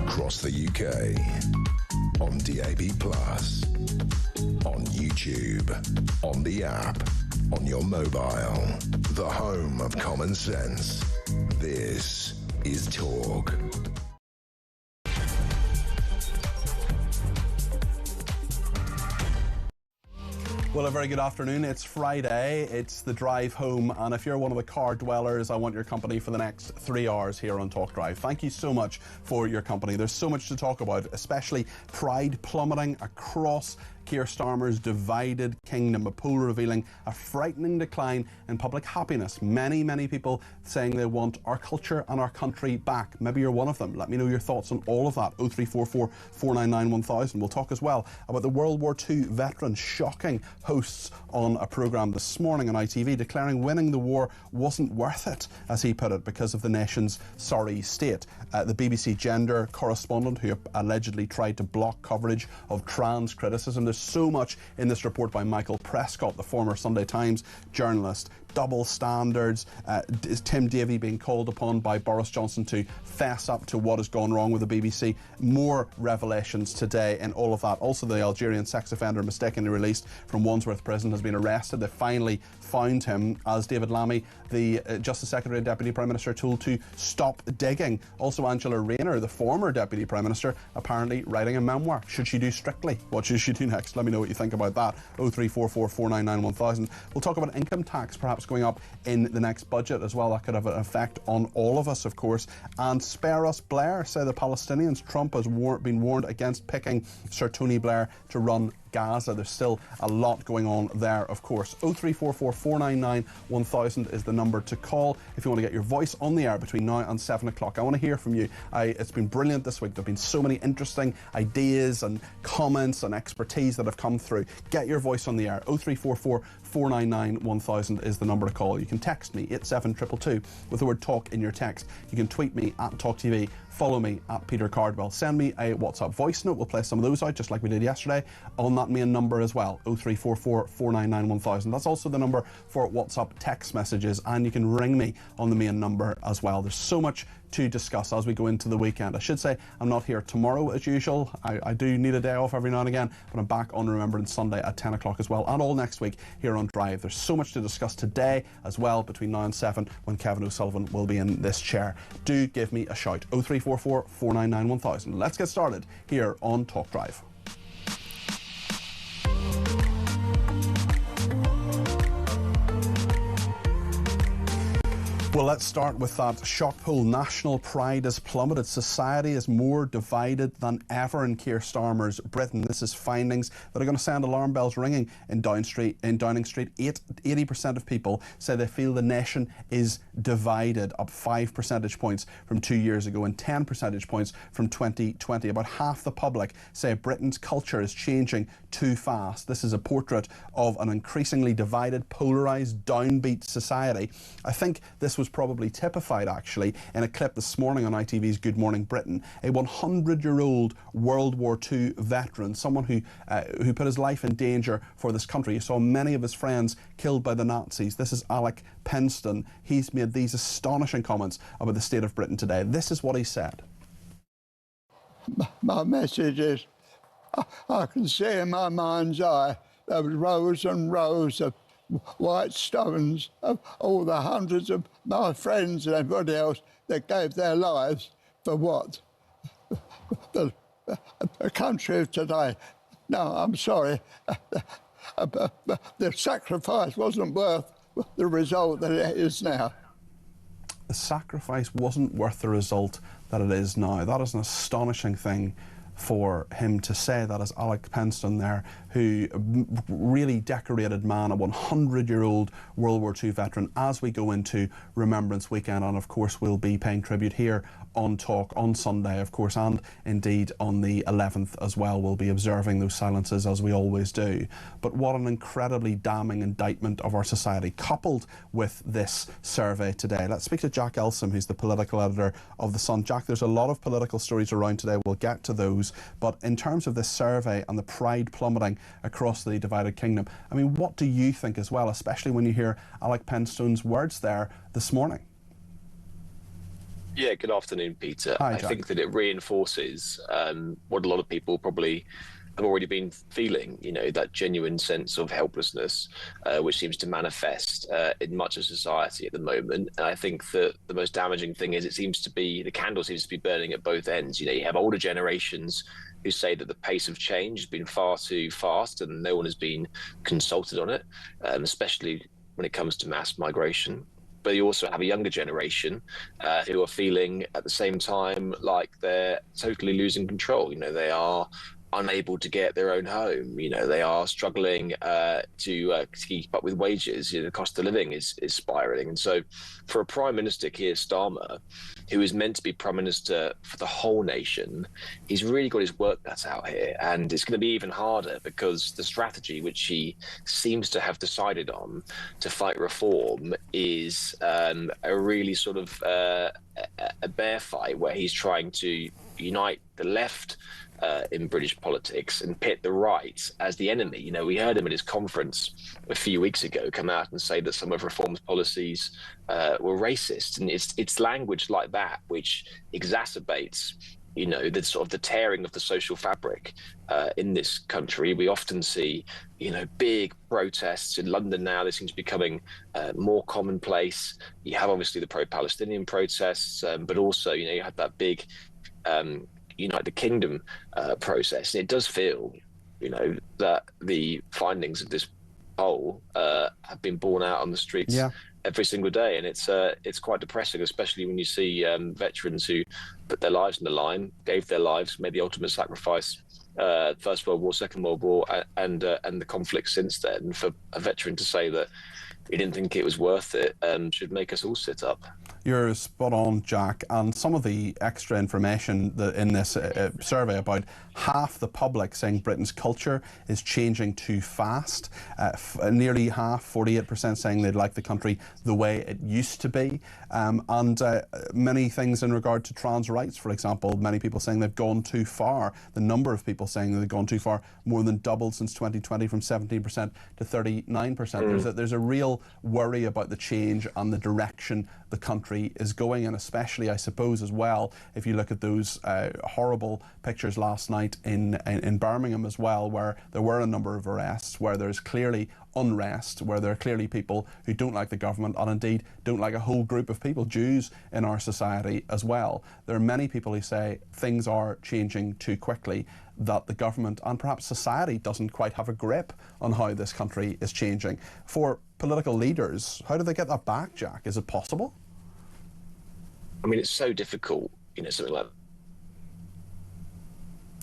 across the UK, on DAB+, on YouTube, on the app, on your mobile, the home of common sense. This is Talk. Well, a very good afternoon. It's Friday, it's the drive home, and if you're one of the car dwellers, I want your company for the next 3 hours here on Talk Drive. Thank you so much for your company. There's so much to talk about, especially pride plummeting across Keir Starmer's divided kingdom, a poll revealing a frightening decline in public happiness. Many people saying they want our culture and our country back. Maybe you're one of them. Let me know your thoughts on all of that. 0344 499 1000. We'll talk as well about the World War II veteran shocking hosts on a programme this morning on ITV, declaring winning the war wasn't worth it, as he put it, because of the nation's sorry state. The BBC gender correspondent who allegedly tried to block coverage of trans criticism. There's so much in this report by Michael Prescott, the former Sunday Times journalist. Double standards, is Tim Davie being called upon by Boris Johnson to fess up to what has gone wrong with the BBC? More revelations today in all of that. Also, the Algerian sex offender mistakenly released from Wandsworth Prison has been arrested. They finally found him, as David Lammy, the Justice Secretary and Deputy Prime Minister, told to stop digging. Also, Angela Rayner, the former Deputy Prime Minister, apparently writing a memoir. Should she do Strictly? What should she do next? Let me know what you think about that. 0344 499 1000. We'll talk about income tax perhaps going up in the next budget as well. That could have an effect on all of us, of course. And spare us Blair, say the Palestinians. Trump has been warned against picking Sir Tony Blair to run Gaza. There's still a lot going on there, of course. 0344 499 1000 is the number to call if you want to get your voice on the air between now and 7 o'clock. I want to hear from you. It's been brilliant this week. There have been so many interesting ideas and comments and expertise that have come through. Get your voice on the air. 0344 499 1000 is the number to call. You can text me 87222 with the word talk in your text. You can tweet me at talkTV. Follow me at Peter Cardwell. Send me a WhatsApp voice note. We'll play some of those out just like we did yesterday on that main number as well, 0344 499 1000. That's also the number for WhatsApp text messages, and you can ring me on the main number as well. There's so much to discuss as we go into the weekend. I should say I'm not here tomorrow as usual. I do need a day off every now and again, but I'm back on Remembrance Sunday at 10 o'clock as well, and all next week here on Drive. There's so much to discuss today as well between now and 7 when Kevin O'Sullivan will be in this chair. Do give me a shout. 0344 499 1000. Let's get started here on Talk Drive. Well, let's start with that shock poll. National pride has plummeted. Society is more divided than ever in Keir Starmer's Britain. This is findings that are going to send alarm bells ringing in Downing Street. 80% of people say they feel the nation is divided, up 5 percentage points from 2 years ago and 10 percentage points from 2020. About half the public say Britain's culture is changing too fast. This is a portrait of an increasingly divided, polarised, downbeat society. I think this was probably typified actually in a clip this morning on ITV's Good Morning Britain. A 100-year-old World War II veteran, someone who put his life in danger for this country. He saw many of his friends killed by the Nazis. This is Alec Penston. He's made these astonishing comments about the state of Britain today. This is what he said. My message is, I can see in my mind's eye there was rows and rows of white stones of all the hundreds of my friends and everybody else that gave their lives for what? The country of today. No, I'm sorry. The sacrifice wasn't worth the result that it is now. The sacrifice wasn't worth the result that it is now. That is an astonishing thing for him to say. That is Alec Penston there, who really decorated man, a 100-year-old World War II veteran, as we go into Remembrance Weekend. And of course we'll be paying tribute here on Talk on Sunday, of course, and indeed on the 11th as well. We'll be observing those silences as we always do. But what an incredibly damning indictment of our society, coupled with this survey today. Let's speak to Jack Elsom, who's the political editor of The Sun. Jack, there's a lot of political stories around today. We'll get to those. But in terms of this survey and the pride plummeting across the divided kingdom, I mean, what do you think as well, especially when you hear Alec Penston's words there this morning? Yeah, good afternoon, Peter. Hi, I Jack. think that it reinforces what a lot of people probably have already been feeling, that genuine sense of helplessness, which seems to manifest in much of society at the moment. And I think that the most damaging thing is the candle seems to be burning at both ends. You have older generations who say that the pace of change has been far too fast and no one has been consulted on it, especially when it comes to mass migration. But you also have a younger generation who are feeling at the same time like they're totally losing control. They are unable to get their own home. They are struggling to keep up with wages. The cost of living is spiraling. And so for a Prime Minister, Keir Starmer, who is meant to be Prime Minister for the whole nation, he's really got his work cut out here. And it's going to be even harder because the strategy which he seems to have decided on to fight reform is a really sort of a bear fight where he's trying to unite the left in British politics and pit the right as the enemy. We heard him at his conference a few weeks ago come out and say that some of Reform's policies were racist. And it's language like that which exacerbates the sort of the tearing of the social fabric in this country. We often see, big protests in London now. They seem to be becoming more commonplace. You have obviously the pro-Palestinian protests, but also, you have that big United Kingdom process. And it does feel, that the findings of this poll have been borne out on the streets every single day, and it's quite depressing, especially when you see veterans who put their lives on the line, gave their lives, made the ultimate sacrifice. First World War, Second World War, and the conflict since then. For a veteran to say that he didn't think it was worth it should make us all sit up. You're spot on, Jack. And some of the extra information in this survey about half the public saying Britain's culture is changing too fast. Nearly half, 48%, saying they'd like the country the way it used to be. And many things in regard to trans rights, for example, many people saying they've gone too far. The number of people saying they've gone too far more than doubled since 2020, from 17% to 39%. There's a real worry about the change and the direction the country is going, and especially, I suppose, as well, if you look at those horrible pictures last night in Birmingham as well, where there were a number of arrests, where there's clearly unrest, where there are clearly people who don't like the government and indeed don't like a whole group of people, Jews in our society as well. There are many people who say things are changing too quickly, that the government and perhaps society doesn't quite have a grip on how this country is changing. For political leaders, how do they get that back, Jack? Is it possible? I mean, it's so difficult, something like that.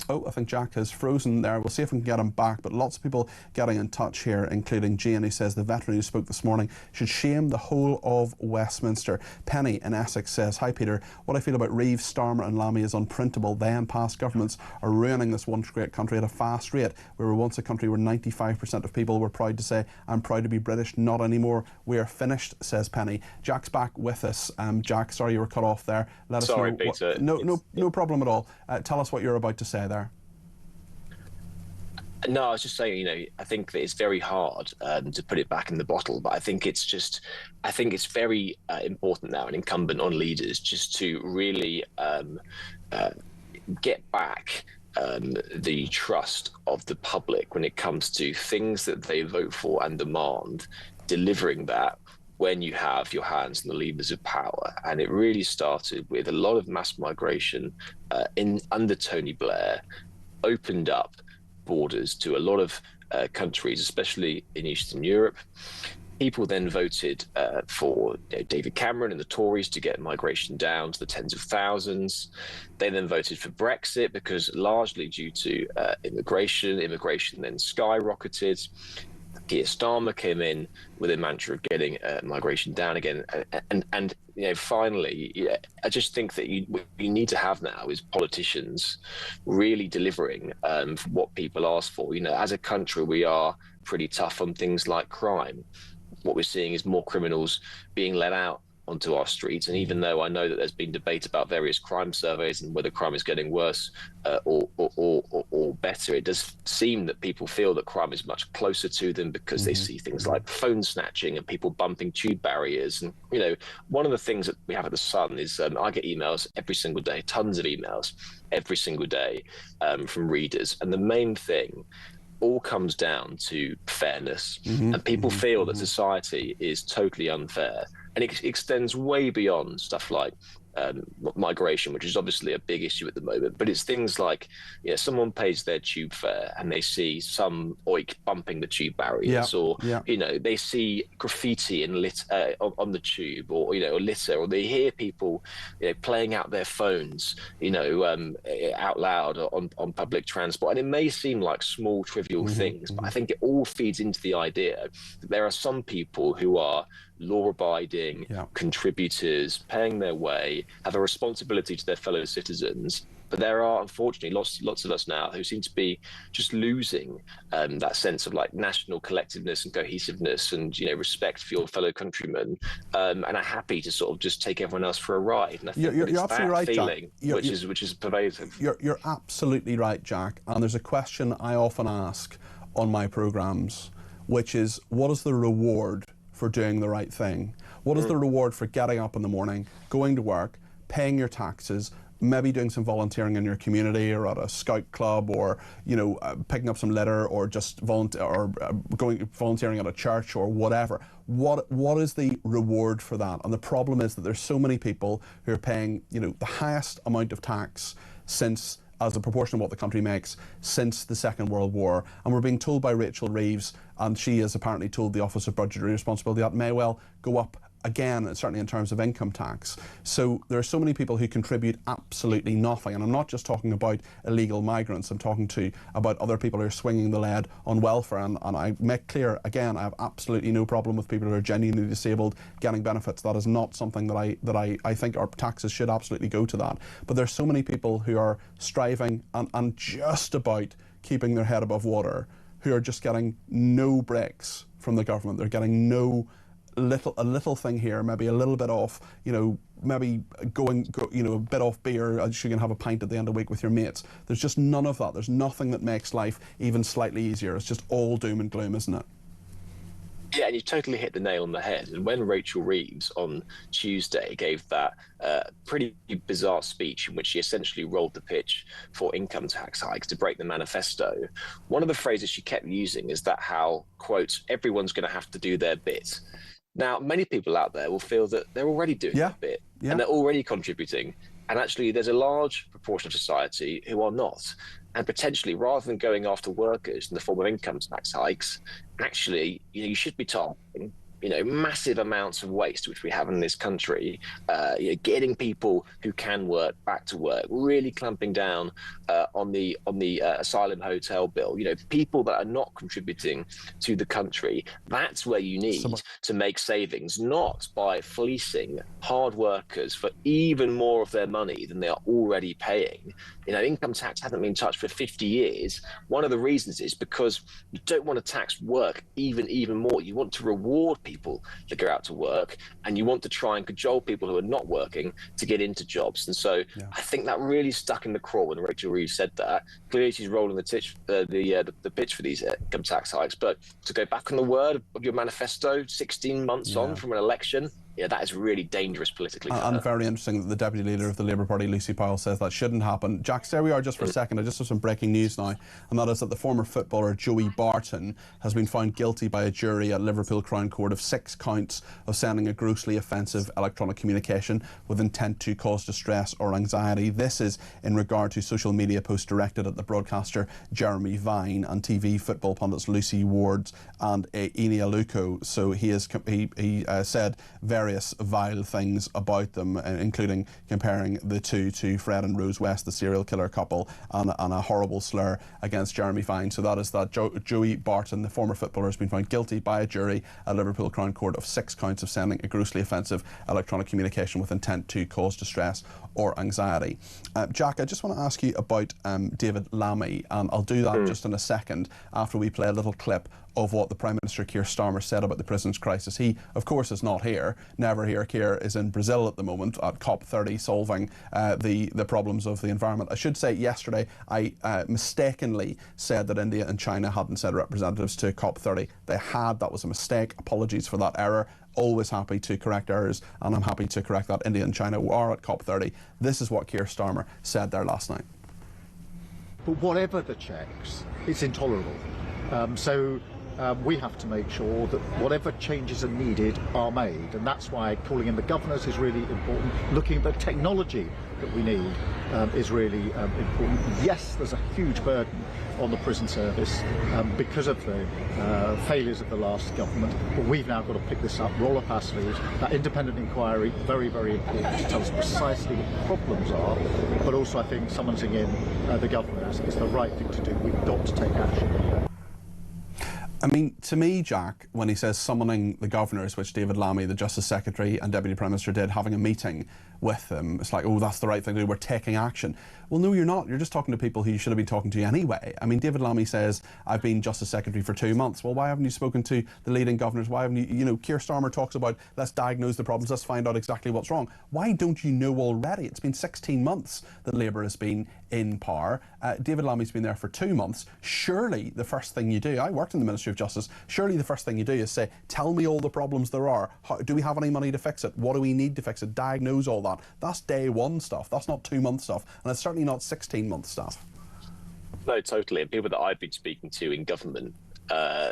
Oh, I think Jack has frozen there. We'll see if we can get him back, but lots of people getting in touch here, including Jane, who says the veteran who spoke this morning should shame the whole of Westminster. Penny in Essex says, hi Peter, what I feel about Reeves, Starmer and Lammy is unprintable. They and past governments are ruining this once great country at a fast rate. We were once a country where 95% of people were proud to say, I'm proud to be British. Not anymore. We are finished, says Penny. Jack's back with us. Jack, sorry you were cut off there. Let us know. Sorry, Peter. No problem at all. Tell us what you're about to say there. No, I was just saying, I think that it's very hard to put it back in the bottle, but I think it's very important now and incumbent on leaders just to really get back the trust of the public when it comes to things that they vote for and demand, delivering that when you have your hands on the levers of power. And it really started with a lot of mass migration under Tony Blair, opened up borders to a lot of countries, especially in Eastern Europe. People then voted for David Cameron and the Tories to get migration down to the tens of thousands. They then voted for Brexit because largely due to immigration then skyrocketed. Keir Starmer came in with a mantra of getting migration down again, and finally, I just think that you need to have now is politicians really delivering for what people ask for. As a country, we are pretty tough on things like crime. What we're seeing is more criminals being let out onto our streets. And even though I know that there's been debate about various crime surveys and whether crime is getting worse or better, it does seem that people feel that crime is much closer to them because they see things like phone snatching and people bumping tube barriers. And, you know, one of the things that we have at The Sun is I get emails every single day, tons of emails every single day from readers. And the main thing all comes down to fairness, and people feel that society is totally unfair, and it extends way beyond stuff like migration, which is obviously a big issue at the moment, but it's things like, you know, someone pays their tube fare and they see some oik bumping the tube barriers, or you know, they see graffiti and on the tube, or, you know, or litter, or they hear people, you know, playing out their phones, you know, out loud on public transport. And it may seem like small trivial things, but I think it all feeds into the idea that there are some people who are law-abiding contributors, paying their way, have a responsibility to their fellow citizens. But there are, unfortunately, lots of us now who seem to be just losing that sense of like national collectiveness and cohesiveness, and, you know, respect for your fellow countrymen, and are happy to sort of just take everyone else for a ride. And I think you're absolutely right, feeling, Jack. which is pervasive. You're absolutely right, Jack. And there's a question I often ask on my programs, which is, what is the reward for doing the right thing? What is the reward for getting up in the morning, going to work, paying your taxes, maybe doing some volunteering in your community or at a scout club, or, you know, picking up some litter, or just volunteering at a church or whatever? What is the reward for that? And the problem is that there's so many people who are paying, you know, the highest amount of tax since, as a proportion of what the country makes, since the Second World War. And we're being told by Rachel Reeves, and she has apparently told the Office of Budgetary Responsibility, that may well go up again, certainly in terms of income tax. So there are so many people who contribute absolutely nothing. And I'm not just talking about illegal migrants, I'm talking about other people who are swinging the lead on welfare. And I make clear, again, I have absolutely no problem with people who are genuinely disabled getting benefits. That is not something that I think our taxes should absolutely go to that. But there's so many people who are striving and just about keeping their head above water, who are just getting no breaks from the government. They're getting a little thing here, maybe a little bit off, you know, maybe you know, a bit off beer, as you can have a pint at the end of the week with your mates. There's just none of that. There's nothing that makes life even slightly easier. It's just all doom and gloom, isn't it? Yeah, and you totally hit the nail on the head. And when Rachel Reeves on Tuesday gave that pretty bizarre speech in which she essentially rolled the pitch for income tax hikes to break the manifesto, one of the phrases she kept using is that how, quote, everyone's going to have to do their bit. Now, many people out there will feel that they're already doing their bit, and they're already contributing. And actually, there's a large proportion of society who are not. And potentially, rather than going after workers in the form of income tax hikes, actually, you know, you should be targeting, you know, massive amounts of waste which we have in this country, you know, getting people who can work back to work, really clamping down on the asylum hotel bill. You know, people that are not contributing to the country. That's where you need to make savings, not by fleecing hard workers for even more of their money than they are already paying. You know, income tax hasn't been touched for 50 years. One of the reasons is because you don't want to tax work even more. You want to reward people that go out to work, and you want to try and cajole people who are not working to get into jobs. And so I think that really stuck in the craw when Rachel Reeves said that. Clearly she's rolling the pitch for these income tax hikes. But to go back on the word of your manifesto 16 months on from an election, yeah, that is really dangerous politically. And very interesting that the Deputy Leader of the Labour Party, Lucy Powell, says that shouldn't happen. Jack, there we are just for a second. I just have some breaking news now, and that is that the former footballer Joey Barton has been found guilty by a jury at Liverpool Crown Court of 6 counts of sending a grossly offensive electronic communication with intent to cause distress or anxiety. This is in regard to social media posts directed at the broadcaster Jeremy Vine and TV football pundits Lucy Ward and Ine Aluko. So he said various vile things about them, including comparing the two to Fred and Rose West, the serial killer couple, and a horrible slur against Jeremy Vine. So that is that Joey Barton, the former footballer, has been found guilty by a jury at Liverpool Crown Court of 6 counts of sending a grossly offensive electronic communication with intent to cause distress or anxiety. Jack, I just want to ask you about David Lammy, and I'll do that just in a second after we play a little clip of what the Prime Minister Keir Starmer said about the prisons crisis. He, of course, is not here. never here. Keir is in Brazil at the moment at COP30 solving the problems of the environment. I should say yesterday I mistakenly said that India and China hadn't sent representatives to COP30. They had. That was a mistake. Apologies for that error. Always happy to correct errors, and I'm happy to correct that. India and China are at COP30. This is what Keir Starmer said there last night. But whatever the checks, it's intolerable. We have to make sure that whatever changes are needed are made, and that's why calling in the governors is really important. Looking at the technology that we need is really important. Yes, there's a huge burden on the prison service because of the failures of the last government, but we've now got to pick this up, roll up our sleeves. That independent inquiry, very, very important to tell us precisely what the problems are, but also I think summoning in the governors is the right thing to do. We've got to take action. I mean, to me, Jack, when he says summoning the governors, which David Lammy, the Justice Secretary and Deputy Prime Minister did, having a meeting with them, it's like, oh, that's the right thing to do, we're taking action. Well, no, you're not. You're just talking to people who you should have been talking to anyway. I mean, David Lammy says, I've been Justice Secretary for 2 months. Well, why haven't you spoken to the leading governors? Why haven't you, Keir Starmer talks about, let's diagnose the problems, let's find out exactly what's wrong. Why don't you know already? It's been 16 months that Labour has been in power. David Lammy's been there for 2 months. Surely the first thing you do, I worked in the Ministry of Justice, surely the first thing you do is say, tell me all the problems there are. Do we have any money to fix it? What do we need to fix it? Diagnose all that. That's day one stuff. That's not 2 month stuff. And it's certainly not 16-month stuff. No, totally. And people that I've been speaking to in government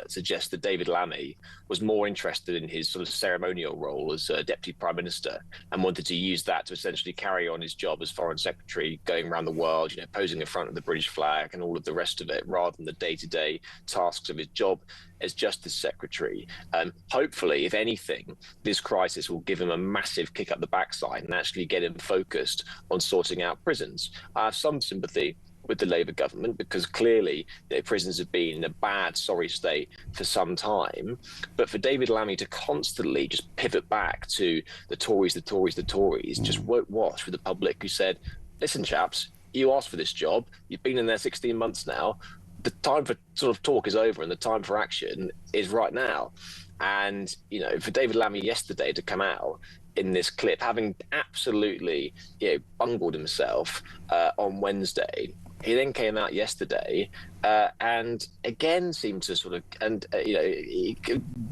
suggest that David Lammy was more interested in his sort of ceremonial role as Deputy Prime Minister and wanted to use that to essentially carry on his job as Foreign Secretary, going around the world, posing in front of the British flag and all of the rest of it, rather than the day-to-day tasks of his job as Justice Secretary. Hopefully, if anything, this crisis will give him a massive kick up the backside and actually get him focused on sorting out prisons. I have some sympathy with the Labour government because clearly prisons have been in a bad, sorry state for some time. But for David Lammy to constantly just pivot back to the Tories, just won't wash with the public who said, listen, chaps, you asked for this job. You've been in there 16 months now. The time for sort of talk is over and the time for action is right now. And, for David Lammy yesterday to come out in this clip, having absolutely bungled himself on Wednesday, he then came out yesterday and again seemed to sort of, he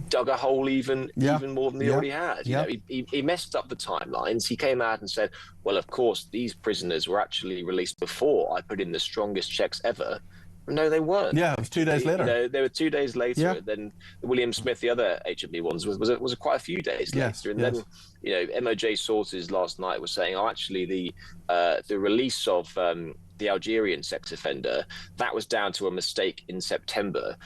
dug a hole even more than he already had. He messed up the timelines. He came out and said, well, of course, these prisoners were actually released before I put in the strongest checks ever. No, they weren't. Yeah, it was 2 days later. They were 2 days later. Then William Smith, the other HMP ones, was quite a few days later. And then, MOJ sources last night were saying, actually, the release of the Algerian sex offender, that was down to a mistake in September.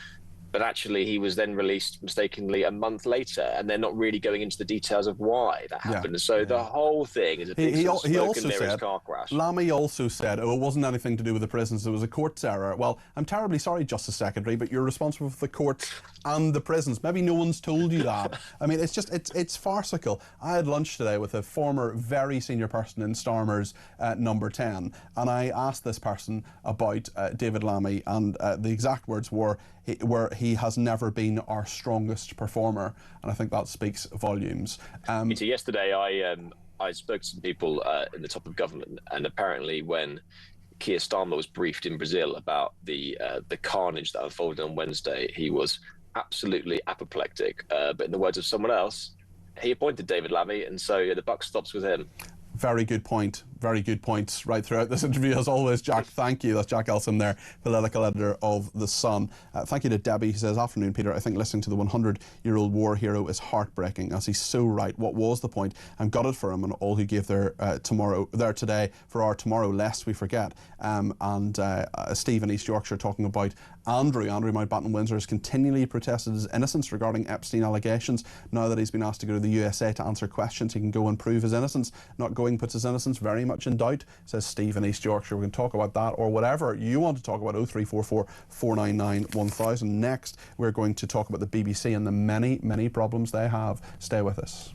But actually, he was then released mistakenly a month later, and they're not really going into the details of why that happened. So the whole thing is a big he also said, car crash. Lammy also said, it wasn't anything to do with the prisons, it was a court's error. Well, I'm terribly sorry, Justice Secretary, but you're responsible for the courts and the prisons. Maybe no one's told you that. I mean, it's farcical. I had lunch today with a former very senior person in Starmer's number 10, and I asked this person about David Lammy, and the exact words were, he has never been our strongest performer, and I think that speaks volumes. Yesterday, I spoke to some people in the top of government, and apparently when Keir Starmer was briefed in Brazil about the carnage that unfolded on Wednesday, he was absolutely apoplectic. But in the words of someone else, he appointed David Lammy, and so the buck stops with him. Very good point. Very good points right throughout this interview, as always, Jack. Thank you. That's Jack Elson there, political editor of The Sun. Thank you to Debbie, who says, afternoon, Peter. I think listening to the 100-year-old war hero is heartbreaking, as he's so right. What was the point? I'm gutted for him and all who gave their today for our tomorrow, lest we forget. Steve in East Yorkshire talking about Andrew Mountbatten Windsor has continually protested his innocence regarding Epstein allegations. Now that he's been asked to go to the USA to answer questions, he can go and prove his innocence. Not going puts his innocence very much in doubt, says Steve in East Yorkshire. We can talk about that or whatever you want to talk about. 0344 499 1000. Next, we're going to talk about the BBC and the many, many problems they have. Stay with us.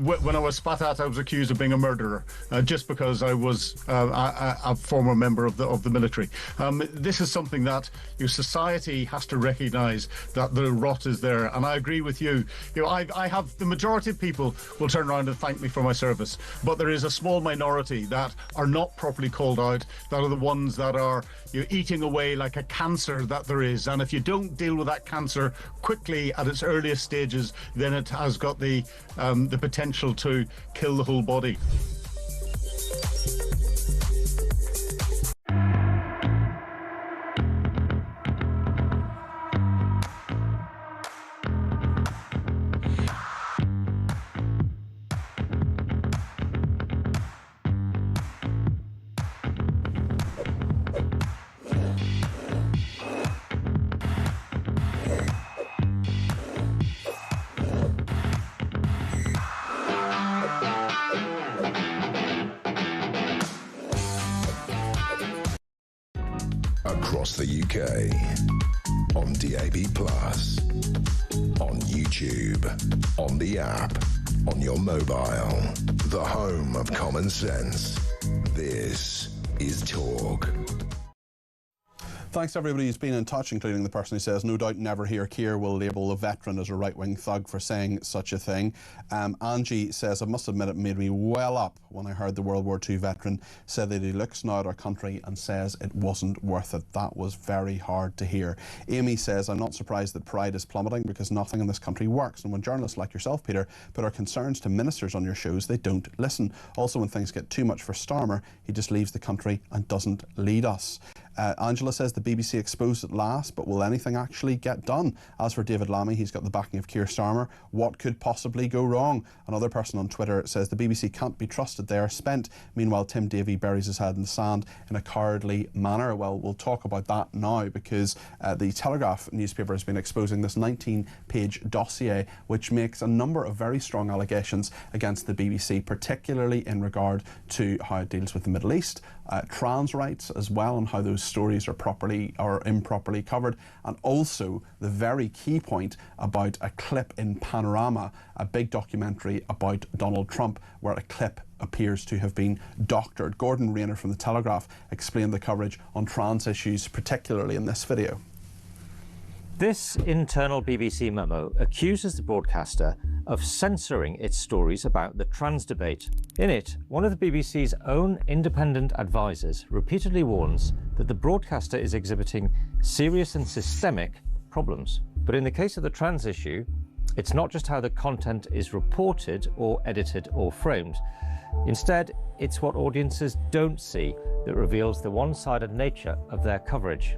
when I was spat at, I was accused of being a murderer, just because I was a former member of the military. This is something that your society has to recognise, that the rot is there. And I agree with you. I have the majority of people will turn around and thank me for my service, but there is a small minority that are not properly called out, that are the ones that are eating away like a cancer that there is. And if you don't deal with that cancer quickly at its earliest stages, then it has got the potential to kill the whole body. Across the UK, on DAB+, on YouTube, on the app, on your mobile, the home of common sense. This is Talk. Thanks to everybody who's been in touch, including the person who says, no doubt never hear Keir will label a veteran as a right-wing thug for saying such a thing. Angie says, I must admit it made me well up when I heard the World War II veteran say that he looks now at our country and says it wasn't worth it. That was very hard to hear. Amy says, I'm not surprised that pride is plummeting because nothing in this country works. And when journalists like yourself, Peter, put our concerns to ministers on your shows, they don't listen. Also, when things get too much for Starmer, he just leaves the country and doesn't lead us. Angela says the BBC exposed at last, but will anything actually get done? As for David Lammy, he's got the backing of Keir Starmer. What could possibly go wrong? Another person on Twitter says the BBC can't be trusted, they are spent. Meanwhile, Tim Davie buries his head in the sand in a cowardly manner. Well, we'll talk about that now because the Telegraph newspaper has been exposing this 19-page dossier which makes a number of very strong allegations against the BBC, particularly in regard to how it deals with the Middle East, trans rights as well, and how those stories are properly or improperly covered, and also the very key point about a clip in Panorama, a big documentary about Donald Trump, where a clip appears to have been doctored. Gordon Rayner from the Telegraph explained the coverage on trans issues, particularly in this video. This internal BBC memo accuses the broadcaster of censoring its stories about the trans debate. In it, one of the BBC's own independent advisors repeatedly warns that the broadcaster is exhibiting serious and systemic problems. But in the case of the trans issue, it's not just how the content is reported or edited or framed. Instead, it's what audiences don't see that reveals the one-sided nature of their coverage.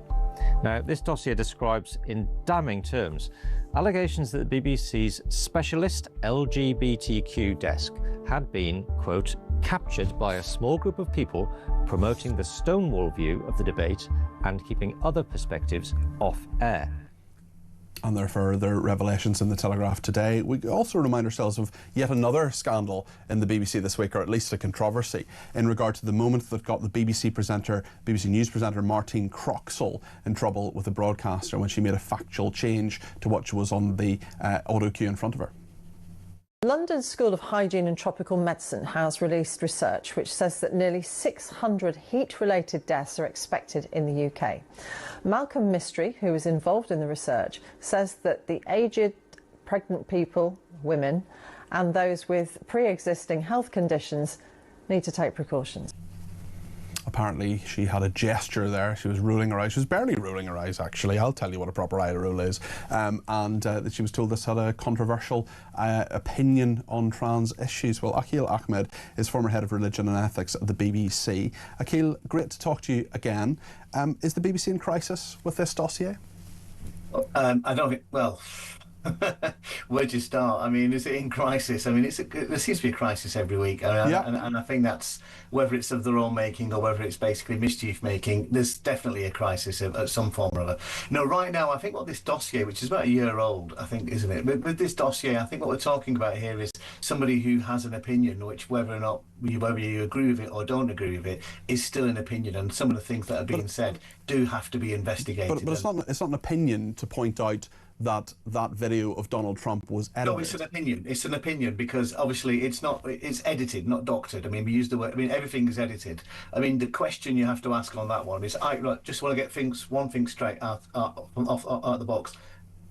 Now, this dossier describes in damning terms allegations that the BBC's specialist LGBTQ desk had been, quote, captured by a small group of people promoting the Stonewall view of the debate and keeping other perspectives off air. And there are further revelations in the Telegraph today. We also remind ourselves of yet another scandal in the BBC this week, or at least a controversy, in regard to the moment that got the BBC News presenter Martine Croxall in trouble with the broadcaster when she made a factual change to what was on the auto cue in front of her. London School of Hygiene and Tropical Medicine has released research which says that nearly 600 heat-related deaths are expected in the UK. Malcolm Mystery, who was involved in the research, says that the aged, pregnant people, women, and those with pre-existing health conditions need to take precautions. Apparently she had a gesture there. She was rolling her eyes. She was barely rolling her eyes, actually. I'll tell you what a proper eye roll is. That she was told this had a controversial opinion on trans issues. Well, Akhil Ahmed is former head of religion and ethics at the BBC. Akhil, great to talk to you again. Is the BBC in crisis with this dossier? I don't think, well, where do you start? I mean, is it in crisis? I mean, there seems to be a crisis every week. And I think that's, whether it's of their own making or whether it's basically mischief making, there's definitely a crisis of some form or other. No, right now, I think what this dossier, which is about a year old, I think, isn't it? With this dossier, I think what we're talking about here is somebody who has an opinion, which whether or not whether you agree with it or don't agree with it, is still an opinion, and some of the things that are being said do have to be investigated. But it's not an opinion to point out that that video of Donald Trump was edited. No, it's an opinion. It's an opinion because obviously it's not. It's edited, not doctored. I mean, we use the word. I mean, everything is edited. I mean, the question you have to ask on that one is, I just want to get one thing straight out the box.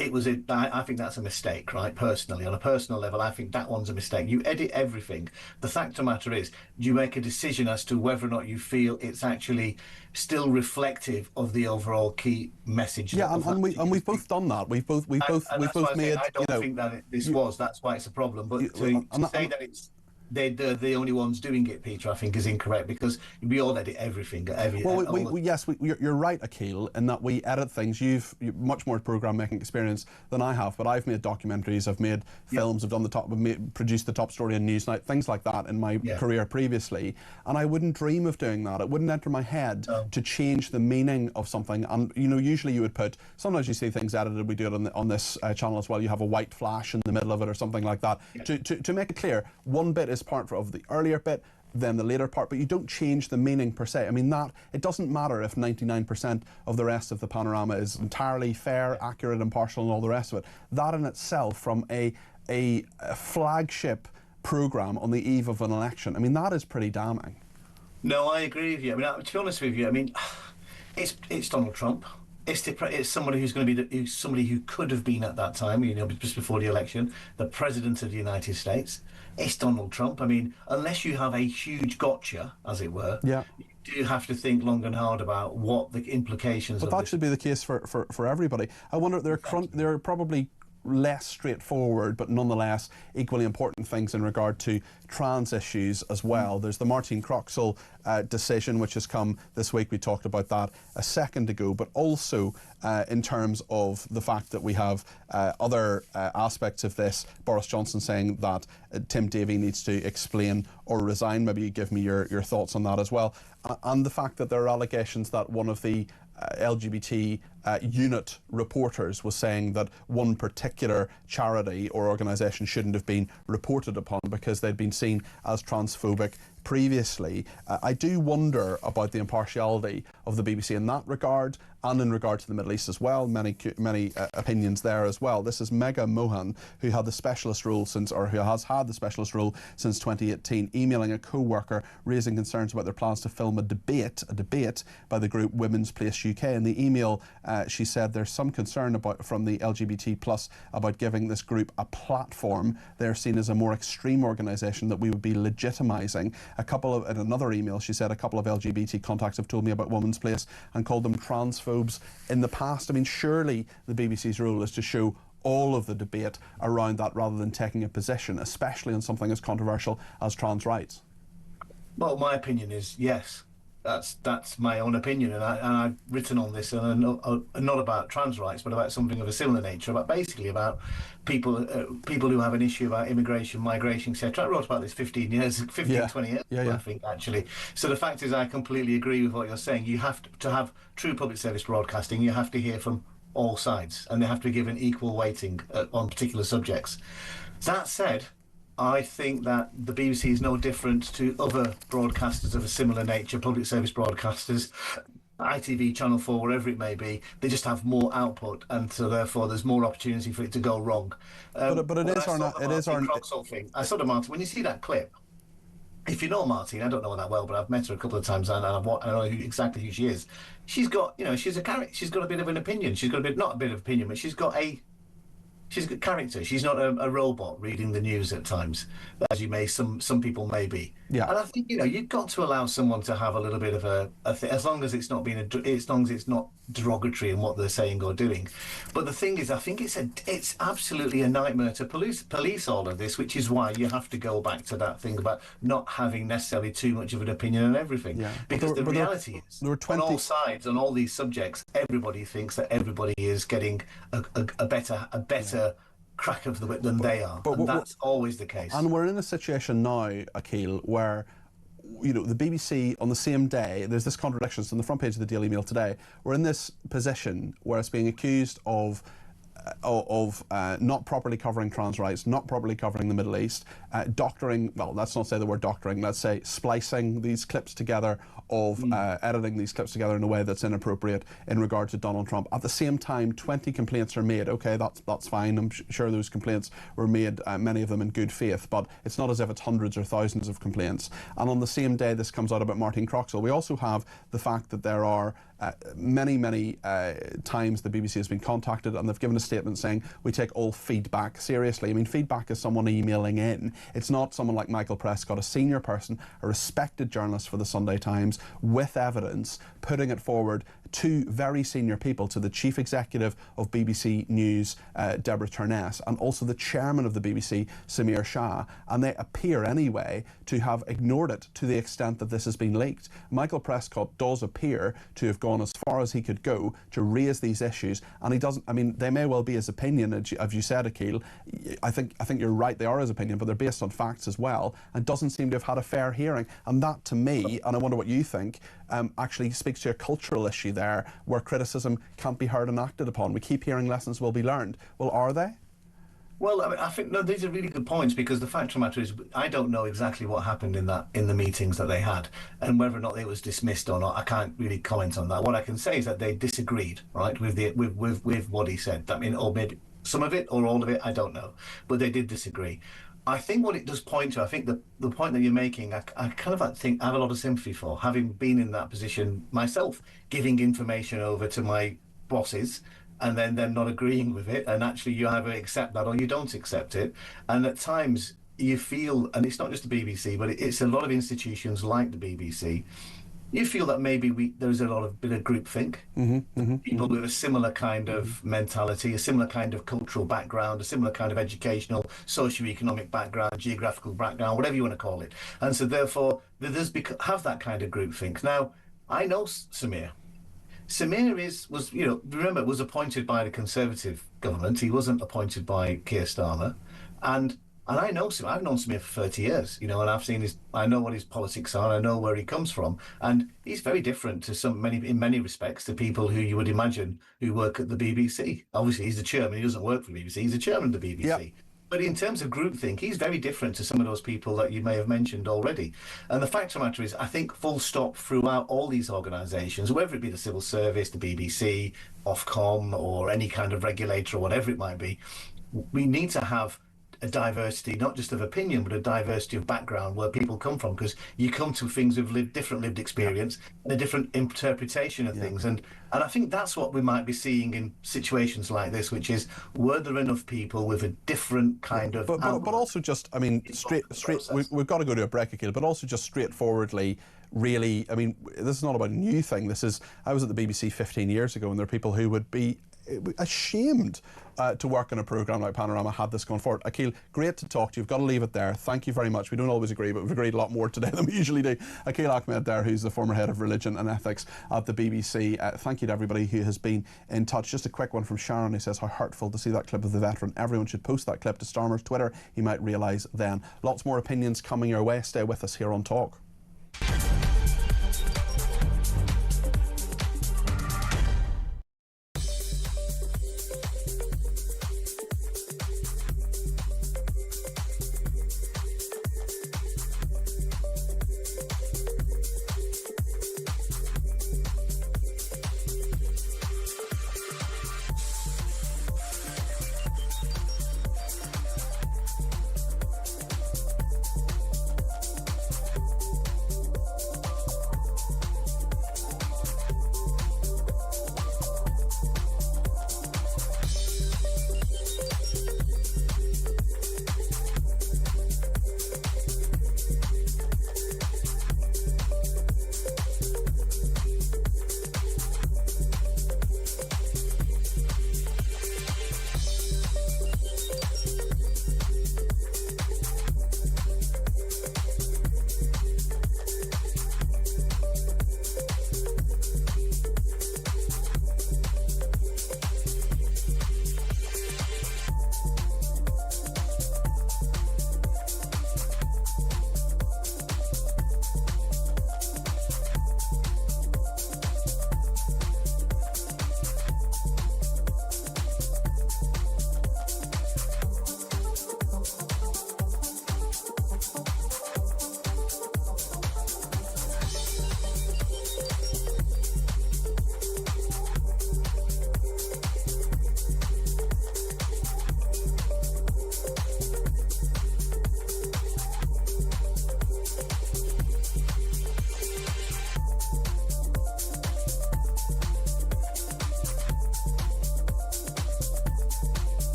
I think that's a mistake, right? Personally, on a personal level, I think that one's a mistake. You edit everything. The fact of the matter is, you make a decision as to whether or not you feel it's actually still reflective of the overall key message. Yeah, and we've both done that. We've both made. I don't think that that's why it's a problem. But to say that it's they're the only ones doing it, Peter, I think is incorrect because we all edit everything. Yes, you're right, Akil, in that we edit things. You've much more program making experience than I have, but I've made documentaries, I've made films, I've produced the top story in Newsnight, things like that in my career previously, and I wouldn't dream of doing that. It wouldn't enter my head to change the meaning of something. And usually you would put. Sometimes you see things edited. We do it on this channel as well. You have a white flash in the middle of it or something like that to make it clear. One bit is part of the earlier bit, then the later part, but you don't change the meaning per se. I mean, it doesn't matter if 99% of the rest of the panorama is entirely fair, accurate, impartial, and all the rest of it. That in itself, from a flagship program on the eve of an election, I mean, that is pretty damning. No, I agree with you. I mean, to be honest with you, I mean, it's Donald Trump. It's somebody who's going to be somebody who could have been at that time, just before the election, the president of the United States. It's Donald Trump. I mean, unless you have a huge gotcha, as it were, you do have to think long and hard about what the implications. But that should be the case for everybody. I wonder, there are probably less straightforward, but nonetheless equally important things in regard to trans issues as well. There's the Martine Croxall decision, which has come this week. We talked about that a second ago, but also in terms of the fact that we have other aspects of this. Boris Johnson saying that Tim Davie needs to explain or resign. Maybe you give me your thoughts on that as well. And the fact that there are allegations that one of the LGBT unit reporters was saying that one particular charity or organisation shouldn't have been reported upon because they'd been seen as transphobic previously. I do wonder about the impartiality of the BBC in that regard, and in regard to the Middle East as well. Many opinions there as well. This is Megha Mohan, who had the specialist role who has had the specialist role since 2018, emailing a co-worker raising concerns about their plans to film a debate by the group Women's Place UK. In the email, she said there's some concern from the LGBT plus about giving this group a platform. They're seen as a more extreme organisation that we would be legitimising. In another email, she said a couple of LGBT contacts have told me about Women's Place and called them transphobes in the past. I mean, surely the BBC's role is to show all of the debate around that rather than taking a position, especially on something as controversial as trans rights. Well, my opinion is yes. That's my own opinion, and I've written on this, and not about trans rights, but about something of a similar nature, about people who have an issue about immigration, migration, etc. I wrote about this 20 years I think, actually. So the fact is, I completely agree with what you're saying. You have to have true public service broadcasting. You have to hear from all sides, and they have to be given equal weighting on particular subjects. That said, I think that the BBC is no different to other broadcasters of a similar nature, public service broadcasters, ITV, Channel 4, wherever it may be. They just have more output, and so therefore there's more opportunity for it to go wrong. But it is our thing. I saw the Martin. When you see that clip, if you know Martine, I don't know her that well, but I've met her a couple of times, and I know exactly who she is. She's got, she's a character. She's got a bit of an opinion. She's got not a bit of opinion, but she's got character. She's not a robot reading the news at times, as some people may be. Yeah. And I think you've got to allow someone to have a little bit of as long as it's not derogatory in what they're saying or doing. But the thing is, I think it's absolutely a nightmare to police all of this, which is why you have to go back to that thing about not having necessarily too much of an opinion on everything. Yeah. Because the reality is, on all sides, on all these subjects, everybody thinks that everybody is getting a better crack of the whip than they are, and that's always the case. And we're in a situation now, Akil, where the BBC on the same day, there's this contradiction. So on the front page of the Daily Mail today, we're in this position where it's being accused of not properly covering trans rights, not properly covering the Middle East, doctoring, well, let's not say the word doctoring, let's say splicing these clips together of editing these clips together in a way that's inappropriate in regard to Donald Trump. At the same time, 20 complaints are made. Okay, that's fine. I'm sure those complaints were made, many of them in good faith, but it's not as if it's hundreds or thousands of complaints. And on the same day this comes out about Martin Croxall, we also have the fact that there are many times the BBC has been contacted and they've given a statement saying we take all feedback seriously. I mean, feedback is someone emailing in. It's not someone like Michael Prescott, a senior person, a respected journalist for the Sunday Times, with evidence, putting it forward to very senior people, to the chief executive of BBC News, Deborah Turness, and also the chairman of the BBC, Samir Shah, and they appear anyway to have ignored it to the extent that this has been leaked. Michael Prescott does appear to have gone as far as he could go to raise these issues, and he doesn't. I mean, they may well be his opinion, as you said, Akhil. I think you're right, they are his opinion, but they're based on facts as well, and doesn't seem to have had a fair hearing. And that, to me, and I wonder what you think, actually speaks to a cultural issue there, where criticism can't be heard and acted upon. We keep hearing lessons will be learned. Well, are they? Well, I mean, I think, no, these are really good points, because the fact of the matter is I don't know exactly what happened in the meetings that they had, and whether or not it was dismissed or not. I can't really comment on that. What I can say is that they disagreed, right, with what he said. I mean, or maybe some of it or all of it, I don't know, but they did disagree. I think what it does point to, I think the point that you're making, I kind of think I have a lot of sympathy for, having been in that position myself, giving information over to my bosses and then them not agreeing with it, and actually you either accept that or you don't accept it. And at times you feel, and it's not just the BBC, but it's a lot of institutions like the BBC, you feel that maybe there's a lot of bit of groupthink. People with a similar kind of mentality, a similar kind of cultural background, a similar kind of educational, socio-economic background, geographical background, whatever you want to call it. And so therefore, there's have that kind of groupthink. Now, I know Samir. Samir was appointed by the Conservative government. He wasn't appointed by Keir Starmer. And I know Samir. I've known Samir for 30 years, and I've seen I know what his politics are. I know where he comes from, and he's very different to in many respects to people who you would imagine who work at the BBC. Obviously, he's the chairman. He doesn't work for the BBC. He's the chairman of the BBC. Yep. But in terms of groupthink, he's very different to some of those people that you may have mentioned already. And the fact of the matter is, I think full stop throughout all these organisations, whether it be the civil service, the BBC, Ofcom, or any kind of regulator or whatever it might be, we need to have a diversity, not just of opinion, but a diversity of background where people come from, because you come to things with different lived experience and a different interpretation of things. And I think that's what we might be seeing in situations like this, which is, were there enough people with a different kind of... But also just, I mean, we've got to go to a break, Akhil, but also just straightforwardly, really, I mean, this is not about a new thing. I was at the BBC 15 years ago, and there are people who would be ashamed to work on a programme like Panorama had this going forward. Akhil, great to talk to you. You've got to leave it there. Thank you very much. We don't always agree, but we've agreed a lot more today than we usually do. Akhil Ahmed there, who's the former head of religion and ethics at the BBC. Thank you to everybody who has been in touch. Just a quick one from Sharon, who says, how hurtful to see that clip of the veteran. Everyone should post that clip to Starmer's Twitter. He might realise then. Lots more opinions coming your way. Stay with us here on Talk.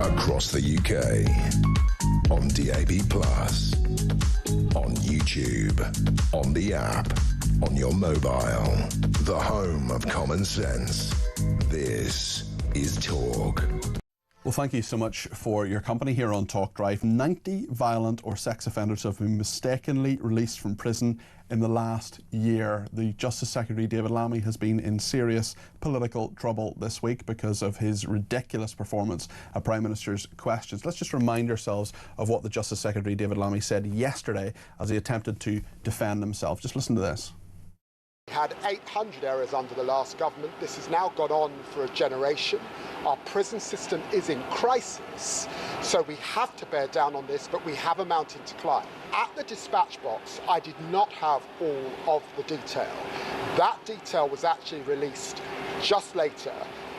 across the UK, on DAB+, on YouTube, on the app, on your mobile, the home of common sense. This is Talk. Well, thank you so much for your company here on Talk Drive. 90 violent or sex offenders have been mistakenly released from prison in the last year. The Justice Secretary, David Lammy, has been in serious political trouble this week because of his ridiculous performance at Prime Minister's questions. Let's just remind ourselves of what the Justice Secretary, David Lammy, said yesterday as he attempted to defend himself. Just listen to this. We had 800 errors under the last government. This has now gone on for a generation. Our prison system is in crisis, so we have to bear down on this, but we have a mountain to climb. At the dispatch box, I did not have all of the detail. That detail was actually released just later,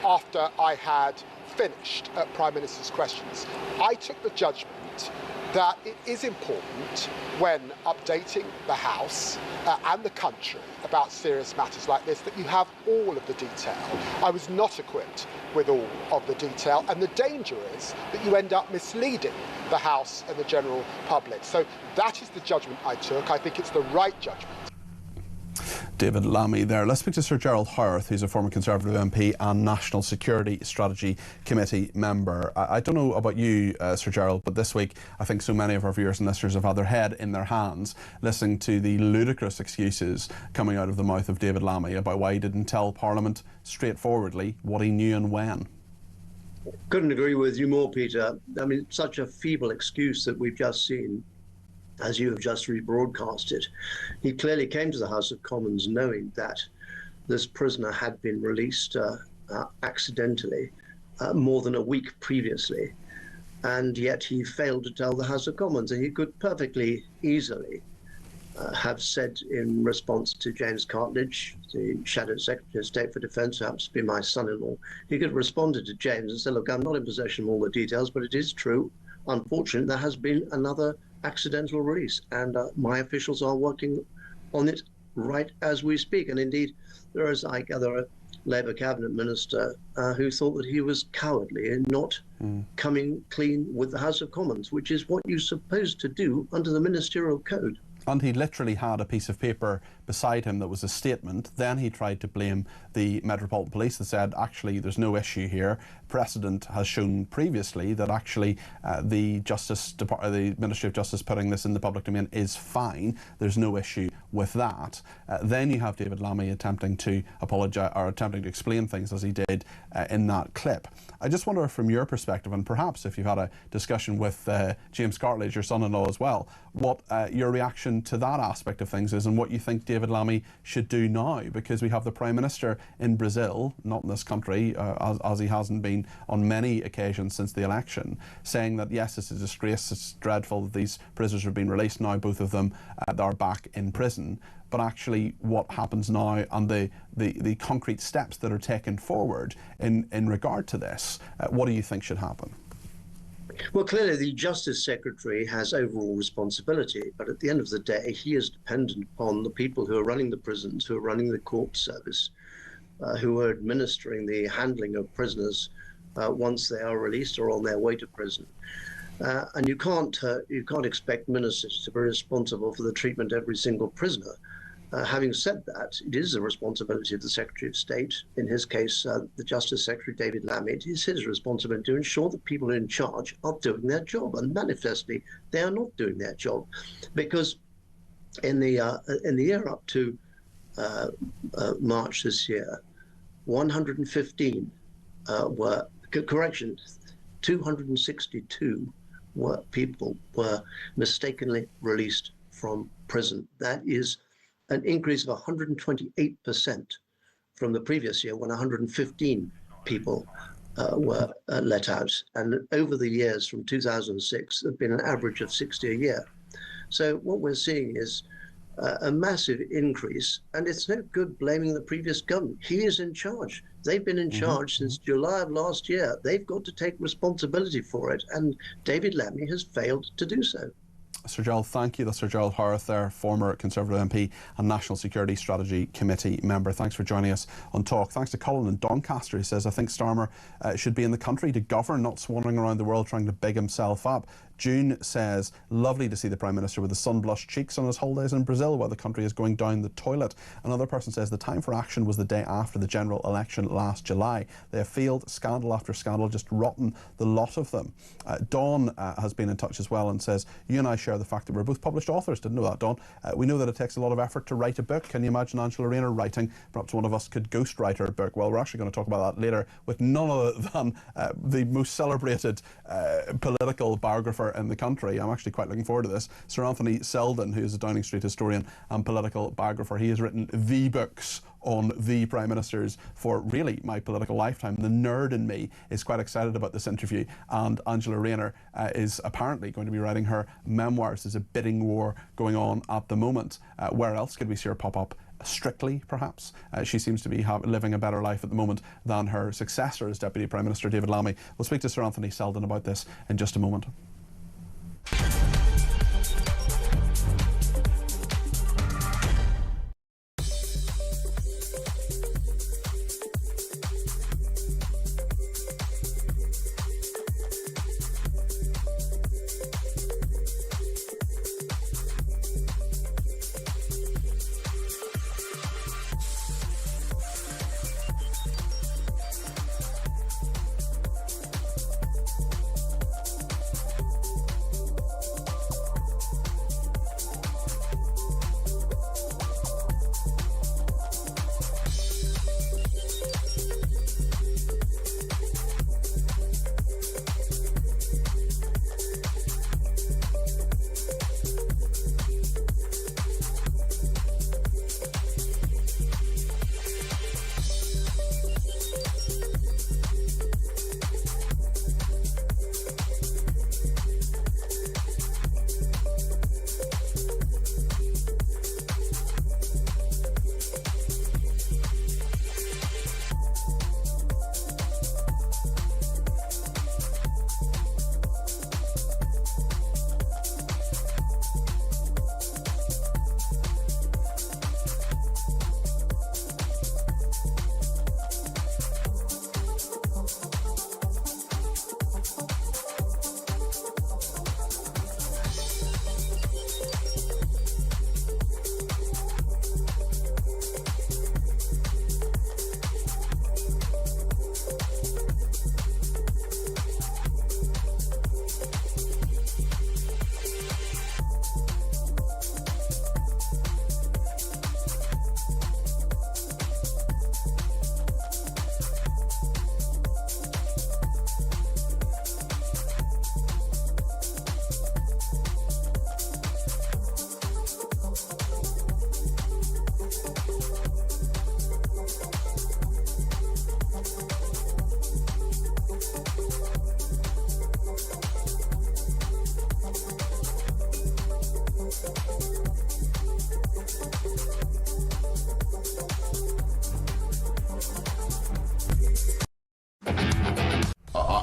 after I had finished at Prime Minister's questions. I took the judgment that it is important when updating the House and the country about serious matters like this that you have all of the detail. I was not equipped with all of the detail, and the danger is that you end up misleading the House and the general public. So that is the judgment I took. I think it's the right judgment. David Lammy there. Let's speak to Sir Gerald Howarth, who's a former Conservative MP and National Security Strategy Committee member. I don't know about you, Sir Gerald, but this week I think so many of our viewers and listeners have had their head in their hands listening to the ludicrous excuses coming out of the mouth of David Lammy about why he didn't tell Parliament straightforwardly what he knew and when. Couldn't agree with you more, Peter. I mean, such a feeble excuse that we've just seen, as you have just rebroadcast it. He clearly came to the House of Commons knowing that this prisoner had been released accidentally more than a week previously, and yet he failed to tell the House of Commons. And he could perfectly easily have said in response to James Cartledge, the Shadow Secretary of State for Defence, who happens to be my son-in-law, he could have responded to James and said, look, I'm not in possession of all the details, but it is true. Unfortunately, there has been another accidental release, and my officials are working on it right as we speak. And indeed, there is, I gather, a Labour cabinet minister who thought that he was cowardly in not coming clean with the House of Commons, which is what you're supposed to do under the ministerial code. And he literally had a piece of paper beside him that was a statement. Then he tried to blame the Metropolitan Police that said, actually, there's no issue here. Precedent has shown previously that actually the Ministry of Justice putting this in the public domain is fine. There's no issue with that. Then you have David Lammy attempting to apologise or attempting to explain things as he did in that clip. I just wonder from your perspective, and perhaps if you've had a discussion with James Cartledge, your son-in-law as well, what your reaction to that aspect of things is and what you think David Lammy should do now, because we have the Prime Minister in Brazil, not in this country, as he hasn't been on many occasions since the election, saying that yes, it's a disgrace, it's dreadful that these prisoners have been released. Now both of them are back in prison. But actually what happens now and the concrete steps that are taken forward in regard to this, what do you think should happen? Well, clearly the Justice Secretary has overall responsibility, but at the end of the day, he is dependent upon the people who are running the prisons, who are running the court service, who are administering the handling of prisoners once they are released or on their way to prison. And you can't expect ministers to be responsible for the treatment of every single prisoner. Having said that, it is the responsibility of the Secretary of State, in his case, the Justice Secretary, David Lammy. It is his responsibility to ensure that people in charge are doing their job, and manifestly, they are not doing their job. Because in the year up to March this year, 115 were, 262 people were mistakenly released from prison. That is an increase of 128% from the previous year, when 115 people were let out. And over the years from 2006, there have been an average of 60 a year. So what we're seeing is a massive increase, and it's no good blaming the previous government. He is in charge. They've been in charge since July of last year. They've got to take responsibility for it, and David Lammy has failed to do so. Sir Gerald, thank you. That's Sir Gerald Howarth there, former Conservative MP and National Security Strategy Committee member. Thanks for joining us on Talk. Thanks to Colin in Doncaster, who says, I think Starmer should be in the country to govern, not swanning around the world trying to big himself up. June says, lovely to see the Prime Minister with the sun-blushed cheeks on his holidays in Brazil while the country is going down the toilet. Another person says, the time for action was the day after the general election last July. They have failed scandal after scandal, just rotten, the lot of them. Dawn has been in touch as well and says, you and I share the fact that we're both published authors. Didn't know that, Dawn. We know that it takes a lot of effort to write a book. Can you imagine Angela Rayner writing? Perhaps one of us could ghostwrite her book. Well, we're actually going to talk about that later with none other than the most celebrated political biographer in the country. I'm actually quite looking forward to this. Sir Anthony Selden, who is a Downing Street historian and political biographer. He has written the books on the Prime Ministers for really my political lifetime. The nerd in me is quite excited about this interview, and Angela Rayner is apparently going to be writing her memoirs. There's a bidding war going on at the moment. Where else could we see her pop up? Strictly, perhaps. She seems to be living a better life at the moment than her successor as Deputy Prime Minister, David Lammy. We'll speak to Sir Anthony Selden about this in just a moment.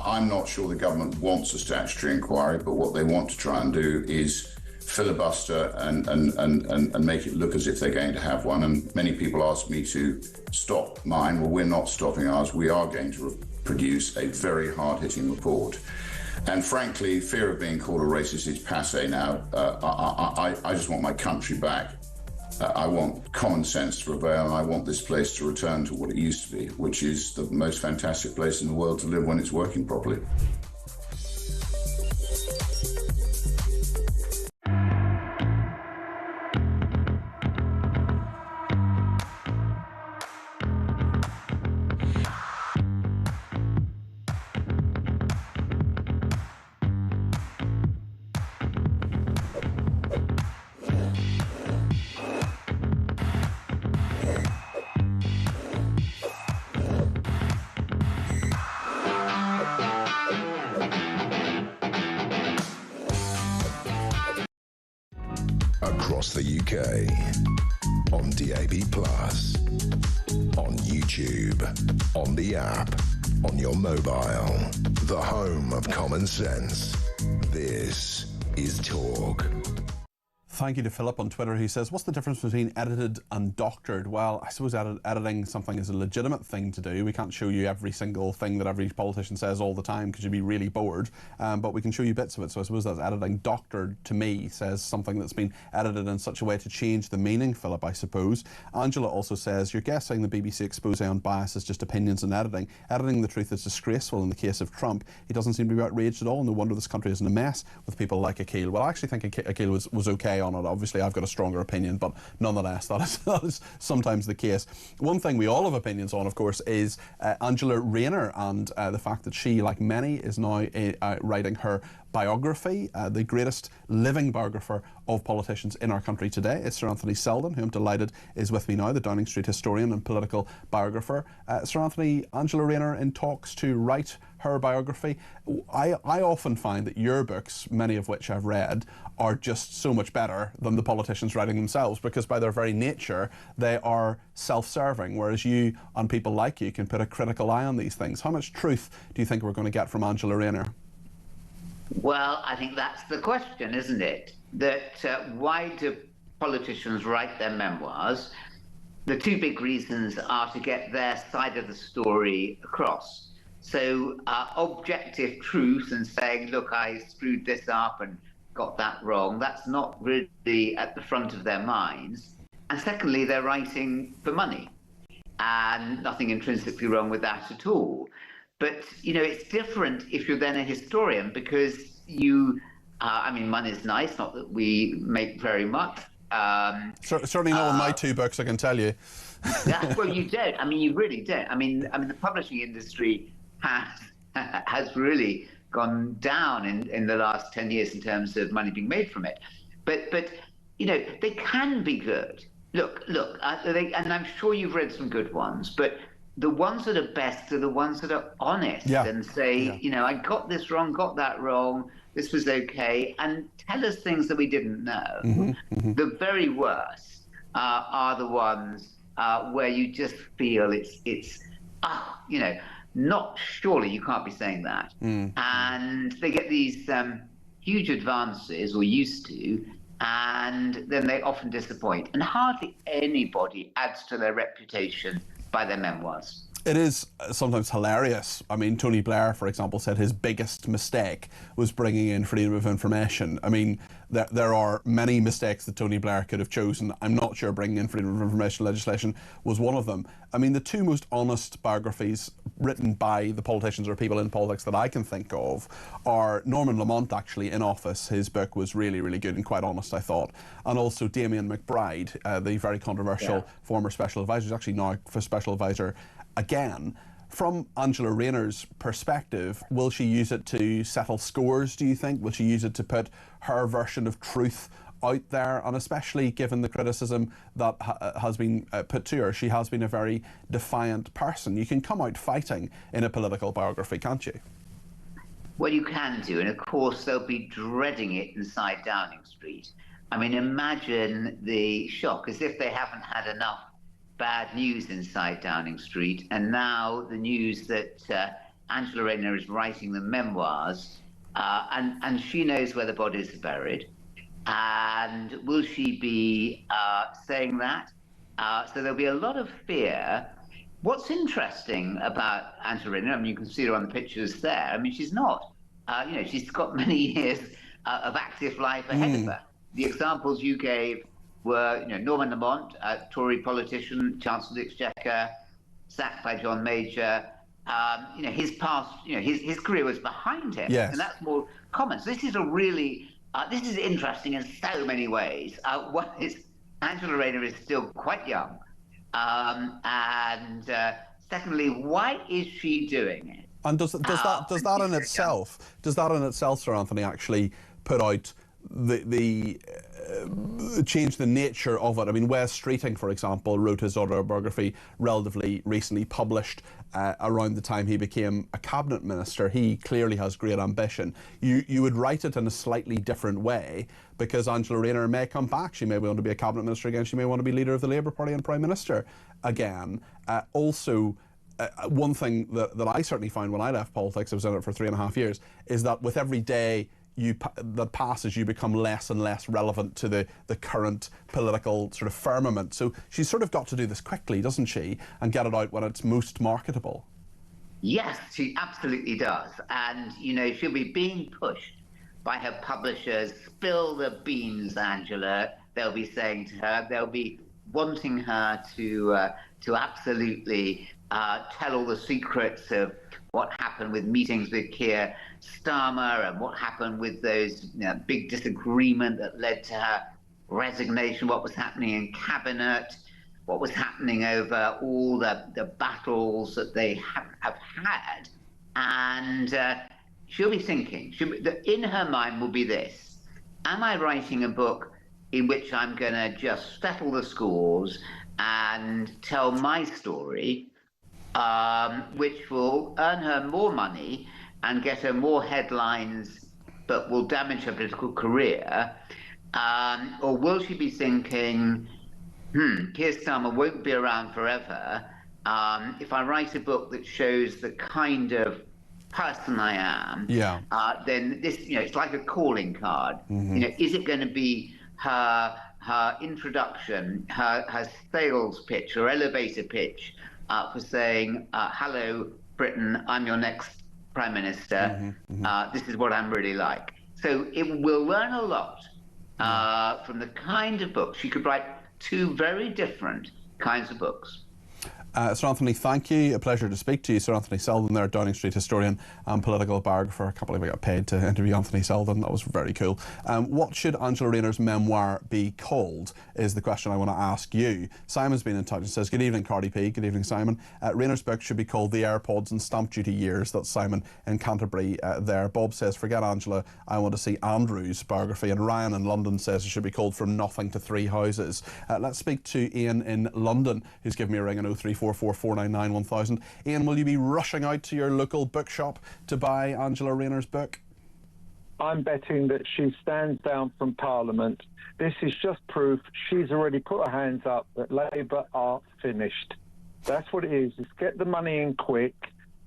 I'm not sure the government wants a statutory inquiry, but what they want to try and do is filibuster and make it look as if they're going to have one. And many people ask me to stop mine. Well, we're not stopping ours. We are going to produce a very hard-hitting report. And frankly, fear of being called a racist is passé now. I just want my country back. I want common sense to prevail, and I want this place to return to what it used to be, which is the most fantastic place in the world to live when it's working properly. Across the UK, on DAB+, on YouTube, on the app, on your mobile, the home of common sense. This is talk. Thank you to Philip on Twitter. He says, what's the difference between edited and doctored? Well, I suppose editing something is a legitimate thing to do. We can't show you every single thing that every politician says all the time because you'd be really bored, but we can show you bits of it. So I suppose that's editing. Doctored, to me, says something that's been edited in such a way to change the meaning, Philip, I suppose. Angela also says, you're guessing the BBC expose on bias is just opinions and editing. Editing the truth is disgraceful in the case of Trump. He doesn't seem to be outraged at all. No wonder this country is in a mess with people like Akil. Well, I actually think Akil was okay on it. Obviously, I've got a stronger opinion, but nonetheless, that is sometimes the case. One thing we all have opinions on, of course, is Angela Rayner and the fact that she, like many, is now writing her biography, the greatest living biographer of politicians in our country today. It's Sir Anthony Selden, who I'm delighted is with me now, the Downing Street historian and political biographer. Sir Anthony, Angela Rayner in talks to write her biography. I often find that your books, many of which I've read, are just so much better than the politicians writing themselves, because by their very nature they are self-serving, whereas you and people like you can put a critical eye on these things. How much truth do you think we're going to get from Angela Rayner? Well, I think that's the question, isn't it? That why do politicians write their memoirs? The two big reasons are to get their side of the story across. So objective truth and saying, look, I screwed this up and got that wrong, that's not really at the front of their minds. And secondly, they're writing for money, and nothing intrinsically wrong with that at all. But, you know, it's different if you're then a historian, because you, I mean, money's nice, not that we make very much. Certainly not with my two books, I can tell you. Well, you don't. I mean, you really don't. I mean, the publishing industry has really gone down in the last 10 years in terms of money being made from it. But you know, they can be good. Look, and I'm sure you've read some good ones, but the ones that are best are the ones that are honest and say, you know, I got this wrong, got that wrong, this was okay, and tell us things that we didn't know. The very worst are the ones where you just feel it's you know, not surely you can't be saying that. And they get these huge advances, or used to, and then they often disappoint. And hardly anybody adds to their reputation by their memoirs. It is sometimes hilarious. I mean, Tony Blair, for example, said his biggest mistake was bringing in freedom of information. I mean, there are many mistakes that Tony Blair could have chosen. I'm not sure bringing in freedom of information legislation was one of them. I mean, the two most honest biographies written by the politicians or people in politics that I can think of are Norman Lamont, actually, in office. His book was really, really good and quite honest, I thought. And also Damien McBride, the very controversial former special advisor, who's actually now a special advisor again. From Angela Rayner's perspective, will she use it to settle scores, do you think? Will she use it to put her version of truth out there? And especially given the criticism that has been put to her, she has been a very defiant person. You can come out fighting in a political biography, can't you? Well, you can do, and of course they'll be dreading it inside Downing Street. I mean, imagine the shock, as if they haven't had enough bad news inside Downing Street, and now the news that Angela Rayner is writing the memoirs, and she knows where the bodies are buried. And will she be saying that? So there'll be a lot of fear. What's interesting about Angela Rayner, I mean, you can see her on the pictures there. I mean, she's not, you know, she's got many years of active life ahead of her. The examples you gave were, you know, Norman Lamont, a Tory politician, Chancellor of the Exchequer, sacked by John Major. You know, his past, you know, his career was behind him, and that's more common. So this is a really, this is interesting in so many ways. One is Angela Rayner is still quite young, and secondly, why is she doing it? And does that in itself, Sir Anthony, actually put out change the nature of it? I mean, Wes Streeting, for example, wrote his autobiography relatively recently, published around the time he became a cabinet minister. He clearly has great ambition. You would write it in a slightly different way, because Angela Rayner may come back. She may want to be a cabinet minister again. She may want to be leader of the Labour Party and Prime Minister again. Also, one thing that I certainly found when I left politics, I was in it for 3.5 years, is that with every day that passes, you become less and less relevant to the current political sort of firmament. So she's sort of got to do this quickly, doesn't she, and get it out when it's most marketable. Yes, she absolutely does. And, you know, she'll be being pushed by her publishers. Spill the beans, Angela. They'll be saying to her, they'll be wanting her to absolutely tell all the secrets of what happened with meetings with Keir Starmer and what happened with those big disagreement that led to her resignation, what was happening in cabinet, what was happening over all the battles that they have had. And she'll be thinking, in her mind will be this: am I writing a book in which I'm going to just settle the scores and tell my story, which will earn her more money and get her more headlines, but will damage her political career? Or will she be thinking, Keir Starmer won't be around forever. If I write a book that shows the kind of person I am, then this, it's like a calling card. Mm-hmm. Is it going to be her introduction, her sales pitch or elevator pitch for saying, hello, Britain, I'm your next Prime Minister. This is what I'm really like. So it will learn a lot from the kind of books. She could write two very different kinds of books. Sir Anthony, thank you. A pleasure to speak to you. Sir Anthony Selden there, Downing Street historian and political biographer. I can't believe I got paid to interview Anthony Selden. That was very cool. What should Angela Rayner's memoir be called is the question I want to ask you. Simon's been in touch and says, good evening, Cardi P. Good evening, Simon. Rayner's book should be called The AirPods and Stamp Duty Years. That's Simon in Canterbury there. Bob says, forget Angela, I want to see Andrew's biography. And Ryan in London says it should be called From Nothing to Three Houses. Let's speak to Ian in London, who's given me a ring on 0344 499 1000. Ian, will you be rushing out to your local bookshop to buy Angela Rayner's book? I'm betting that she stands down from Parliament. This is just proof she's already put her hands up that Labour are finished. That's what it is. Just get the money in quick,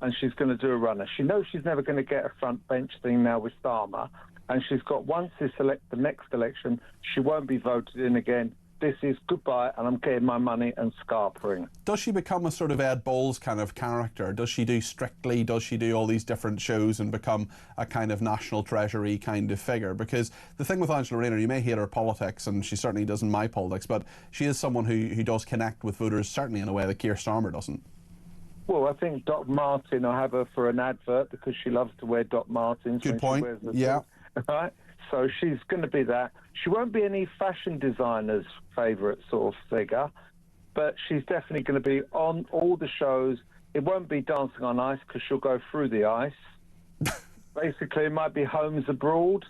and she's going to do a runner. She knows she's never going to get a front bench thing now with Starmer, and she's got, once they select the next election, she won't be voted in again. This is goodbye, and I'm getting my money and scarpering. Does she become a sort of Ed Balls kind of character? Does she do Strictly? Does she do all these different shows and become a kind of National Treasury kind of figure? Because the thing with Angela Rayner, you may hate her politics, and she certainly doesn't my politics, but she is someone who does connect with voters, certainly in a way that Keir Starmer doesn't. Well, I think Doc Martin, I have her for an advert because she loves to wear Doc Martens. Good point, yeah. Right? So she's going to be that. She won't be any fashion designer's favourite sort of figure, but she's definitely going to be on all the shows. It won't be Dancing on Ice because she'll go through the ice. Basically, it might be Homes Abroad.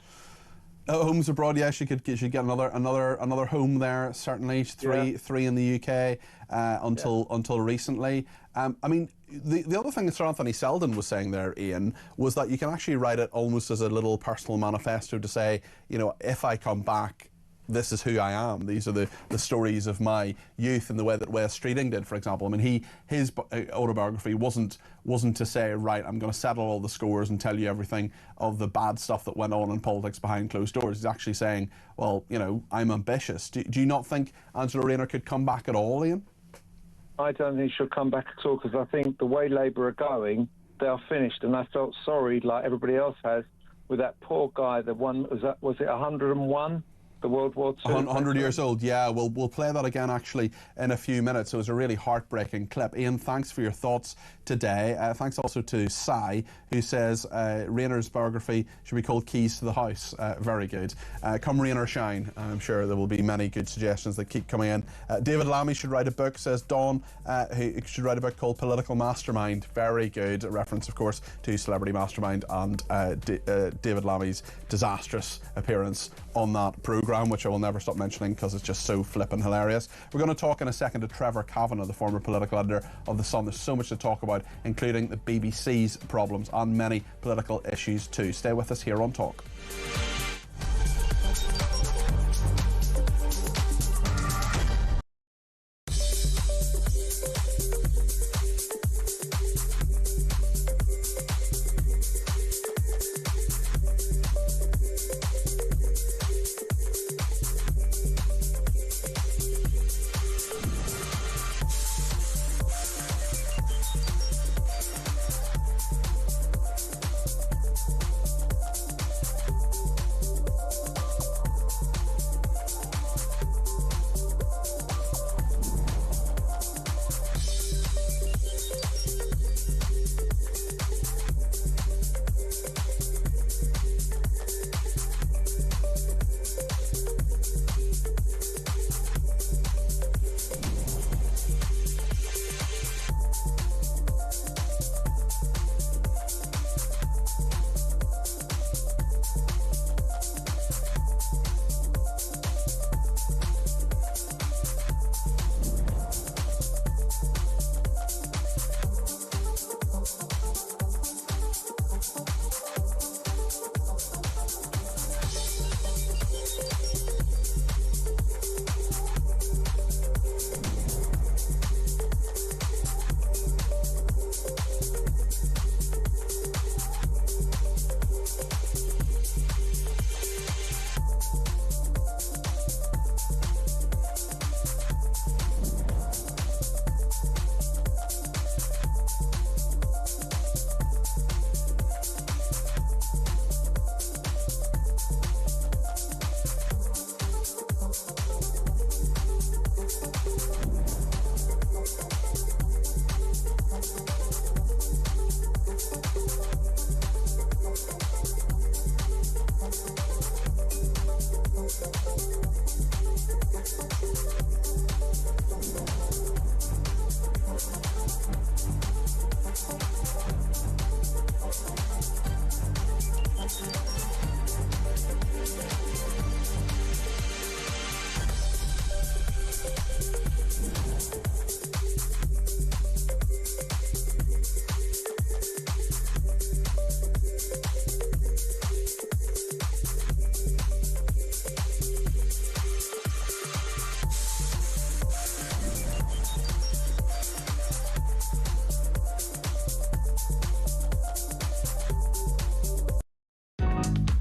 Homes Abroad, yeah, she could get another home there. Certainly, three in the UK until recently. I mean, the other thing that Sir Anthony Selden was saying there, Ian, was that you can actually write it almost as a little personal manifesto to say, if I come back, this is who I am. These are the stories of my youth, in the way that Wes Streeting did, for example. I mean, his autobiography wasn't to say, right, I'm going to settle all the scores and tell you everything of the bad stuff that went on in politics behind closed doors. He's actually saying, well, I'm ambitious. Do you not think Angela Rayner could come back at all, Ian? I don't think she'll come back at all, because I think the way Labour are going, they are finished. And I felt sorry, like everybody else has, with that poor guy, the one, was it 101? The World War II. 100 years old, yeah. We'll play that again actually in a few minutes. It was a really heartbreaking clip. Ian, thanks for your thoughts today. Thanks also to Sai, who says Rayner's biography should be called Keys to the House. Very good. Come rain or shine. I'm sure there will be many good suggestions that keep coming in. David Lammy should write a book, says Dawn, who should write a book called Political Mastermind. Very good. A reference, of course, to Celebrity Mastermind and David Lammy's disastrous appearance on that programme, which I will never stop mentioning because it's just so flippin' hilarious. We're going to talk in a second to Trevor Kavanagh, the former political editor of The Sun. There's so much to talk about, including the BBC's problems and many political issues too. Stay with us here on Talk.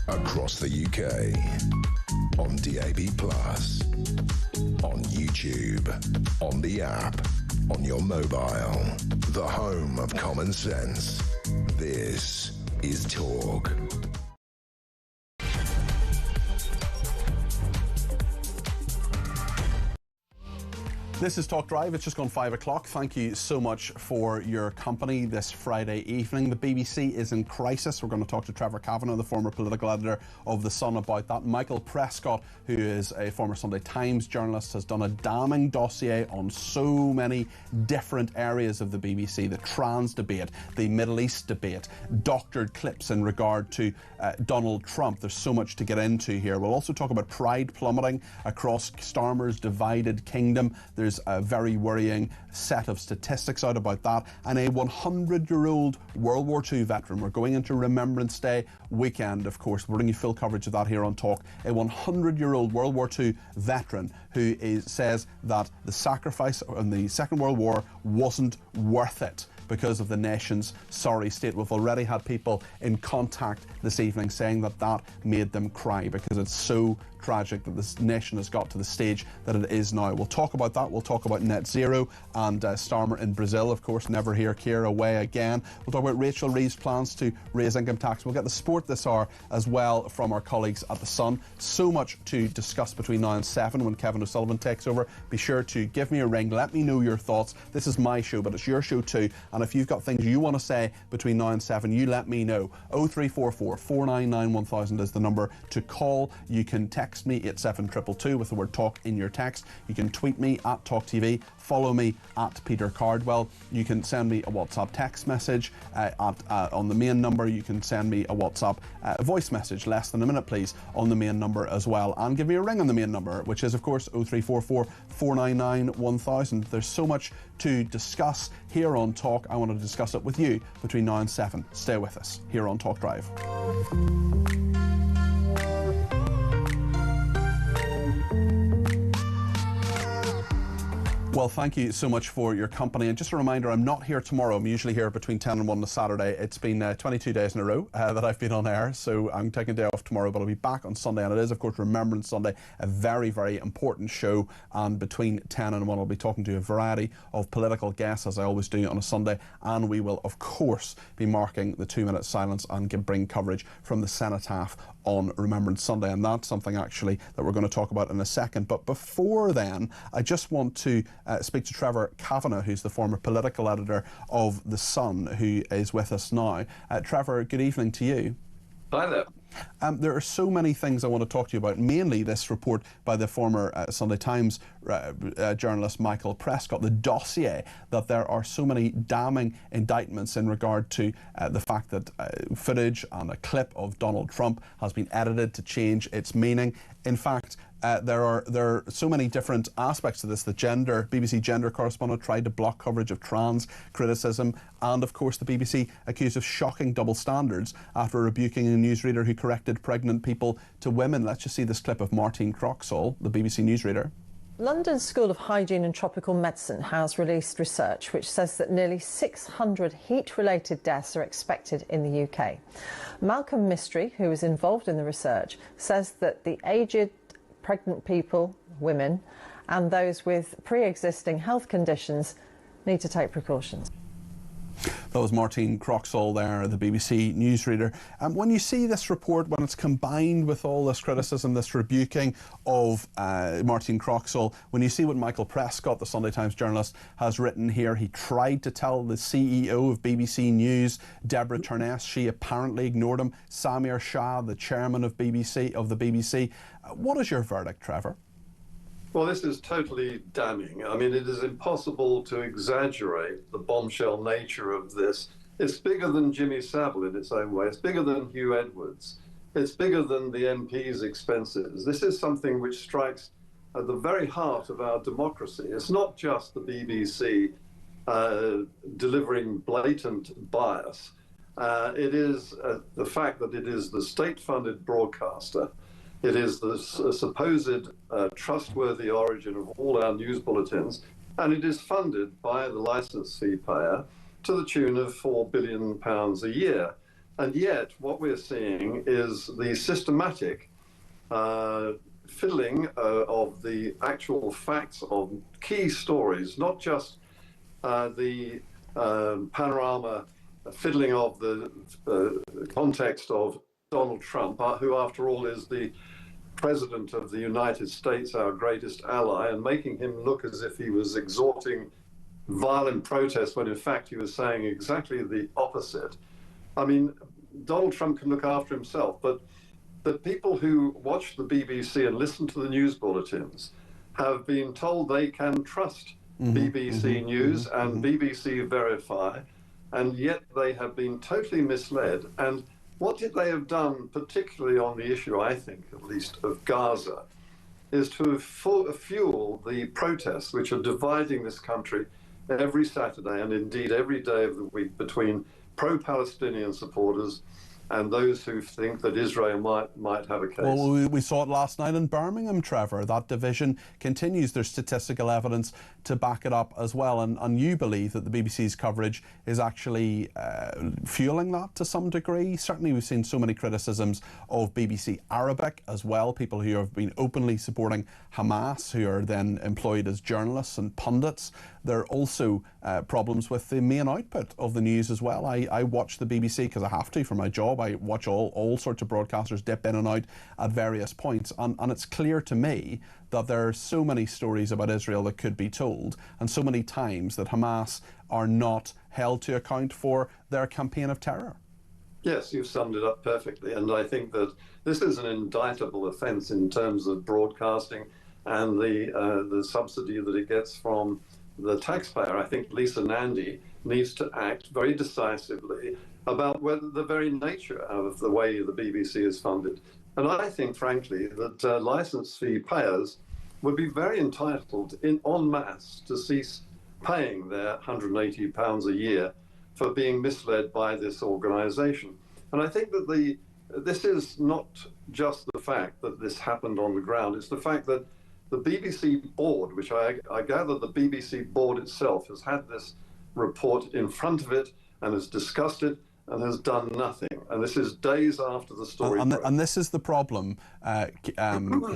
across the UK, on DAB+, on YouTube, on the app, on your mobile, the home of common sense. This is Talk. This is Talk Drive. It's just gone 5 o'clock. Thank you so much for your company this Friday evening. The BBC is in crisis. We're going to talk to Trevor Kavanagh, the former political editor of The Sun, about that. Michael Prescott, who is a former Sunday Times journalist, has done a damning dossier on so many different areas of the BBC. The trans debate, the Middle East debate, doctored clips in regard to Donald Trump. There's so much to get into here. We'll also talk about pride plummeting across Starmer's divided kingdom. There's a very worrying set of statistics out about that. And a 100-year-old World War II veteran. We're going into Remembrance Day weekend, of course. We're bringing you full coverage of that here on Talk. A 100-year-old World War II veteran who says that the sacrifice in the Second World War wasn't worth it because of the nation's sorry state. We've already had people in contact this evening saying that that made them cry because it's so tragic that this nation has got to the stage that it is now. We'll talk about that. We'll talk about net zero and Starmer in Brazil, of course, never hear Keir away again. We'll talk about Rachel Reeves' plans to raise income tax. We'll get the sport this hour as well from our colleagues at The Sun. So much to discuss between now and 7 when Kevin O'Sullivan takes over. Be sure to give me a ring. Let me know your thoughts. This is my show, but it's your show too. And if you've got things you want to say between now and 7, you let me know. 0344 499 1000 is the number to call. You can text me 87222 with the word talk in your text. You can tweet me at talkTV. Follow me at Peter Cardwell. You can send me a WhatsApp text message on the main number. You can send me a WhatsApp voice message, less than a minute please, on the main number as well. And give me a ring on the main number, which is of course 0344 499 1000. There's so much to discuss here on Talk. I want to discuss it with you between now and 7. Stay with us here on Talk Drive. Well, thank you so much for your company. And just a reminder, I'm not here tomorrow. I'm usually here between 10 and 1 on a Saturday. It's been 22 days in a row that I've been on air, so I'm taking a day off tomorrow, but I'll be back on Sunday. And it is, of course, Remembrance Sunday, a very, very important show. And between 10 and 1, I'll be talking to a variety of political guests, as I always do on a Sunday. And we will, of course, be marking the 2-minute silence and bring coverage from the Cenotaph on Remembrance Sunday. And that's something, actually, that we're going to talk about in a second. But before then, I just want to speak to Trevor Kavanagh, who's the former political editor of The Sun, who is with us now. Trevor, good evening to you. Hi there. There are so many things I want to talk to you about, mainly this report by the former Sunday Times journalist Michael Prescott, the dossier, that there are so many damning indictments in regard to the fact that footage and a clip of Donald Trump has been edited to change its meaning. In fact, there are so many different aspects to this. The BBC gender correspondent tried to block coverage of trans criticism, and of course the BBC accused of shocking double standards after rebuking a newsreader who corrected pregnant people to women. Let's just see this clip of Martine Croxall, the BBC newsreader. London School of Hygiene and Tropical Medicine has released research which says that nearly 600 heat-related deaths are expected in the UK. Malcolm Mystery, who was involved in the research, says that the aged, pregnant people, women, and those with pre-existing health conditions need to take precautions. That was Martine Croxall there, the BBC newsreader. When you see this report, when it's combined with all this criticism, this rebuking of Martine Croxall, when you see what Michael Prescott, the Sunday Times journalist, has written here, he tried to tell the CEO of BBC News, Deborah Turness, she apparently ignored him. Samir Shah, the chairman of the BBC. What is your verdict, Trevor? Well, this is totally damning. I mean, it is impossible to exaggerate the bombshell nature of this. It's bigger than Jimmy Savile in its own way. It's bigger than Hugh Edwards. It's bigger than the MP's expenses. This is something which strikes at the very heart of our democracy. It's not just the BBC delivering blatant bias. It is the fact that it is the state-funded broadcaster. It is the supposed trustworthy origin of all our news bulletins, and it is funded by the licence fee payer to the tune of £4 billion a year. And yet what we're seeing is the systematic fiddling of the actual facts of key stories, not just the panorama fiddling of the context of Donald Trump, who after all is the President of the United States, our greatest ally, and making him look as if he was exhorting violent protest when in fact he was saying exactly the opposite. I mean, Donald Trump can look after himself, but the people who watch the BBC and listen to the news bulletins have been told they can trust BBC News and BBC Verify, and yet they have been totally misled. And what did they have done, particularly on the issue, I think, at least, of Gaza, is to fuel the protests which are dividing this country every Saturday and indeed every day of the week between pro-Palestinian supporters and those who think that Israel might have a case. Well, we saw it last night in Birmingham, Trevor. That division continues. There's statistical evidence to back it up as well. And you believe that the BBC's coverage is actually fueling that to some degree? Certainly we've seen so many criticisms of BBC Arabic as well, people who have been openly supporting Hamas, who are then employed as journalists and pundits. There are also problems with the main output of the news as well. I watch the BBC because I have to for my job. I watch all sorts of broadcasters dip in and out at various points. And it's clear to me that there are so many stories about Israel that could be told, and so many times that Hamas are not held to account for their campaign of terror. Yes, you've summed it up perfectly. And I think that this is an indictable offence in terms of broadcasting and the subsidy that it gets from the taxpayer. I think Lisa Nandy needs to act very decisively about whether the very nature of the way the BBC is funded. And I think, frankly, that licence fee payers would be very entitled en masse to cease paying their £180 a year for being misled by this organisation. And I think that this is not just the fact that this happened on the ground, it's the fact that the BBC board, which I gather the BBC board itself has had this report in front of it and has discussed it and has done nothing. And this is days after the story broke. And this is the problem,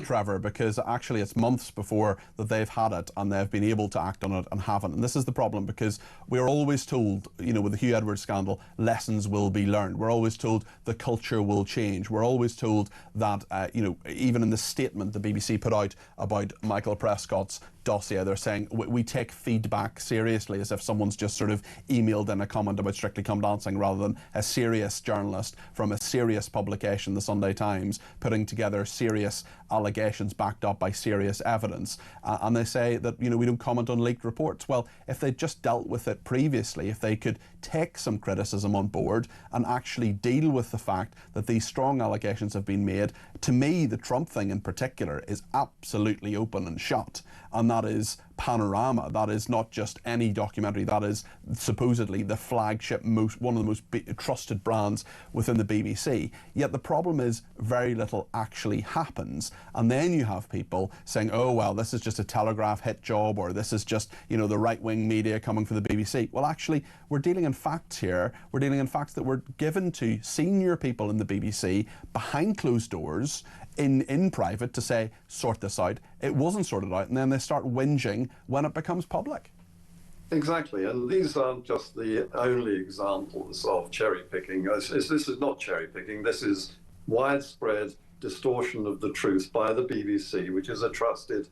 Trevor, because actually it's months before that they've had it and they've been able to act on it and haven't. And this is the problem because we're always told, you know, with the Hugh Edwards scandal, lessons will be learned. We're always told the culture will change. We're always told that, you know, even in the statement the BBC put out about Michael Prescott's dossier, they're saying we take feedback seriously, as if someone's just sort of emailed in a comment about Strictly Come Dancing rather than a serious journalist from a serious publication, the Sunday Times, putting together serious allegations backed up by serious evidence. And they say that, you know, we don't comment on leaked reports. Well, if they'd just dealt with it previously, if they could take some criticism on board and actually deal with the fact that these strong allegations have been made, to me, the Trump thing in particular is absolutely open and shut. And that is Panorama. That is not just any documentary. That is supposedly the flagship, one of the most trusted brands within the BBC. Yet the problem is very little actually happens. And then you have people saying, oh, well, this is just a Telegraph hit job, or this is just, you know, the right-wing media coming for the BBC. Well, actually, we're dealing in facts here. We're dealing in facts that were given to senior people in the BBC behind closed doors, in private, to say, sort this out. It wasn't sorted out, and then they start whinging when it becomes public. Exactly, and these aren't just the only examples of cherry picking. This is not cherry picking, this is widespread distortion of the truth by the BBC, which is a trusted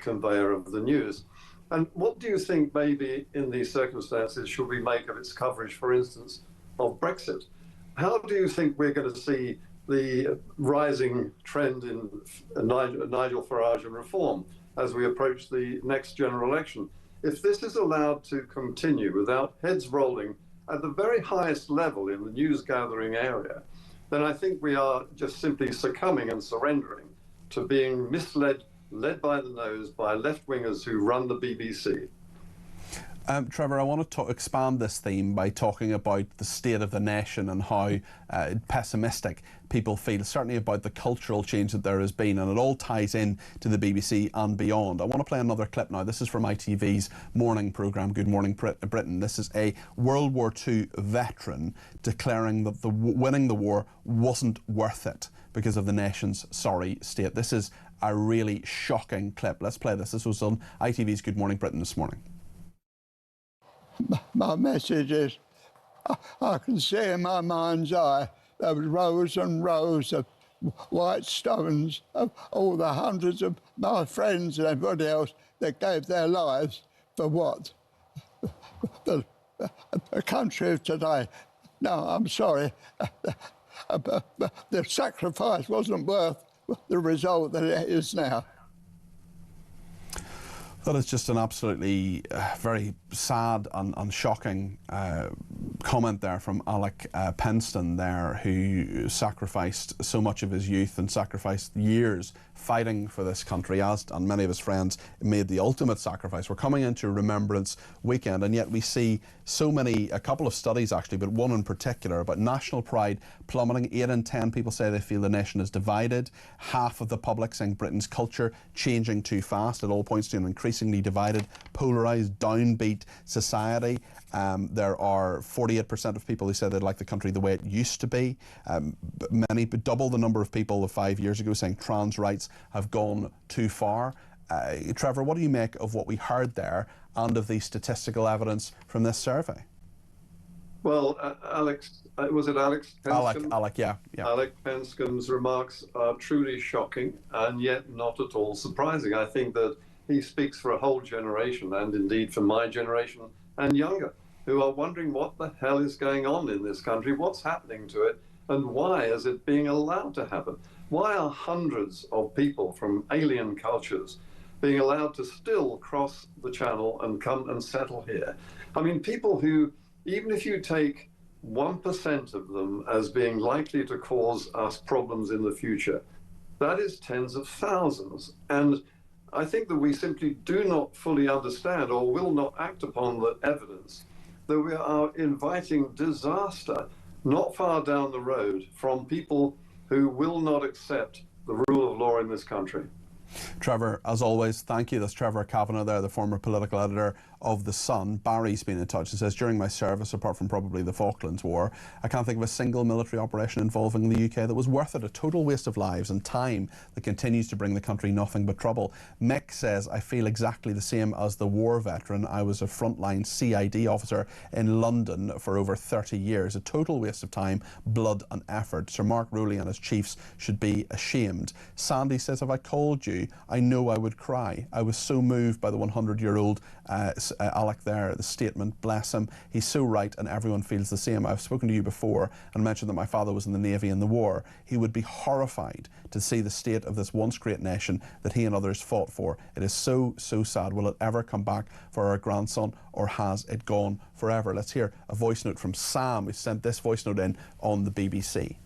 conveyor of the news. And what do you think maybe in these circumstances should we make of its coverage, for instance, of Brexit? How do you think we're going to see the rising trend in Nigel Farage and reform as we approach the next general election? If this is allowed to continue without heads rolling at the very highest level in the news gathering area, then I think we are just simply succumbing and surrendering to being misled, led by the nose by left-wingers who run the BBC. Trevor, I want to expand this theme by talking about the state of the nation and how pessimistic people feel, certainly about the cultural change that there has been, and it all ties in to the BBC and beyond. I want to play another clip now. This is from ITV's morning programme, Good Morning Britain. This is a World War II veteran declaring that winning the war wasn't worth it because of the nation's sorry state. This is a really shocking clip. Let's play this. This was on ITV's Good Morning Britain this morning. My message is, I can see in my mind's eye there was rows and rows of white stones of all the hundreds of my friends and everybody else that gave their lives for what? The country of today. No, I'm sorry. The sacrifice wasn't worth the result that it is now. That is just an absolutely very sad and shocking comment there from Alec Penston there, who sacrificed so much of his youth and sacrificed years fighting for this country, as and many of his friends made the ultimate sacrifice. We're coming into Remembrance Weekend, and yet we see so many, a couple of studies actually, but one in particular about national pride plummeting. 8 in 10 people say they feel the nation is divided. Half of the public saying Britain's culture changing too fast. It all points to an increasingly divided, polarised, downbeat society. There are 48% of people who say they'd like the country the way it used to be. Many, double the number of people of 5 years ago saying trans rights have gone too far. Trevor, what do you make of what we heard there and of the statistical evidence from this survey? Well, Alex, was it Alex Penscombe? Alec, yeah. Alec Penscombe's remarks are truly shocking and yet not at all surprising. I think that he speaks for a whole generation, and indeed for my generation and younger, who are wondering what the hell is going on in this country, what's happening to it, and why is it being allowed to happen? Why are hundreds of people from alien cultures being allowed to still cross the channel and come and settle here? I mean, people who, even if you take 1% of them as being likely to cause us problems in the future, that is tens of thousands. And I think that we simply do not fully understand or will not act upon the evidence that we are inviting disaster not far down the road from people who will not accept the rule of law in this country. Trevor, as always, thank you. That's Trevor Kavanagh there, the former political editor of The Sun. Barry's been in touch and says, during my service, apart from probably the Falklands War, I can't think of a single military operation involving the UK that was worth it. A total waste of lives and time that continues to bring the country nothing but trouble. Mick says, I feel exactly the same as the war veteran. I was a frontline CID officer in London for over 30 years. A total waste of time, blood and effort. Sir Mark Rowley and his chiefs should be ashamed. Sandy says, if I called you, I know I would cry. I was so moved by the 100-year-old Alec there, the statement, bless him. He's so right and everyone feels the same. I've spoken to you before and mentioned that my father was in the Navy in the war. He would be horrified to see the state of this once great nation that he and others fought for. It is so, so sad. Will it ever come back for our grandson, or has it gone forever? Let's hear a voice note from Sam, who sent this voice note in on the BBC.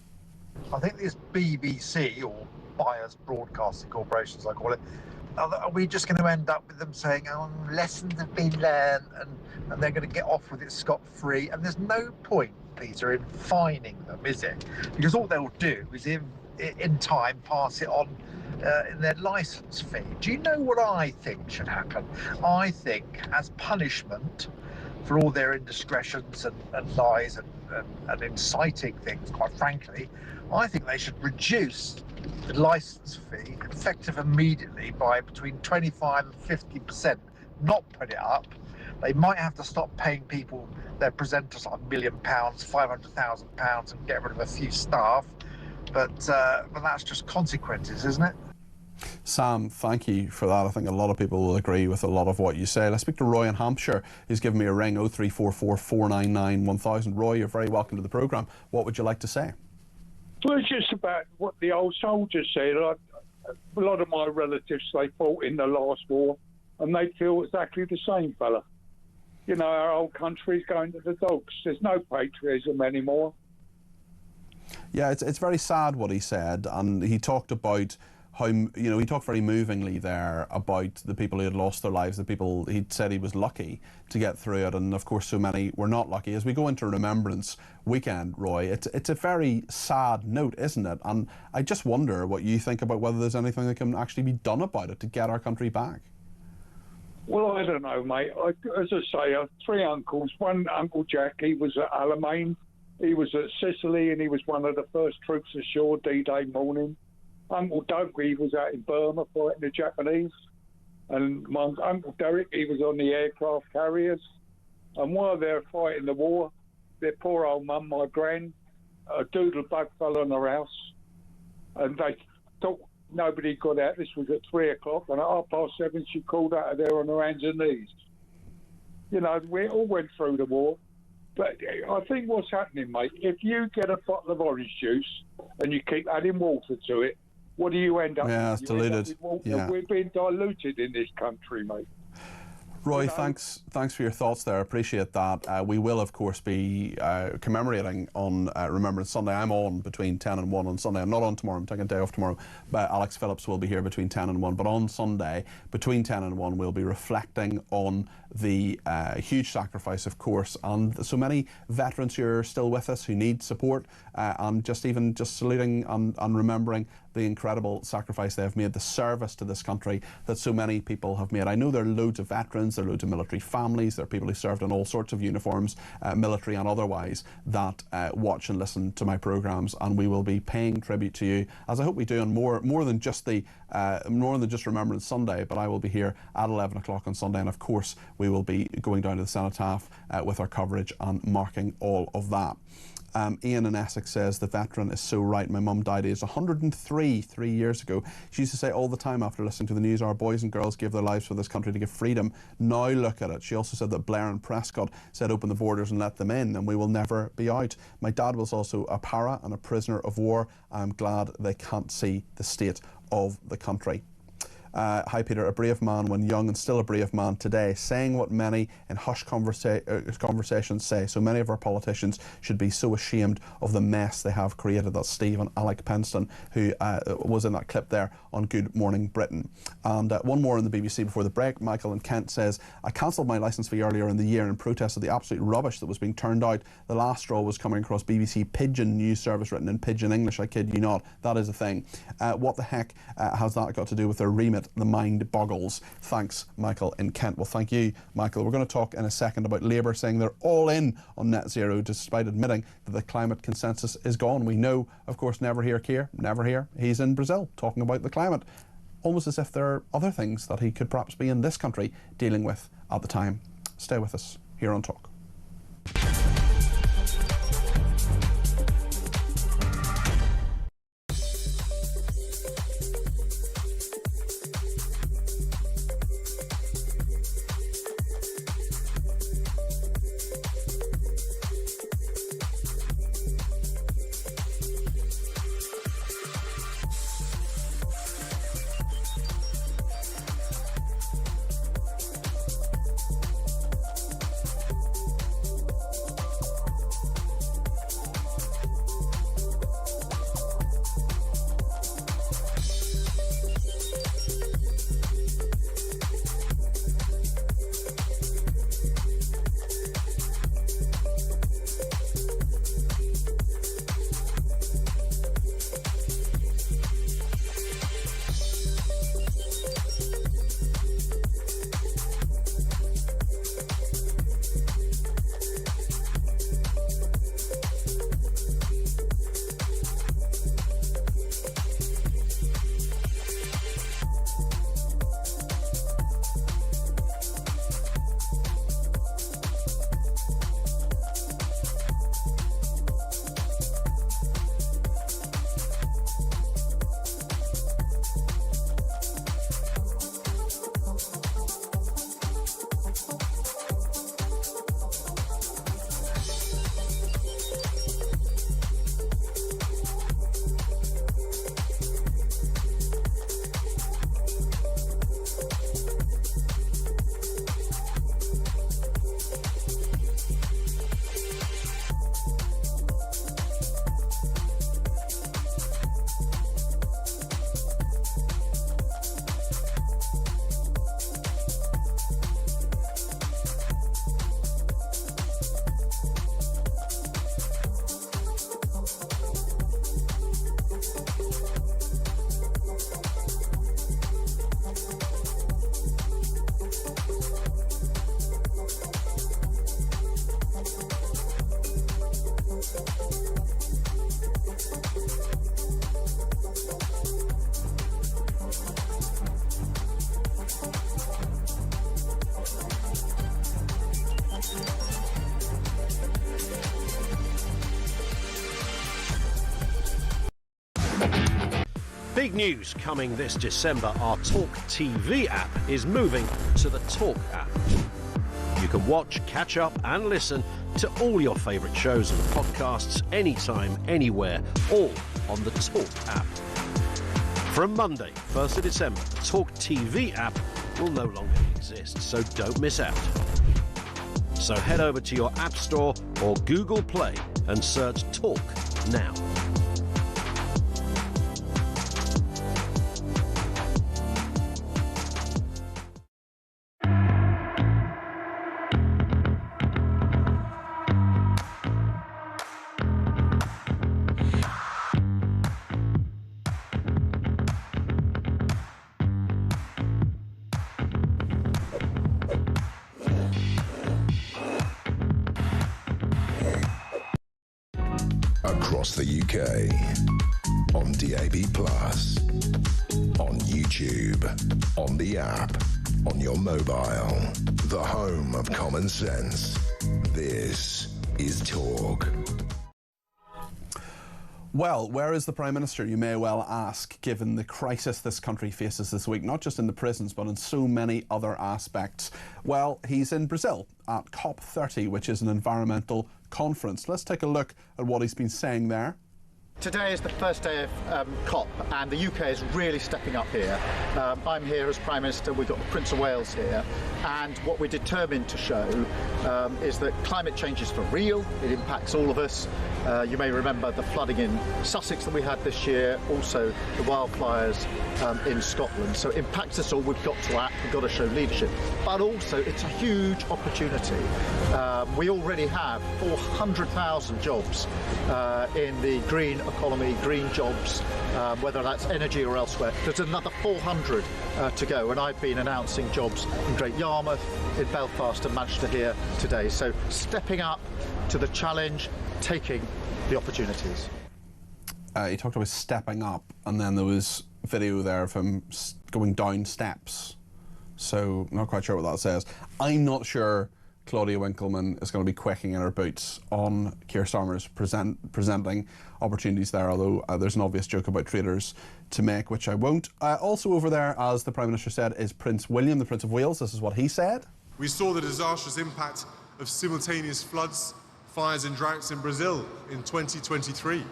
I think this BBC, or biased broadcasting corporations, I call it, are we just going to end up with them saying, oh, lessons have been learned, and they're going to get off with it scot-free? And there's no point, Peter, in fining them, is it? Because all they'll do is in time pass it on in their licence fee. Do you know what I think should happen? I think, as punishment for all their indiscretions and lies and inciting things, quite frankly, I think they should reduce the licence fee effective immediately by between 25 and 50%, not put it up. They might have to stop paying people, their presenters, like £1 million, £500,000, and get rid of a few staff. But that's just consequences, isn't it? Sam, thank you for that. I think a lot of people will agree with a lot of what you say. Let's speak to Roy in Hampshire. He's given me a ring, 0344 499 1000. Roy, you're very welcome to the programme. What would you like to say? Well, it's just about what the old soldiers said. A lot of my relatives, they fought in the last war, and they feel exactly the same, fella. You know, our old country's going to the dogs. There's no patriotism anymore. Yeah, it's very sad what he said, and he talked about how, he talked very movingly there about the people who had lost their lives, the people he'd said he was lucky to get through it, and of course so many were not lucky. As we go into Remembrance Weekend, Roy, it's a very sad note, isn't it? And I just wonder what you think about whether there's anything that can actually be done about it to get our country back. Well, I don't know, mate. As I say, I have 3 uncles. One, Uncle Jack, he was at Alamein. He was at Sicily, and he was one of the first troops ashore D-Day morning. Uncle Doug, he was out in Burma fighting the Japanese. And my Uncle Derek, he was on the aircraft carriers. And while they're fighting the war, their poor old mum, my gran, a doodle bug fell on her house. And they thought nobody got out. This was at 3 o'clock, and at 7:30 she crawled out of there on her hands and knees. We all went through the war. But I think what's happening, mate, if you get a bottle of orange juice and you keep adding water to it, what do you end up with? Yeah, it's diluted. Yeah. We're being diluted in this country, mate. Roy, thanks for your thoughts there. I appreciate that. We will, of course, be commemorating on Remembrance Sunday. I'm on between 10 and 1 on Sunday. I'm not on tomorrow. I'm taking a day off tomorrow. But Alex Phillips will be here between 10 and 1. But on Sunday, between 10 and 1, we'll be reflecting on the huge sacrifice, of course, and so many veterans who are still with us who need support, and just saluting and remembering the incredible sacrifice they have made, the service to this country that so many people have made. I know there are loads of veterans, there are loads of military families, there are people who served in all sorts of uniforms, military and otherwise, that watch and listen to my programmes, and we will be paying tribute to you, as I hope we do on more than just Remembrance Sunday. But I will be here at 11 o'clock on Sunday, and of course we will be going down to the cenotaph with our coverage and marking all of that. Ian in Essex says, the veteran is so right. My mum died aged 103 3 years ago. She used to say all the time after listening to the news, our boys and girls gave their lives for this country to give freedom. Now look at it. She also said that Blair and Prescott said open the borders and let them in, and we will never be out. My dad was also a para and a prisoner of war. I'm glad they can't see the state of the country. Hi Peter, a brave man when young and still a brave man today, saying what many in hushed conversations say. So many of our politicians should be so ashamed of the mess they have created. That's Steve and Alec Penston, who was in that clip there on Good Morning Britain. And one more on the BBC before the break. Michael in Kent says, I cancelled my licence fee earlier in the year in protest of the absolute rubbish that was being turned out. The last straw was coming across BBC Pidgin news service written in Pidgin English. I kid you not. That is a thing. What the heck has that got to do with their remit? The mind boggles. Thanks, Michael in Kent. Well, thank you, Michael. We're going to talk in a second about Labour saying they're all in on net zero, despite admitting that the climate consensus is gone. We know, of course, never hear Keir, never hear. He's in Brazil talking about the climate, almost as if there are other things that he could perhaps be in this country dealing with at the time. Stay with us here on Talk. Big news coming this December. Our talkTV app is moving to the Talk app. You can watch, catch up and listen to all your favourite shows and podcasts anytime, anywhere, all on the Talk app. From Monday, 1st of December, the talkTV app will no longer exist, so don't miss out. So head over to your App Store or Google Play and search Talk now. Across the UK, on DAB+, on YouTube, on the app, on your mobile, the home of common sense. This is Talk. Well, where is the Prime Minister, you may well ask, given the crisis this country faces this week, not just in the prisons, but in so many other aspects? Well, he's in Brazil at COP30, which is an environmental conference. Let's take a look at what he's been saying there. Today is the first day of COP, and the UK is really stepping up here. I'm here as Prime Minister, we've got the Prince of Wales here, and what we're determined to show is that climate change is for real, it impacts all of us. You may remember the flooding in Sussex that we had this year, also the wildfires in Scotland. So it impacts us all, we've got to act, we've got to show leadership. But also it's a huge opportunity. We already have 400,000 jobs in the green economy, green jobs, whether that's energy or elsewhere. There's another 400 to go, and I've been announcing jobs in Great Yarmouth, in Belfast and Manchester here today. So stepping up to the challenge, taking the opportunities. He talked about stepping up, and then there was video there of him going down steps. So not quite sure what that says. I'm not sure Claudia Winkleman is going to be quaking in her boots on Keir Starmer's presenting opportunities there, although there's an obvious joke about traders to make, which I won't. Also over there, as the Prime Minister said, is Prince William, the Prince of Wales. This is what he said. We saw the disastrous impact of simultaneous floods, fires and droughts in Brazil in 2023.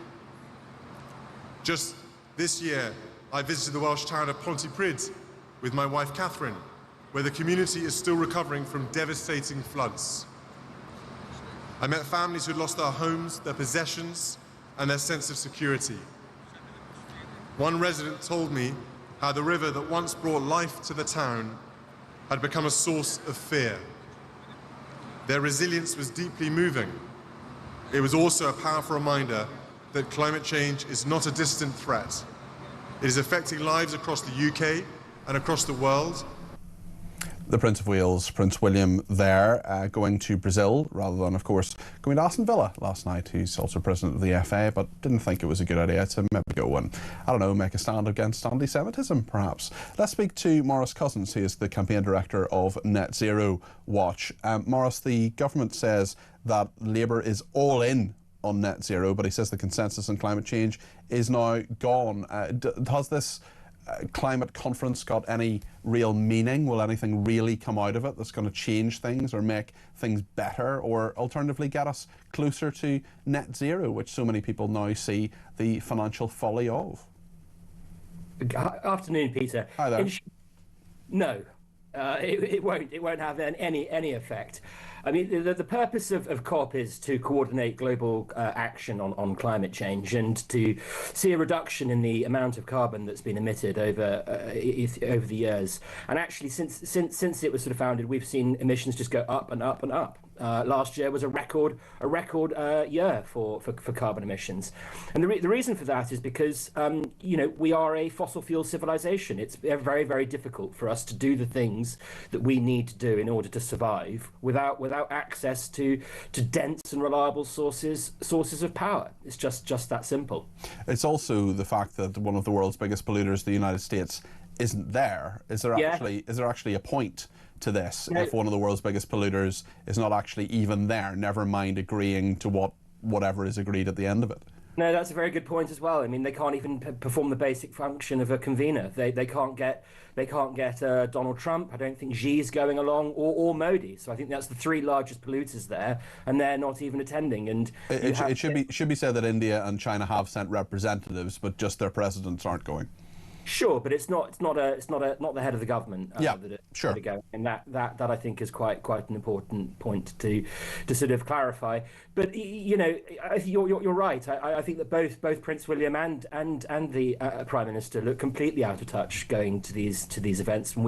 Just this year, I visited the Welsh town of Pontypridd with my wife Catherine, where the community is still recovering from devastating floods. I met families who had lost their homes, their possessions, and their sense of security. One resident told me how the river that once brought life to the town had become a source of fear. Their resilience was deeply moving. It was also a powerful reminder that climate change is not a distant threat. It is affecting lives across the UK and across the world. The Prince of Wales, Prince William there, going to Brazil rather than, of course, going to Aston Villa last night. He's also president of the FA, but didn't think it was a good idea to maybe go and, I don't know, make a stand against anti-Semitism, perhaps. Let's speak to Maurice Cousins, who is the campaign director of Net Zero Watch. Maurice, the government says that Labour is all in on net zero, but he says the consensus on climate change is now gone. Has this climate conference got any real meaning? Will anything really come out of it that's going to change things or make things better, or alternatively get us closer to net zero, which so many people now see the financial folly of? Afternoon, Peter. Hi there. No, it won't have any effect. I mean, the purpose of COP is to coordinate global action on climate change and to see a reduction in the amount of carbon that's been emitted over the years. And actually, since it was sort of founded, we've seen emissions just go up and up and up. Last year was a record year for carbon emissions, and the reason for that is because we are a fossil fuel civilization. It's very, very difficult for us to do the things that we need to do in order to survive without access to dense and reliable sources of power. It's just that simple. It's also the fact that one of the world's biggest polluters, the United States, isn't there. Is there actually a point to this if one of the world's biggest polluters is not actually even there, never mind agreeing to whatever is agreed at the end of it? No, that's a very good point as well. I mean, they can't even perform the basic function of a convener. They can't get Donald Trump. I don't think Xi's going along, or Modi. So I think that's the three largest polluters there, and they're not even attending. And it should be said that India and China have sent representatives, but just their presidents aren't going. Sure, but it's not the head of the government. Sure. To go, and that I think is quite an important point to sort of clarify. But you're right. I think that both Prince William and the Prime Minister look completely out of touch going to these events. And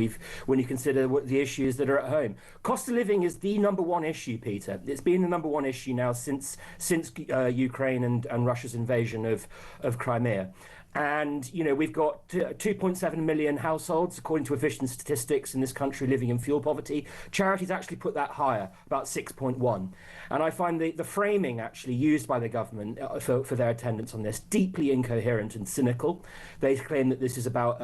when you consider the issues that are at home, cost of living is the number one issue, Peter. It's been the number one issue now since Ukraine and Russia's invasion of Crimea. And, we've got 2.7 million households, according to official statistics, in this country living in fuel poverty. Charities actually put that higher, about 6.1. And I find the framing actually used by the government for their attendance on this deeply incoherent and cynical. They claim that this is about,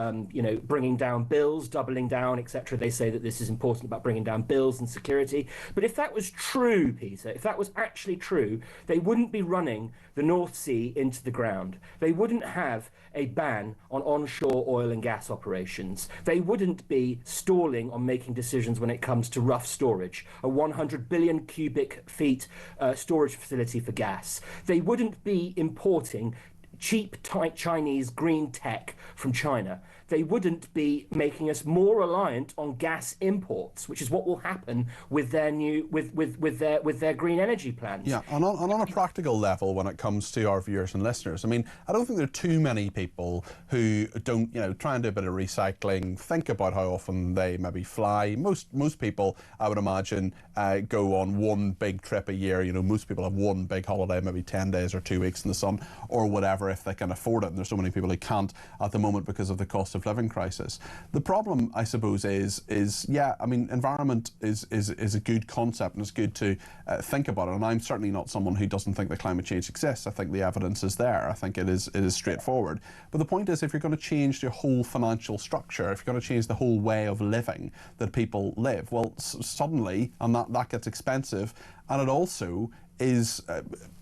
bringing down bills, doubling down, etc. They say that this is important about bringing down bills and security. But if that was true, Peter, if that was actually true, they wouldn't be running the North Sea into the ground. They wouldn't have a ban on onshore oil and gas operations. They wouldn't be stalling on making decisions when it comes to rough storage, a 100 billion cubic feet storage facility for gas. They wouldn't be importing cheap Chinese green tech from China. They wouldn't be making us more reliant on gas imports, which is what will happen with their with their green energy plans. Yeah, and on a practical level, when it comes to our viewers and listeners, I mean, I don't think there are too many people who don't, try and do a bit of recycling, think about how often they maybe fly. Most people, I would imagine, go on one big trip a year. Most people have one big holiday, maybe 10 days or 2 weeks in the sun or whatever, if they can afford it. And there's so many people who can't at the moment because of the cost of living crisis. The problem, I suppose, is environment is a good concept, and it's good to think about it. And I'm certainly not someone who doesn't think that climate change exists. I think the evidence is there. I think it is straightforward. But the point is, if you're going to change the whole financial structure, if you're going to change the whole way of living that people live, well, suddenly, and that gets expensive, and it also is,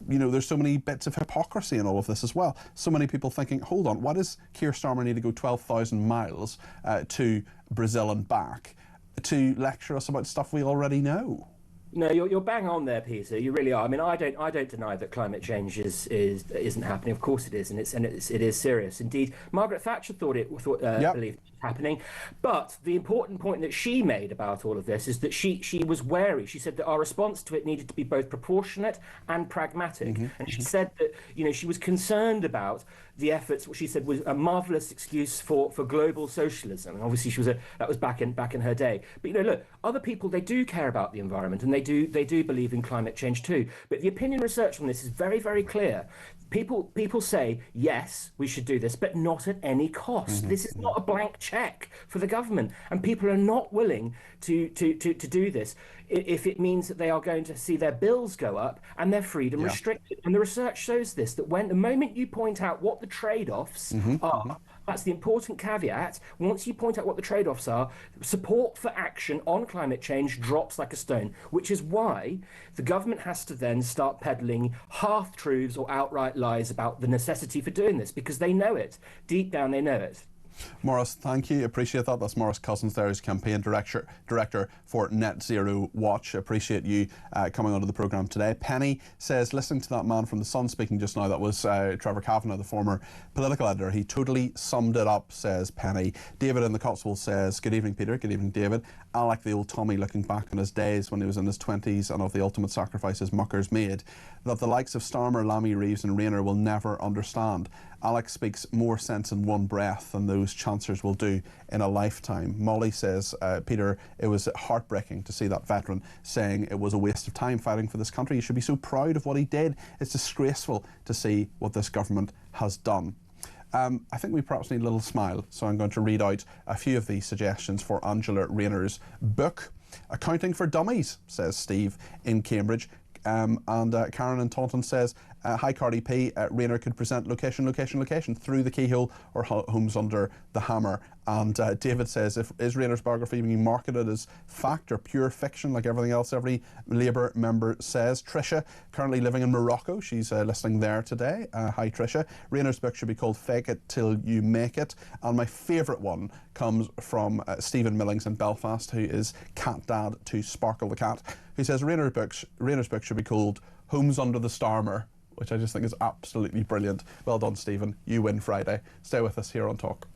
there's so many bits of hypocrisy in all of this as well. So many people thinking, hold on, why does Keir Starmer need to go 12,000 miles to Brazil and back to lecture us about stuff we already know? No, you're bang on there, Peter. You really are. I mean, I don't deny that climate change isn't happening. Of course it is, and it is serious. Indeed, Margaret Thatcher believed it was happening. But the important point that she made about all of this is that she was wary. She said that our response to it needed to be both proportionate and pragmatic. Mm-hmm. And she said that she was concerned about the efforts, what she said was a marvellous excuse for global socialism. And obviously that was back in her day. But look, other people, they do care about the environment, and they do believe in climate change too. But the opinion research on this is very, very clear. People say, yes, we should do this, but not at any cost. Mm-hmm. This is not a blank check for the government, and people are not willing to do this if it means that they are going to see their bills go up and their freedom restricted. And the research shows this, that the moment you point out what the trade-offs are, that's the important caveat. Once you point out what the trade-offs are, support for action on climate change drops like a stone, which is why the government has to then start peddling half-truths or outright lies about the necessity for doing this, because they know it. Deep down, they know it. Maurice, thank you. Appreciate that. That's Maurice Cousins there, who's campaign director for Net Zero Watch. Appreciate you coming onto the programme today. Penny says, listening to that man from The Sun speaking just now, that was Trevor Kavanagh, the former political editor. He totally summed it up, says Penny. David in the Cotswolds says, good evening, Peter. Good evening, David. I like the old Tommy looking back on his days when he was in his 20s and of the ultimate sacrifices muckers made, that the likes of Starmer, Lammy, Reeves and Rayner will never understand. Alex speaks more sense in one breath than those chancers will do in a lifetime. Molly says, Peter, it was heartbreaking to see that veteran saying it was a waste of time fighting for this country. You should be so proud of what he did. It's disgraceful to see what this government has done. I think we perhaps need a little smile, so I'm going to read out a few of these suggestions for Angela Rayner's book. Accounting for Dummies, says Steve in Cambridge. And Karen in Taunton says, Hi Cardi P, Rayner could present location through the keyhole or Homes Under the Hammer. And David says, is Rayner's biography being marketed as fact or pure fiction like everything else every Labour member says? Tricia, currently living in Morocco, she's listening there today. Hi Tricia. Rayner's book should be called Fake It Till You Make It. And my favourite one comes from Stephen Millings in Belfast, who is cat dad to Sparkle the cat, who says Rayner's book should be called Homes Under the Starmer, which I just think is absolutely brilliant. Well done, Stephen. You win Friday. Stay with us here on Talk.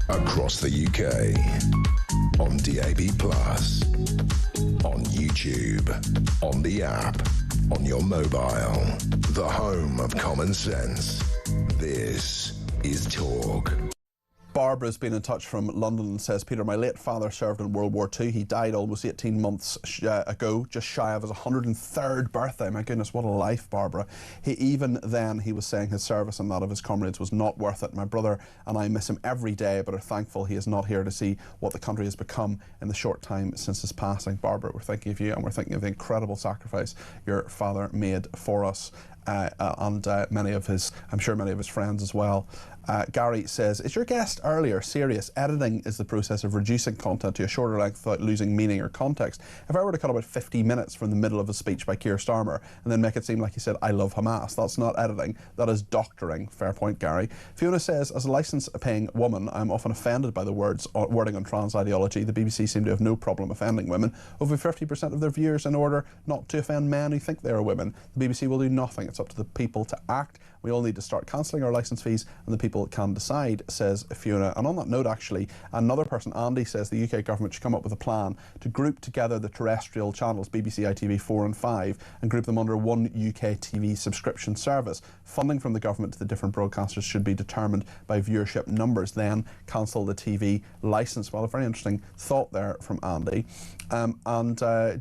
Across the UK, on DAB+, on YouTube, on the app, on your mobile, the home of common sense. This is Talk. Barbara's been in touch from London and says, Peter, my late father served in World War II. He died almost 18 months ago, just shy of his 103rd birthday. My goodness, what a life, Barbara. Even then, he was saying his service and that of his comrades was not worth it. My brother and I miss him every day, but are thankful he is not here to see what the country has become in the short time since his passing. Barbara, we're thinking of you, and we're thinking of the incredible sacrifice your father made for us. And many of his friends as well. Gary says, is your guest earlier serious? Editing is the process of reducing content to a shorter length without losing meaning or context. If I were to cut about 50 minutes from the middle of a speech by Keir Starmer and then make it seem like he said, I love Hamas, that's not editing, that is doctoring. Fair point, Gary. Fiona says, as a licence-paying woman, I'm often offended by the wording on trans ideology. The BBC seem to have no problem offending women. Over 50% of their viewers in order not to offend men who think they are women. The BBC will do nothing. It's up to the people to act. We all need to start cancelling our licence fees and the people can decide, says Fiona. And on that note, actually, another person, Andy, says the UK government should come up with a plan to group together the terrestrial channels, BBC, ITV 4 and 5, and group them under one UK TV subscription service. Funding from the government to the different broadcasters should be determined by viewership numbers, then cancel the TV licence. Well, a very interesting thought there from Andy.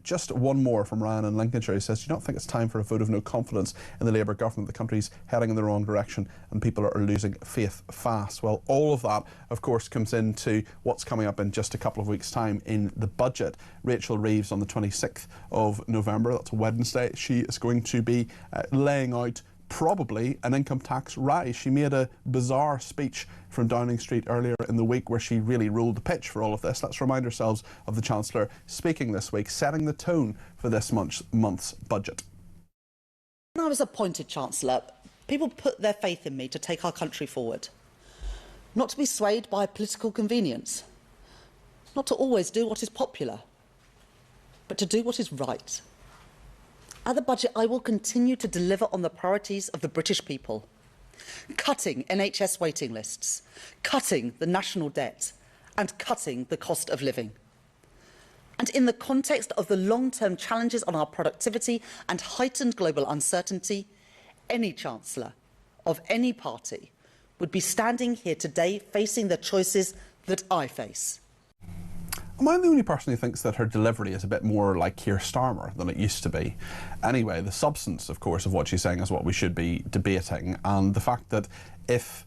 Just one more from Ryan in Lincolnshire. He says, do you not think it's time for a vote of no confidence in the Labour government? The country's heading in the wrong direction and people are losing faith fast. Well, all of that, of course, comes into what's coming up in just a couple of weeks' time in the budget. Rachel Reeves on the 26th of November, that's a Wednesday, she is going to be laying out probably an income tax rise. She made a bizarre speech from Downing Street earlier in the week where she really ruled the pitch for all of this. Let's remind ourselves of the Chancellor speaking this week, setting the tone for this month's budget. When I was appointed Chancellor, people put their faith in me to take our country forward, not to be swayed by political convenience, not to always do what is popular, but to do what is right. At the budget, I will continue to deliver on the priorities of the British people. Cutting NHS waiting lists, cutting the national debt, and cutting the cost of living. And in the context of the long-term challenges on our productivity and heightened global uncertainty, any Chancellor of any party would be standing here today facing the choices that I face. Am I the only person who thinks that her delivery is a bit more like Keir Starmer than it used to be? Anyway, the substance, of course, of what she's saying is what we should be debating, and the fact that if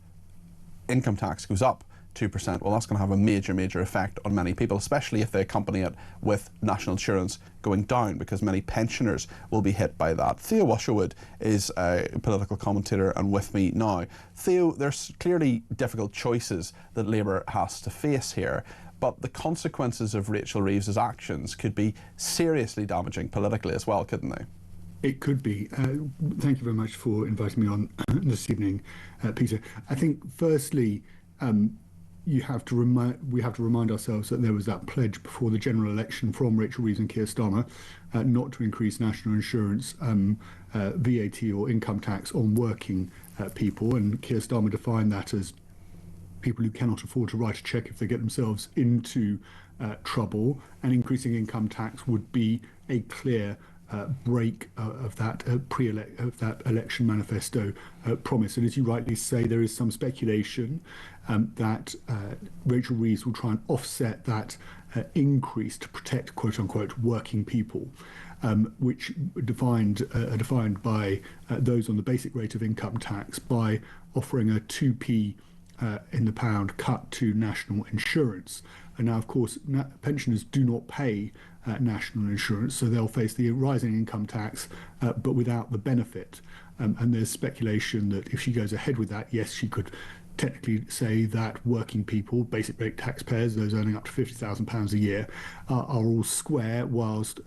income tax goes up 2%, well, that's going to have a major effect on many people, especially if they accompany it with national insurance going down, because many pensioners will be hit by that. Theo Washerwood is a political commentator and with me now. Theo, there's clearly difficult choices that Labour has to face here, but the consequences of Rachel Reeves's actions could be seriously damaging politically as well, couldn't they? It could be. Thank you very much for inviting me on this evening, Peter. I think, firstly, we have to remind ourselves that there was that pledge before the general election from Rachel Reeves and Keir Starmer not to increase national insurance, VAT or income tax on working people, and Keir Starmer defined that as people who cannot afford to write a cheque if they get themselves into trouble, and increasing income tax would be a clear break of that election manifesto promise. And as you rightly say, there is some speculation that Rachel Reeves will try and offset that increase to protect quote-unquote working people, which are defined by those on the basic rate of income tax by offering a 2p in the pound cut to national insurance. And now, of course, pensioners do not pay national insurance, so they'll face the rising income tax, but without the benefit. And there's speculation that if she goes ahead with that, yes, she could technically say that working people, basic rate taxpayers, those earning up to £50,000 a year, are all square, whilst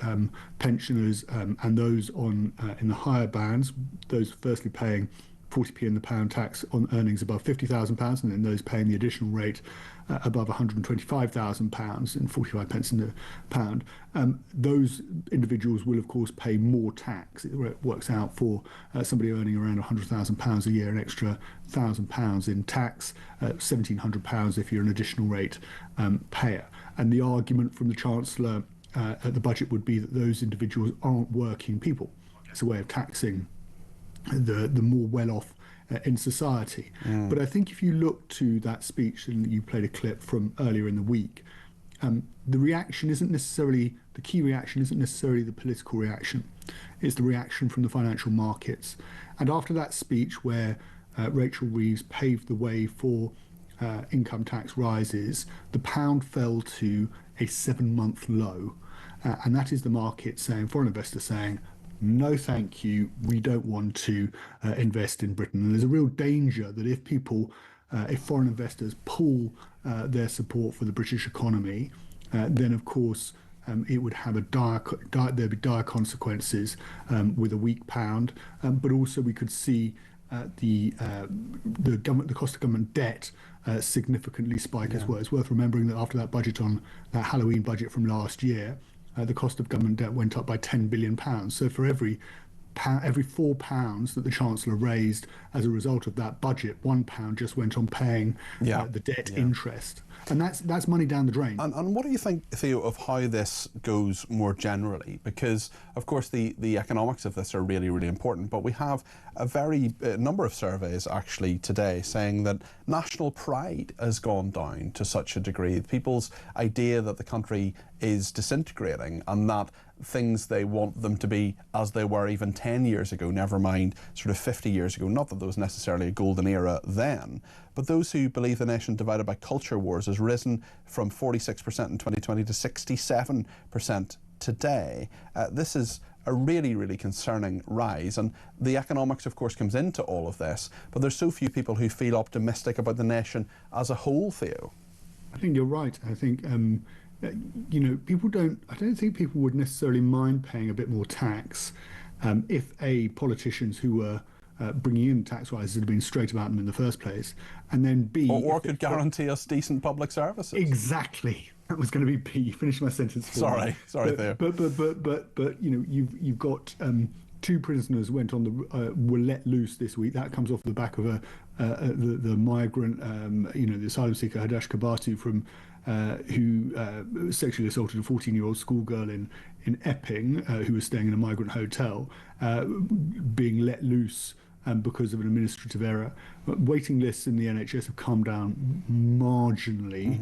pensioners and those on in the higher bands, those firstly paying 40p in the pound tax on earnings above £50,000, and then those paying the additional rate above £125,000 and 45 pence in the pound. Those individuals will, of course, pay more tax. It works out for somebody earning around £100,000 a year, an extra £1,000 in tax, £1,700 if you're an additional rate payer. And the argument from the Chancellor at the budget would be that those individuals aren't working people. It's a way of taxing the more well-off in society. But I think if you look to that speech, and you played a clip from earlier in the week, the reaction isn't necessarily, the key reaction isn't necessarily the political reaction, it's the reaction from the financial markets. And after that speech where Rachel Reeves paved the way for income tax rises, the pound fell to a 7-month low. And that is the market saying, foreign investors saying, no thank you, we don't want to invest in Britain. And there's a real danger that if foreign investors pull their support for the British economy, then of course it would have there'd be dire consequences with a weak pound, but also we could see the cost of government debt significantly spike as well. It's worth remembering that after that budget on that Halloween budget from last year, the cost of government debt went up by £10 billion. So for every £4 that the Chancellor raised as a result of that budget, £1 just went on paying the debt interest. And that's money down the drain. And what do you think, Theo, of how this goes more generally? Because, of course, the economics of this are really, really important, but we have a number of surveys actually today saying that national pride has gone down to such a degree. People's idea that the country is disintegrating and that things they want them to be as they were even 10 years ago, never mind sort of 50 years ago. Not that there was necessarily a golden era then, but those who believe the nation divided by culture wars has risen from 46% in 2020 to 67% today. This is a really, really concerning rise. And the economics, of course, comes into all of this, but there's so few people who feel optimistic about the nation as a whole, Theo. I think you're right. I think, you know, I don't think people would necessarily mind paying a bit more tax if politicians who were bringing in tax rises had been straight about them in the first place, and then B, or could guarantee us decent public services. Exactly. That was going to be B. Finish my sentence for me. Sorry, Theo. But you know, you've got 2 prisoners were let loose this week. That comes off the back of the migrant, you know, the asylum seeker Hadash Kabatu who sexually assaulted a 14-year-old schoolgirl in Epping, who was staying in a migrant hotel, being let loose because of an administrative error. Waiting lists in the NHS have come down marginally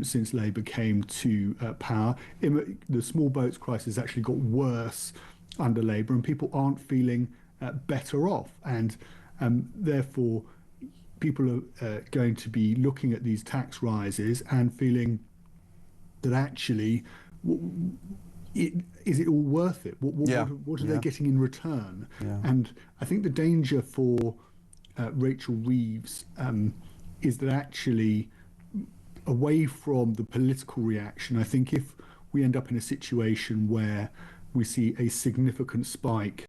since Labour came to power. The small boats crisis actually got worse under Labour, and people aren't feeling better off. And therefore, people are going to be looking at these tax rises and feeling that actually, is it all worth it? What are they getting in return? And I think the danger for Rachel Reeves is that actually, away from the political reaction, I think if we end up in a situation where we see a significant spike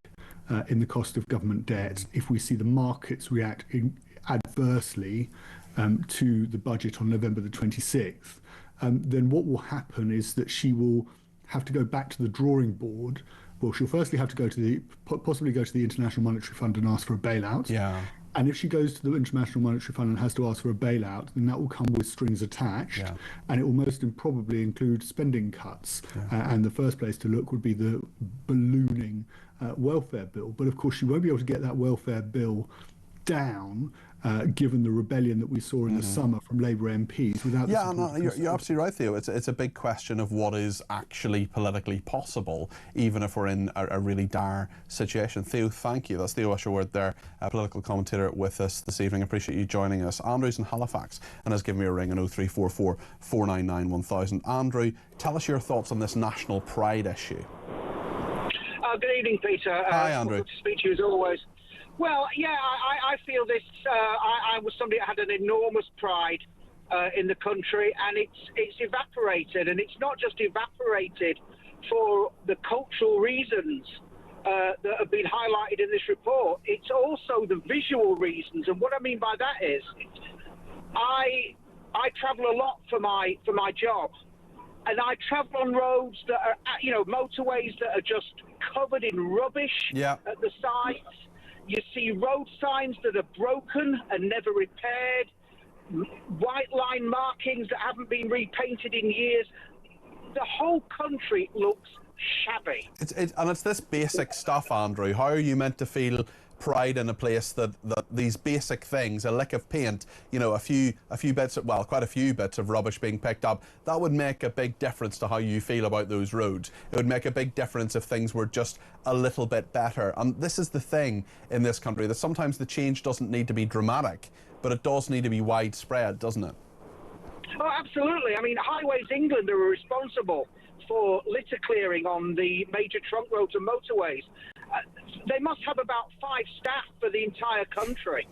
in the cost of government debt, if we see the markets react adversely to the budget on November the 26th, then what will happen is that she will have to go back to the drawing board. Well, she'll firstly have to possibly go to the International Monetary Fund and ask for a bailout. Yeah. And if she goes to the International Monetary Fund and has to ask for a bailout, then that will come with strings attached, and it will most probably include spending cuts. And the first place to look would be the ballooning welfare bill. But of course, she won't be able to get that welfare bill down, given the rebellion that we saw in the summer from Labour MPs. Without you're absolutely right, Theo. It's a big question of what is actually politically possible, even if we're in a really dire situation. Theo, thank you. That's Theo Usherworth there, a political commentator with us this evening. I appreciate you joining us. Andrew's in Halifax and has given me a ring on 0344 499 1000. Andrew, tell us your thoughts on this national pride issue. Good evening, Peter. Hi, Andrew. Good to speak to you as always. Well, yeah, I feel this. I was somebody that had an enormous pride in the country, and it's evaporated, and it's not just evaporated for the cultural reasons that have been highlighted in this report. It's also the visual reasons, and what I mean by that is, I travel a lot for my job, and I travel on roads that are, you know, motorways that are just covered in rubbish at the sides. You see road signs that are broken and never repaired, white line markings that haven't been repainted in years. The whole country looks shabby. And it's this basic stuff, Andrew. How are you meant to feel pride in a place that these basic things, a lick of paint, you know, a few bits, well, quite a few bits of rubbish being picked up, that would make a big difference to how you feel about those roads. It would make a big difference if things were just a little bit better. And this is the thing in this country, that sometimes the change doesn't need to be dramatic, but it does need to be widespread, doesn't it? Oh, absolutely. I mean, Highways England are responsible for litter clearing on the major trunk roads and motorways. They must have about 5 staff for the entire country,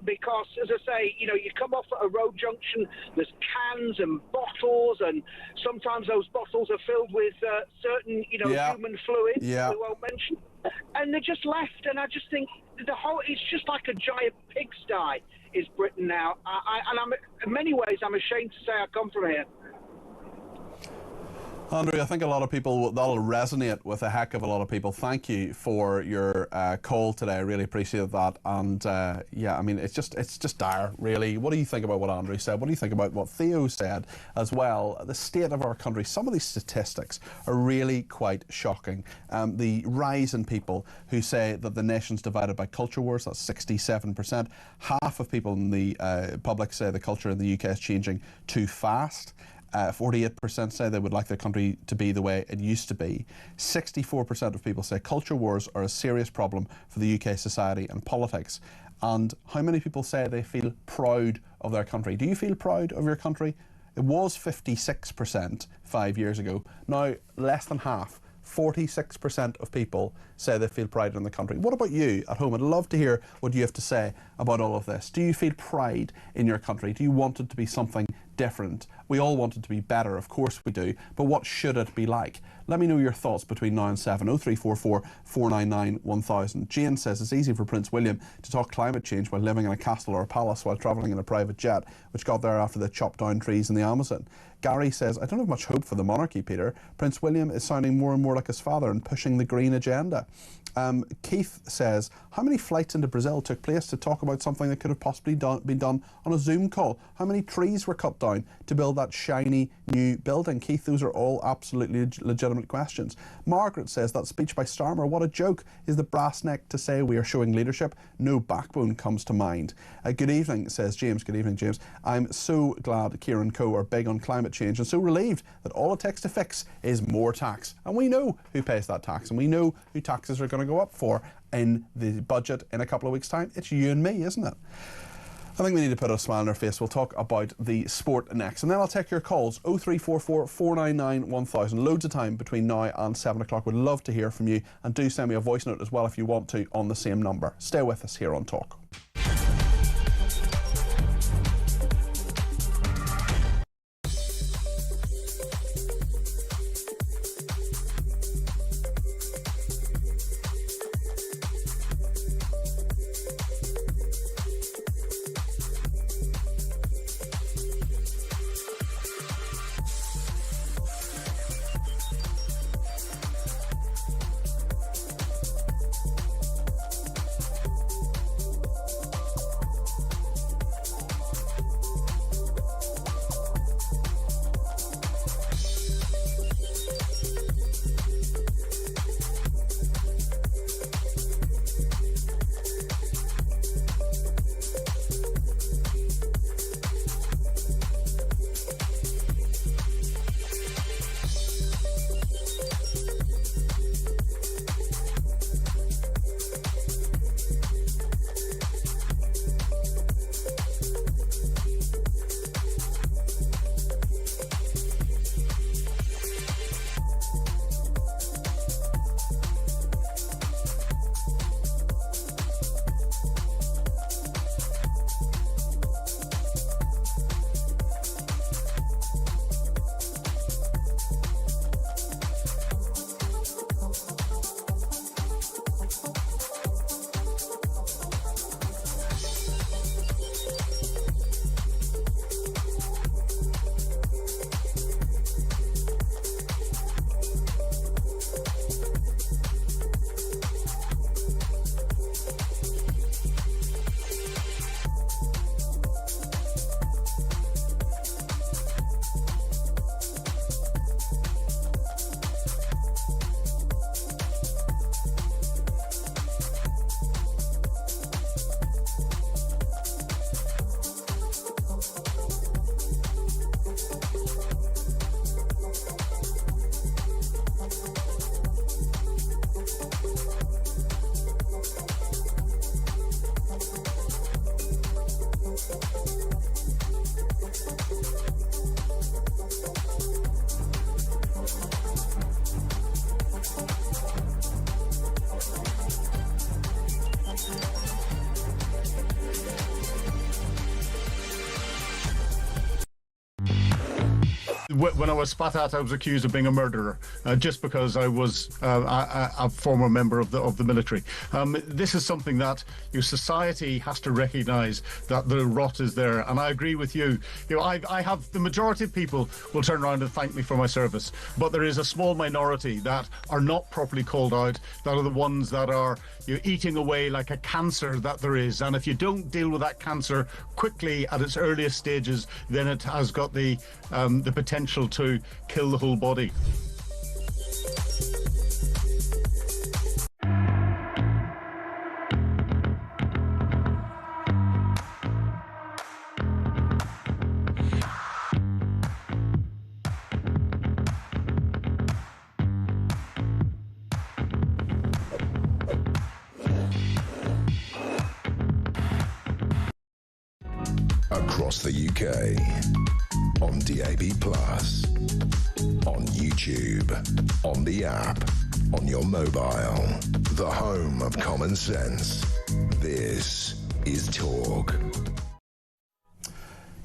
because, as I say, you know, you come off at a road junction, there's cans and bottles, and sometimes those bottles are filled with certain, you know, human fluids we won't mention, and they're just left. And I just think it's just like a giant pigsty is Britain now. And in many ways, I'm ashamed to say I come from here. Andrew, I think a lot of people, that'll resonate with a heck of a lot of people. Thank you for your call today. I really appreciate that. And yeah, I mean, it's just dire, really. What do you think about what Andrew said? What do you think about what Theo said as well? The state of our country, some of these statistics are really quite shocking. The rise in people who say that the nation's divided by culture wars, that's 67%. Half of people in the public say the culture in the UK is changing too fast. 48% say they would like their country to be the way it used to be. 64% of people say culture wars are a serious problem for the UK society and politics. And how many people say they feel proud of their country? Do you feel proud of your country? It was 56% 5 years ago. Now less than half, 46% of people say they feel pride in the country. What about you at home? I'd love to hear what you have to say about all of this. Do you feel pride in your country? Do you want it to be something different? We all want it to be better, of course we do, but what should it be like? Let me know your thoughts between now and 7. 0344 499 1000. Jane says it's easy for Prince William to talk climate change while living in a castle or a palace while travelling in a private jet, which got there after they chopped down trees in the Amazon. Gary says, I don't have much hope for the monarchy, Peter. Prince William is sounding more and more like his father and pushing the green agenda. Keith says, how many flights into Brazil took place to talk about something that could have possibly been done on a Zoom call? How many trees were cut down to build that shiny new building? Keith, those are all absolutely legitimate questions. Margaret says, that speech by Starmer, what a joke. Is the brass neck to say we are showing leadership? No backbone comes to mind. Good evening, says James. Good evening, James. I'm so glad Kieran Co are big on climate change and so relieved that all it takes to fix is more tax. And we know who pays that tax, and we know who taxes are going to go up for in the budget in a couple of weeks' time. It's you and me, isn't it? I think we need to put a smile on our face. We'll talk about the sport next, and then I'll take your calls. 0344 499 1000. Loads of time between now and 7 o'clock. Would love to hear from you, and do send me a voice note as well if you want to on the same number. Stay with us here on Talk. When I was spat at, I was accused of being a murderer, just because I was a former member of the military. This is something that your society has to recognise, that the rot is there, and I agree with you. I have the majority of people will turn around and thank me for my service, but there is a small minority that are not properly called out, that are the ones that are eating away like a cancer that there is, and if you don't deal with that cancer quickly at its earliest stages, then it has got the potential to kill the whole body. Across the UK, on DAB+, on YouTube, on the app, on your mobile. The home of common sense. This is Talk.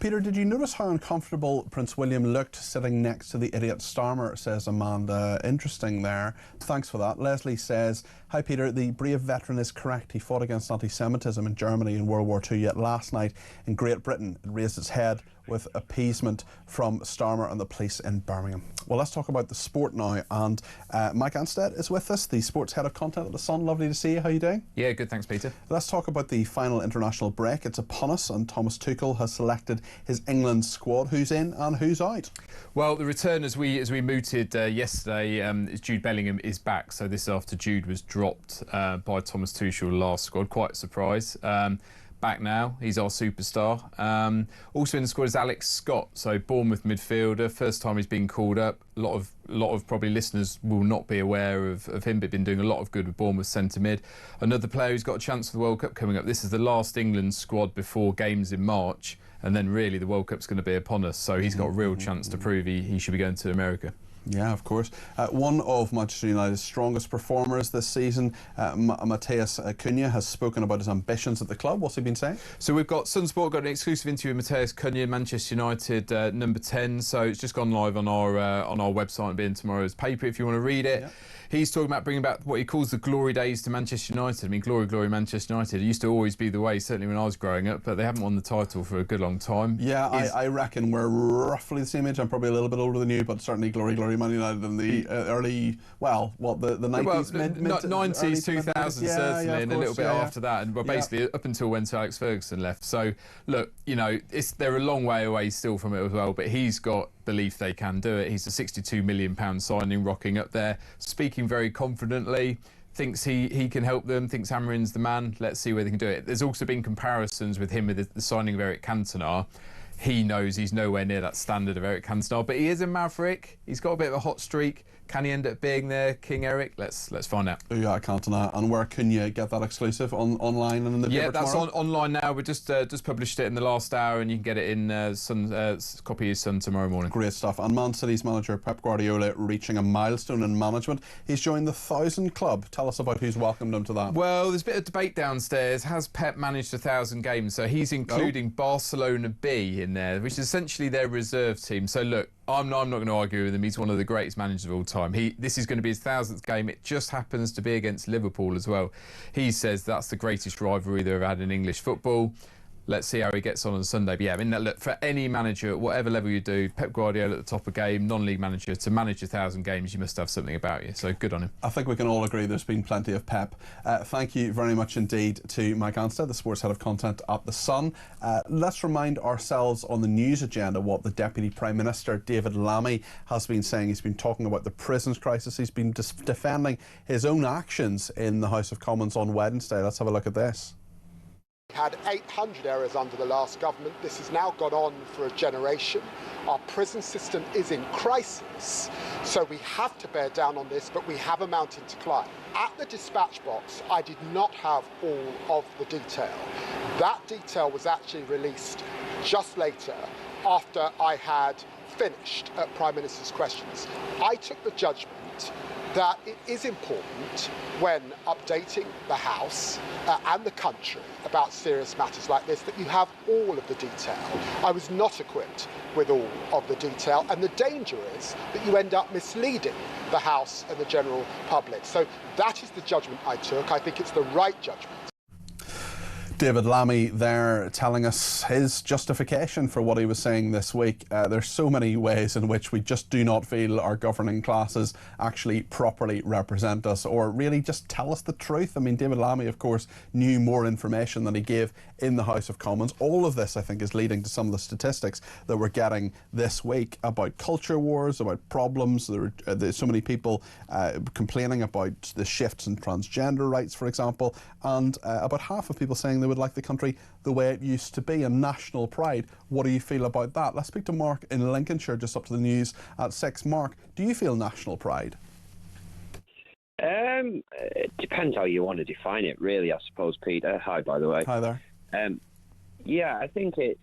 Peter, did you notice how uncomfortable Prince William looked sitting next to the idiot Starmer, says Amanda. Interesting there. Thanks for that. Leslie says, hi Peter, the brave veteran is correct. He fought against anti-Semitism in Germany in World War II, yet last night in Great Britain it raised its head with appeasement from Starmer and the police in Birmingham. Well, let's talk about the sport now, and Mike Anstead is with us, the sports head of content at The Sun. Lovely to see you. How are you doing? Yeah, good, thanks Peter. Let's talk about the final international break. It's upon us, and Thomas Tuchel has selected his England squad. Who's in and who's out? Well, the return, as we mooted yesterday, is Jude Bellingham is back. So this is after Jude was dropped by Thomas Tuchel last squad. Quite a surprise. Back now, he's our superstar. Also in the squad is Alex Scott, so Bournemouth midfielder. First time he's been called up. A lot of probably listeners will not be aware of him, but been doing a lot of good with Bournemouth centre mid. Another player who's got a chance for the World Cup coming up. This is the last England squad before games in March, and then really the World Cup's going to be upon us. So he's got a real chance to prove he should be going to America. Yeah, of course. One of Manchester United's strongest performers this season, Matheus Cunha, has spoken about his ambitions at the club. What's he been saying? So we've got Sunsport got an exclusive interview with Matheus Cunha, Manchester United number 10. So it's just gone live on our website and be in tomorrow's paper if you want to read it. Yeah. He's talking about bringing back what he calls the glory days to Manchester United. I mean, glory, Manchester United. It used to always be the way, certainly when I was growing up, but they haven't won the title for a good long time. Yeah, I reckon we're roughly the same age. I'm probably a little bit older than you, but certainly glory, Man United in the early, the 90s, mid 90s, 2000s, certainly, and a little bit after that. And basically up until when Sir Alex Ferguson left. So, look, you know, they're a long way away still from it as well, but he's got belief they can do it. He's a £62 million signing, rocking up there, speaking very confidently, thinks he can help them, thinks Hamrin's the man. Let's see where they can do it. There's also been comparisons with him with the signing of Eric Cantona. He knows he's nowhere near that standard of Eric Cantona, but he is a maverick. He's got a bit of a hot streak. Can he end up being there, King Eric? Let's find out. Yeah, Cantona. And where can you get that exclusive? Online and in the paper that's tomorrow? online now. We just published it in the last hour, and you can get it in copy of Sun tomorrow morning. Great stuff. And Man City's manager Pep Guardiola reaching a milestone in management. He's joined the 1,000 club. Tell us about who's welcomed him to that. Well, there's a bit of debate downstairs. Has Pep managed 1,000 games? So he's including Barcelona B in there, which is essentially their reserve team. So look, I'm not going to argue with him. He's one of the greatest managers of all time. This is going to be his 1,000th game. It just happens to be against Liverpool as well. He says that's the greatest rivalry they've ever had in English football. Let's see how he gets on Sunday. But yeah, I mean, look, for any manager at whatever level you do, Pep Guardiola at the top of game, non-league manager, to manage 1,000 games, you must have something about you. So good on him. I think we can all agree there's been plenty of Pep. Thank you very much indeed to Mike Anstead, the sports head of content at The Sun. Let's remind ourselves on the news agenda what the Deputy Prime Minister, David Lammy, has been saying. He's been talking about the prisons crisis. He's been defending his own actions in the House of Commons on Wednesday. Let's have a look at this. Had 800 errors under the last government. This has now gone on for a generation. Our prison system is in crisis, so we have to bear down on this, but we have a mountain to climb. At the dispatch box, I did not have all of the detail. That detail was actually released just later, after I had finished at Prime Minister's questions. I took the judgment that it is important when updating the House and the country about serious matters like this that you have all of the detail. I was not equipped with all of the detail, and the danger is that you end up misleading the House and the general public. So that is the judgment I took. I think it's the right judgment. David Lammy there telling us his justification for what he was saying this week. There's so many ways in which we just do not feel our governing classes actually properly represent us or really just tell us the truth. I mean, David Lammy, of course, knew more information than he gave in the House of Commons. All of this, I think, is leading to some of the statistics that we're getting this week about culture wars, about problems. There's so many people complaining about the shifts in transgender rights, for example, and about half of people saying they would like the country the way it used to be, a national pride. What do you feel about that? Let's speak to Mark in Lincolnshire, just up to the news at 6. Mark, do you feel national pride? It depends how you want to define it, really, I suppose, Peter. Hi, by the way. Hi there. Yeah, I think it's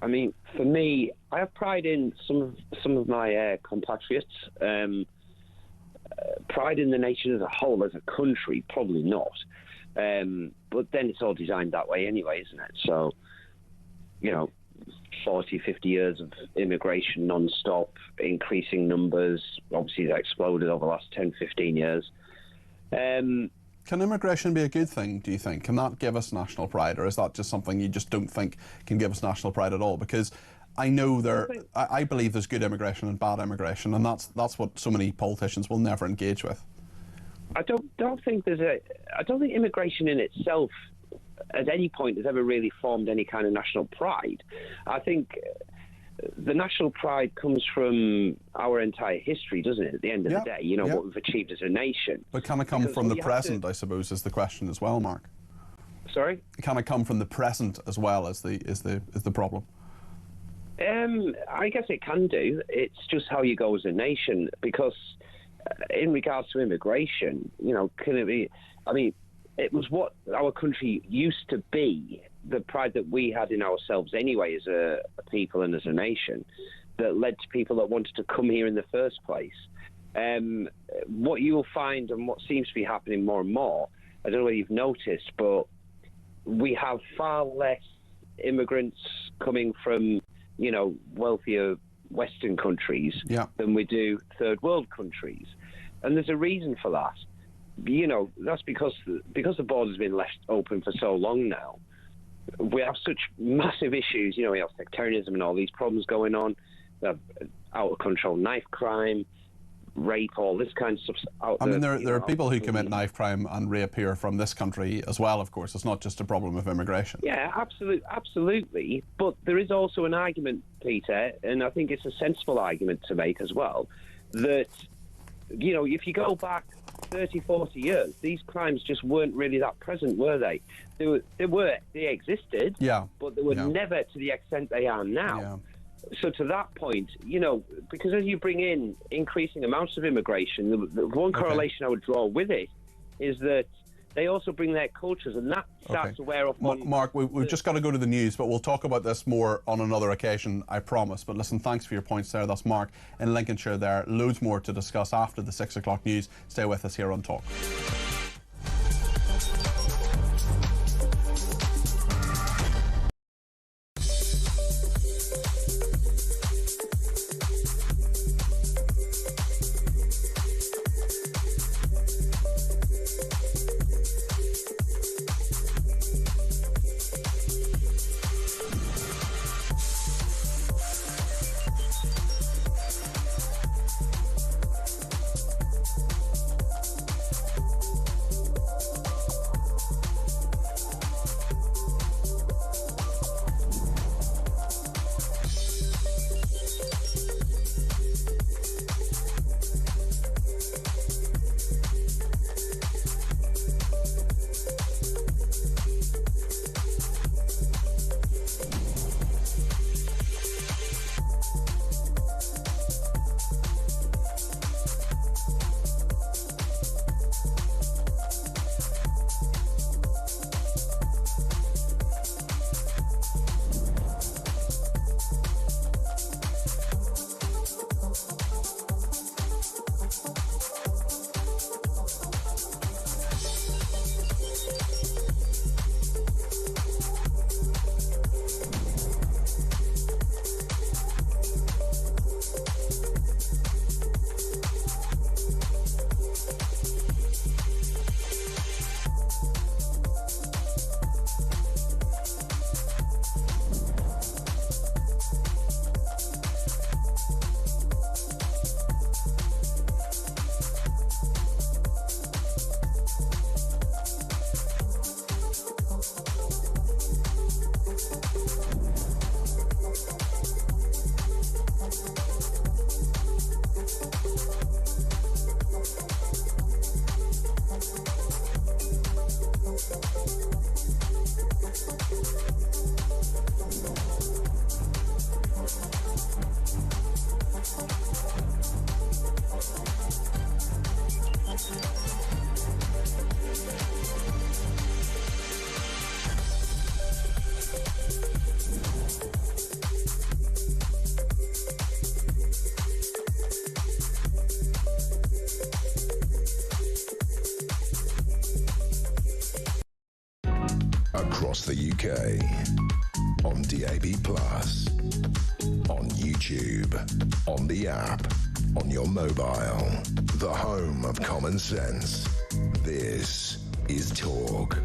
I mean, for me, I have pride in some of my compatriots. Pride in the nation as a whole, as a country, probably not. But then it's all designed that way anyway, isn't it? So, 40, 50 years of immigration non-stop, increasing numbers. Obviously, that exploded over the last 10, 15 years. Can immigration be a good thing, do you think? Can that give us national pride, or is that just something you just don't think can give us national pride at all? Because I know I believe there's good immigration and bad immigration, and that's what so many politicians will never engage with. I don't think immigration in itself at any point has ever really formed any kind of national pride. I think the national pride comes from our entire history, doesn't it? At the end of the day, what we've achieved as a nation. But can it come from the present, I suppose, is the question as well, Mark? Sorry? Can it come from the present as well as the problem? I guess it can do. It's just how you go as a nation, because in regards to immigration, can it be? I mean, it was what our country used to be, the pride that we had in ourselves anyway as a people and as a nation, that led to people that wanted to come here in the first place. What you'll find, and what seems to be happening more and more, I don't know whether you've noticed, but we have far less immigrants coming from wealthier Western countries than we do third world countries. And there's a reason for that. That's because the border's been left open for so long now. We have such massive issues. We have sectarianism and all these problems going on. We have out of control knife crime, rape, all this kind of stuff. There are people who commit knife crime and reappear from this country as well, of course. It's not just a problem of immigration. Yeah, absolutely. But there is also an argument, Peter, and I think it's a sensible argument to make as well, that, if you go back 30, 40 years, these crimes just weren't really that present, were they? They existed, but they were never to the extent they are now. Yeah. So to that point, because as you bring in increasing amounts of immigration, the one correlation I would draw with it is that they also bring their cultures, and that starts to wear off. Mark, we've just got to go to the news, but we'll talk about this more on another occasion, I promise. But listen, thanks for your points there. That's Mark in Lincolnshire there. Loads more to discuss after the 6 o'clock news. Stay with us here on Talk. across the UK. On DAB+, on YouTube, on the app, on your mobile. The home of common sense. This is Talk.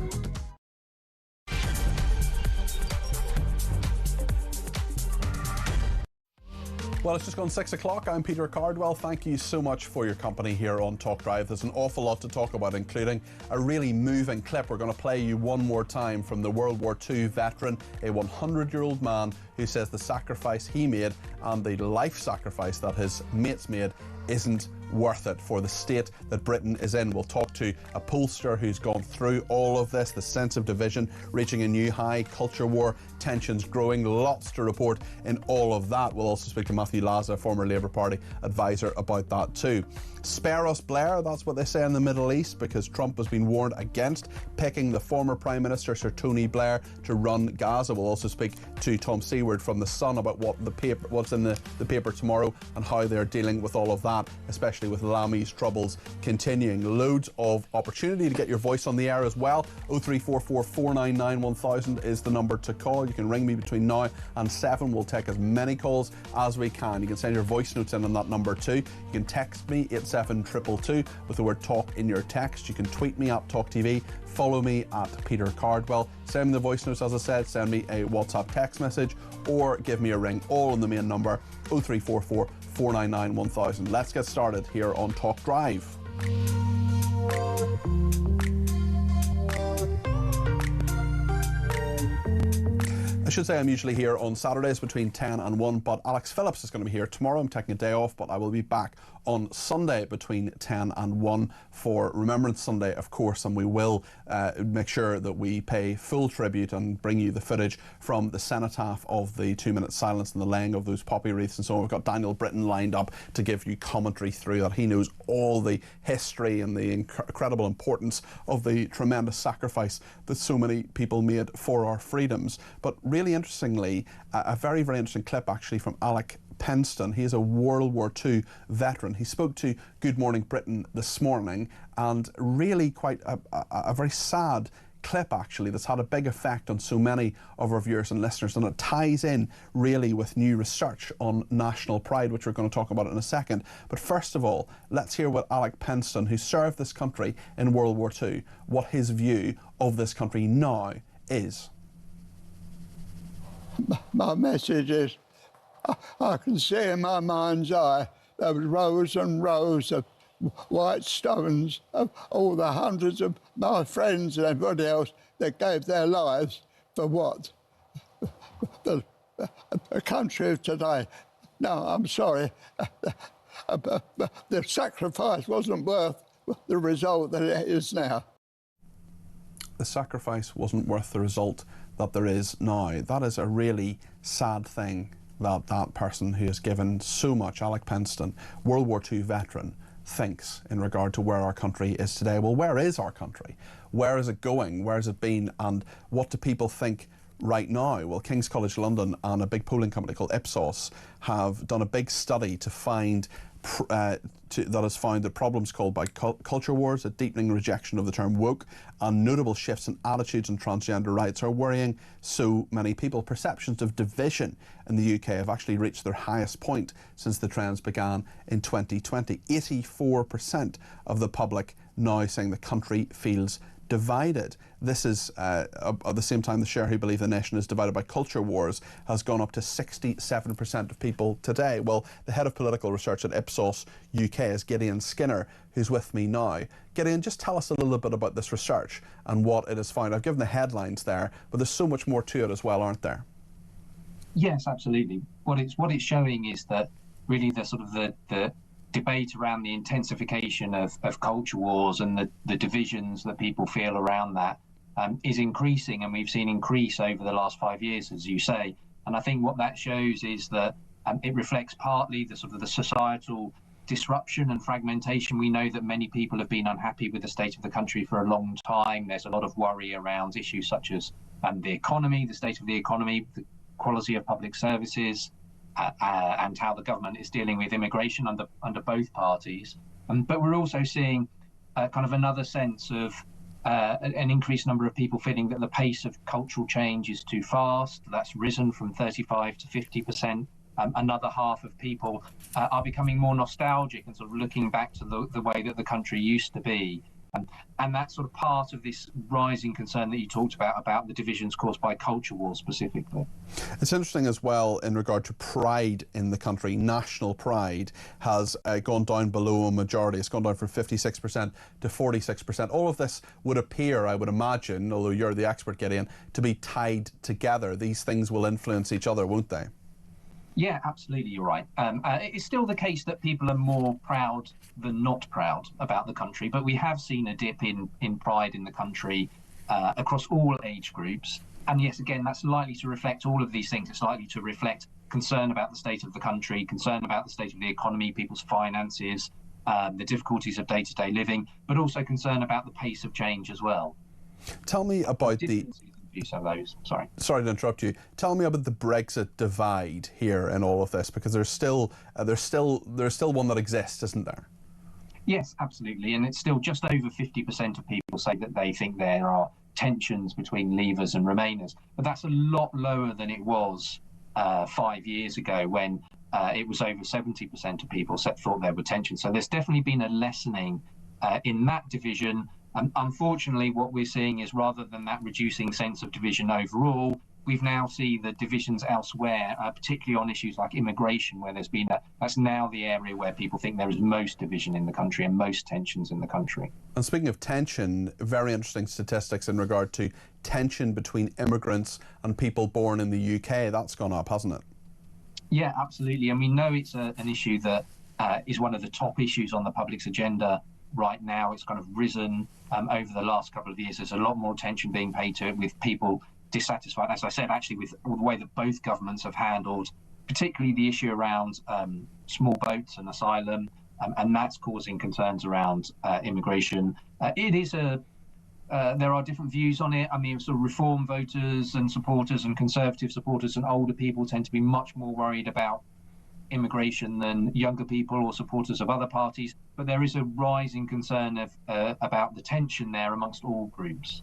Well, it's just gone 6 o'clock. I'm Peter Cardwell. Thank you so much for your company here on Talk Drive. There's an awful lot to talk about, including a really moving clip. We're going to play you one more time from the World War II veteran, a 100-year-old man who says the sacrifice he made and the life sacrifice that his mates made isn't worth it for the state that Britain is in. We'll talk to a pollster who's gone through all of this, the sense of division reaching a new high, culture war, tensions growing, lots to report in all of that. We'll also speak to Matthew Laza, former Labour Party advisor, about that too. Spare us Blair, that's what they say in the Middle East, because Trump has been warned against picking the former Prime Minister, Sir Tony Blair, to run Gaza. We'll also speak to Tom Seward from The Sun about what's in the paper tomorrow and how they're dealing with all of that, especially with Lami's troubles continuing. Loads of opportunity to get your voice on the air as well. 03444 499 1000 is the number to call. You can ring me between now and 7. We'll take as many calls as we can. You can send your voice notes in on that number too. You can text me 87222 with the word talk in your text. You can tweet me at talkTV. Follow me at Peter Cardwell. Send me the voice notes, as I said. Send me a WhatsApp text message or give me a ring, all on the main number 0344 499 1000. Let's get started here on Talk Drive. I should say I'm usually here on Saturdays between 10 and 1, but Alex Phillips is going to be here tomorrow. I'm taking a day off, but I will be back on Sunday between 10 and 1 for Remembrance Sunday, of course, and we will make sure that we pay full tribute and bring you the footage from the cenotaph of the 2-minute silence and the laying of those poppy wreaths and so on. We've got Daniel Britton lined up to give you commentary through that. He knows all the history and the incredible importance of the tremendous sacrifice that so many people made for our freedoms. But really interestingly, a very, very interesting clip actually from Alec Penston. He is a World War II veteran. He spoke to Good Morning Britain this morning, and really quite a very sad clip actually that's had a big effect on so many of our viewers and listeners, and it ties in really with new research on national pride, which we're going to talk about in a second. But first of all, let's hear what Alec Penston, who served this country in World War II, what his view of this country now is. My message is, I can see in my mind's eye there was rows and rows of white stones of all the hundreds of my friends and everybody else that gave their lives for what? The country of today. No, I'm sorry. The sacrifice wasn't worth the result that it is now. The sacrifice wasn't worth the result that there is now. That is a really sad thing that person who has given so much, Alec Penston, World War II veteran, thinks in regard to where our country is today. Well, where is our country? Where is it going? Where has it been? And what do people think right now? Well, King's College London and a big polling company called Ipsos have done a big study to find that has found that problems caused by culture wars, a deepening rejection of the term woke, and notable shifts in attitudes on transgender rights are worrying so many people. Perceptions of division in the UK have actually reached their highest point since the trends began in 2020. 84% of the public now saying the country feels divided. This is at the same time the share who believe the nation is divided by culture wars has gone up to 67% of people today. Well, the head of political research at Ipsos UK is Gideon Skinner, who's with me now. Gideon, just tell us a little bit about this research and what it has found. I've given the headlines there, but there's so much more to it as well, aren't there? Yes, absolutely. What it's showing is that really the sort of the debate around the intensification of culture wars and the divisions that people feel around that is increasing, and we've seen increase over the last 5 years, as you say. And I think what that shows is that it reflects partly the sort of the societal disruption and fragmentation. We know that many people have been unhappy with the state of the country for a long time. There's a lot of worry around issues such as the economy, the state of the economy, the quality of public services, and how the government is dealing with immigration under both parties. But we're also seeing kind of another sense of an increased number of people feeling that the pace of cultural change is too fast. That's risen from 35 to 50%. Another half of people are becoming more nostalgic and sort of looking back to the way that the country used to be. And that's sort of part of this rising concern that you talked about the divisions caused by culture wars specifically. It's interesting as well in regard to pride in the country. National pride has gone down below a majority. It's gone down from 56% to 46%. All of this would appear, I would imagine, although you're the expert, Gideon, to be tied together. These things will influence each other, won't they? Yeah, absolutely, you're right. It's still the case that people are more proud than not proud about the country, but we have seen a dip in pride in the country across all age groups. And yes, again, that's likely to reflect all of these things. It's likely to reflect concern about the state of the country, concern about the state of the economy, people's finances, the difficulties of day-to-day living, but also concern about the pace of change as well. Tell me about Sorry to interrupt you. Tell me about the Brexit divide here in all of this, because there's still one that exists, isn't there? Yes, absolutely, and it's still just over 50% of people say that they think there are tensions between Leavers and Remainers, but that's a lot lower than it was 5 years ago, when it was over 70% of people thought there were tensions. So there's definitely been a lessening in that division. And unfortunately, what we're seeing is, rather than that reducing sense of division overall, we've now seen the divisions elsewhere, particularly on issues like immigration, where there's been that's now the area where people think there is most division in the country and most tensions in the country. And speaking of tension, very interesting statistics in regard to tension between immigrants and people born in the UK. That's gone up, hasn't it? Yeah, absolutely. And we know it's an issue that is one of the top issues on the public's agenda right now. It's kind of risen over the last couple of years. There's a lot more attention being paid to it, with people dissatisfied, as I said, actually with the way that both governments have handled particularly the issue around small boats and asylum, and that's causing concerns around immigration. There are different views on it. I mean, sort of Reform voters and supporters and Conservative supporters and older people tend to be much more worried about immigration than younger people or supporters of other parties, but there is a rising concern about the tension there amongst all groups.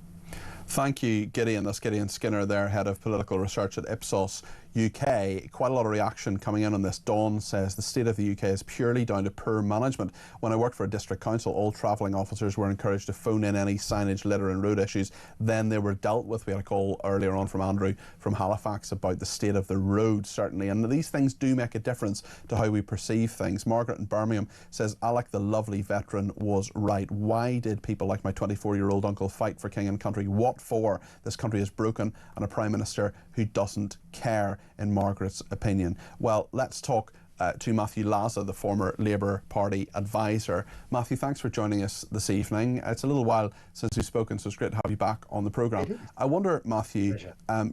Thank you, Gideon. That's Gideon Skinner there, Head of Political Research at Ipsos UK. Quite a lot of reaction coming in on this. Dawn says the state of the UK is purely down to poor management. When I worked for a district council, all travelling officers were encouraged to phone in any signage, litter and road issues. Then they were dealt with. We had a call earlier on from Andrew from Halifax about the state of the road, certainly. And these things do make a difference to how we perceive things. Margaret in Birmingham says, Alec, the lovely veteran, was right. Why did people like my 24-year-old uncle fight for king and country? What for? This country is broken, and a Prime Minister who doesn't care, in Margaret's opinion. Well, let's talk to Matthew Laza, the former Labour Party advisor. Matthew, thanks for joining us this evening. It's a little while since we've spoken, so it's great to have you back on the programme. I wonder, Matthew,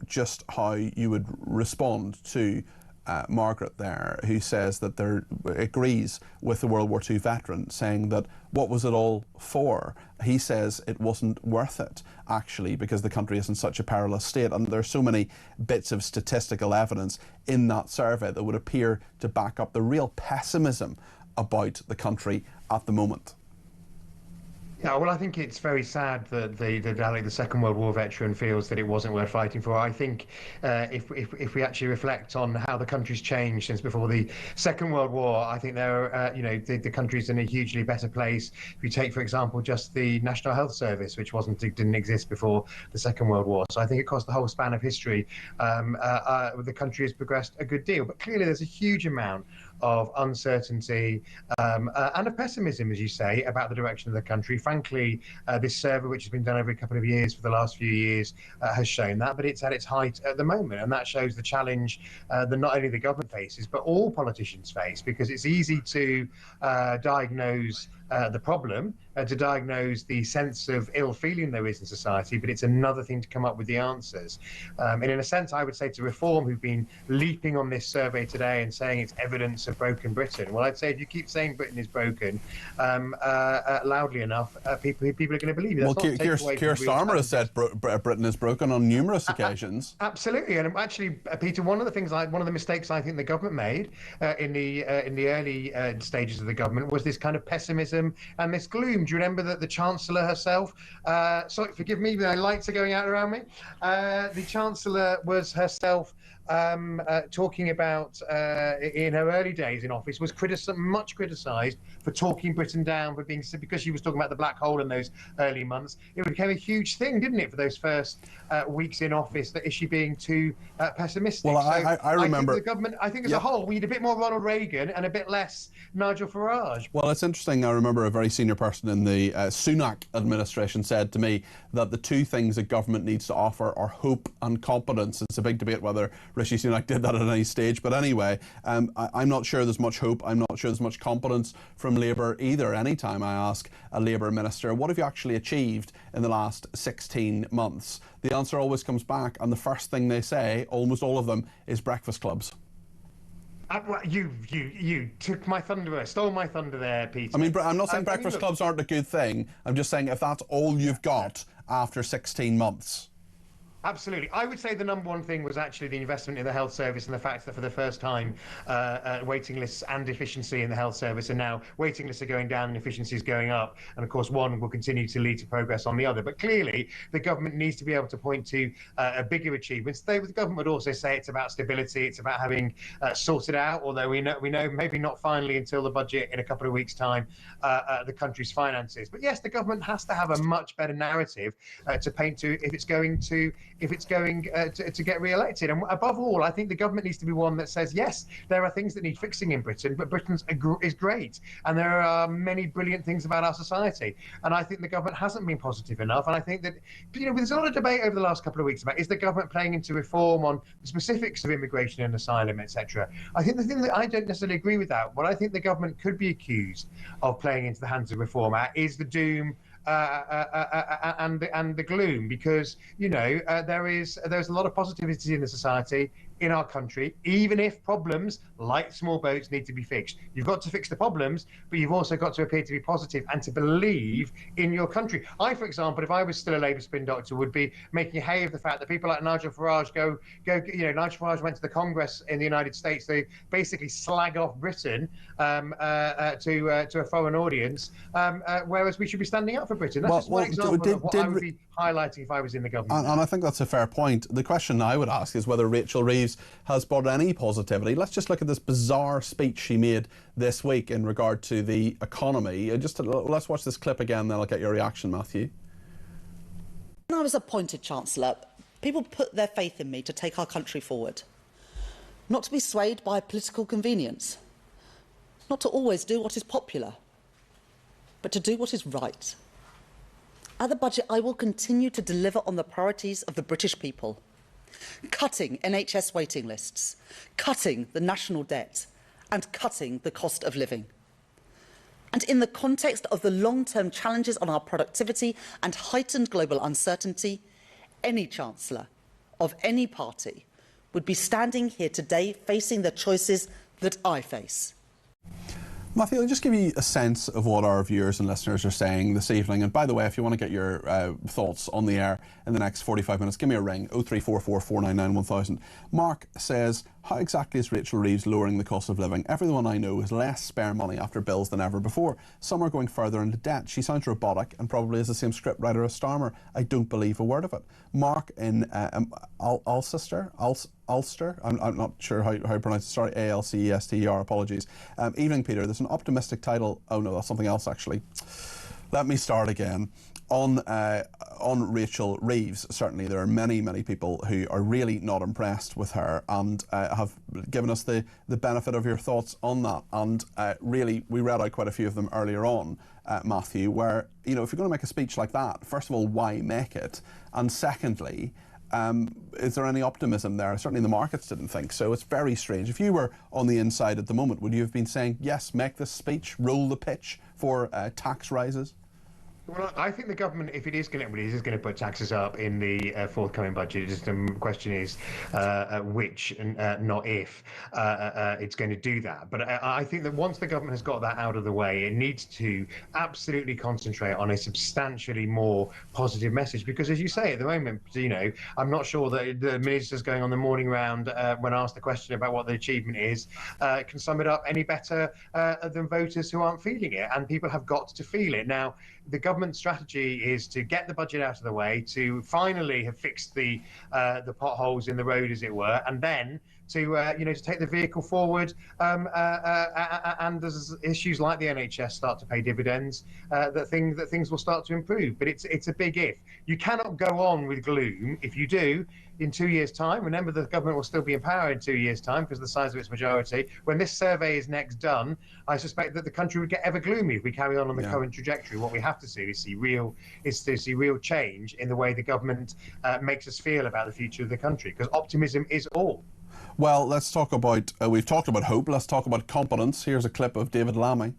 just how you would respond to Margaret there, who says that agrees with the World War II veteran, saying that what was it all for? He says it wasn't worth it, actually, because the country is in such a perilous state. And there's so many bits of statistical evidence in that survey that would appear to back up the real pessimism about the country at the moment. Yeah, well, I think it's very sad that the Second World War veteran feels that it wasn't worth fighting for. I think if we actually reflect on how the country's changed since before the Second World War, I think the country's in a hugely better place. If you take, for example, just the National Health Service, which didn't exist before the Second World War. So I think across the whole span of history, the country has progressed a good deal. But clearly, there's a huge amount of uncertainty and of pessimism, as you say, about the direction of the country. Frankly, this survey, which has been done every couple of years for the last few years, has shown that, but it's at its height at the moment, and that shows the challenge that not only the government faces, but all politicians face, because it's easy to diagnose the problem, to diagnose the sense of ill feeling there is in society, but it's another thing to come up with the answers. And in a sense, I would say to Reform, who've been leaping on this survey today and saying it's evidence of broken Britain, well, I'd say if you keep saying Britain is broken loudly enough, people are going to believe you. Well, Keir Starmer has said Britain is broken on numerous occasions. Absolutely, and actually, Peter, one of the mistakes I think the government made in the early stages of the government was this kind of pessimism and this gloom do you remember that the Chancellor herself, sorry, forgive me, the lights are going out around me. The Chancellor was herself talking about, in her early days in office, was much criticised for talking Britain down, because she was talking about the black hole in those early months. It became a huge thing, didn't it, for those first weeks in office, that is she being too pessimistic? Well, I remember... I think the government, as a whole, we need a bit more Ronald Reagan and a bit less Nigel Farage. Well, it's interesting. I remember a very senior person in the Sunak administration said to me that the two things a government needs to offer are hope and competence. It's a big debate whether Rishi Sunak did that at any stage. But anyway, I'm not sure there's much hope. I'm not sure there's much competence from Labour either. Anytime I ask a Labour minister, what have you actually achieved in the last 16 months? The answer always comes back, and the first thing they say, almost all of them, is breakfast clubs. You took my thunder, stole my thunder there, Peter. I mean, I'm not saying breakfast clubs aren't a good thing. I'm just saying if that's all you've got after 16 months. Absolutely. I would say the number one thing was actually the investment in the health service and the fact that for the first time, waiting lists and efficiency in the health service, and now waiting lists are going down and efficiency is going up. And of course, one will continue to lead to progress on the other. But clearly, the government needs to be able to point to bigger achievements. The government would also say it's about stability, it's about having sorted out, although we know maybe not finally until the budget in a couple of weeks' time, the country's finances. But yes, the government has to have a much better narrative to paint to if it's going to get re-elected. And above all, I think the government needs to be one that says, yes, there are things that need fixing in Britain, but Britain is great. And there are many brilliant things about our society. And I think the government hasn't been positive enough. And I think that, there's a lot of debate over the last couple of weeks about, is the government playing into reform on the specifics of immigration and asylum, etc. I think the thing that I don't necessarily agree with that, what I think the government could be accused of playing into the hands of reform at is the doom and the gloom, because there's a lot of positivity in the society, in our country, even if problems like small boats need to be fixed. You've got to fix the problems, but you've also got to appear to be positive and to believe in your country. I, for example, if I was still a Labour spin doctor, would be making hay of the fact that people like Nigel Farage Nigel Farage went to the Congress in the United States. They basically slag off Britain to a foreign audience, whereas we should be standing up for Britain. That's just one example of what I would be highlighting if I was in the government. And I think that's a fair point. The question I would ask is whether Rachel Reeves has brought any positivity. Let's just look at this bizarre speech she made this week in regard to the economy. Let's watch this clip again, then I'll get your reaction, Matthew. When I was appointed Chancellor, people put their faith in me to take our country forward. Not to be swayed by political convenience. Not to always do what is popular, but to do what is right. At the budget, I will continue to deliver on the priorities of the British people. Cutting NHS waiting lists, cutting the national debt, and cutting the cost of living. And in the context of the long-term challenges on our productivity and heightened global uncertainty, any Chancellor of any party would be standing here today facing the choices that I face. Matthew, I'll just give you a sense of what our viewers and listeners are saying this evening. And by the way, if you want to get your thoughts on the air in the next 45 minutes, give me a ring, 0344 499 1000. Mark says, how exactly is Rachel Reeves lowering the cost of living? Everyone I know has less spare money after bills than ever before. Some are going further into debt. She sounds robotic and probably is the same scriptwriter as Starmer. I don't believe a word of it. Mark in Ulster, I'm not sure how you pronounce it, sorry, ALCESTER, apologies. Evening, Peter, there's an optimistic title, oh no, that's something else actually. Let me start again. On Rachel Reeves, certainly there are many, many people who are really not impressed with her and have given us the benefit of your thoughts on that. And really, we read out quite a few of them earlier on, Matthew, where, if you're going to make a speech like that, first of all, why make it? And secondly, is there any optimism there? Certainly the markets didn't think so. It's very strange. If you were on the inside at the moment, would you have been saying, yes, make this speech, roll the pitch for tax rises? Well, I think the government, if it is going to put taxes up in the forthcoming budget. Just the question is which, and not if, it's going to do that. But I think that once the government has got that out of the way, it needs to absolutely concentrate on a substantially more positive message. Because, as you say, at the moment, I'm not sure that the ministers going on the morning round, when asked the question about what the achievement is, can sum it up any better than voters who aren't feeling it. And people have got to feel it. Now, the government strategy is to get the budget out of the way, to finally have fixed the potholes in the road, as it were, and then to take the vehicle forward. And as issues like the NHS start to pay dividends, that things will start to improve. But it's a big if. You cannot go on with gloom. If you do, in 2 years' time, remember the government will still be in power in 2 years' time because of the size of its majority. When this survey is next done, I suspect that the country would get ever gloomy if we carry on the current trajectory. What we have to see is see real change in the way the government makes us feel about the future of the country, because optimism is all. Well, let's talk about, we've talked about hope, let's talk about competence. Here's a clip of David Lammy.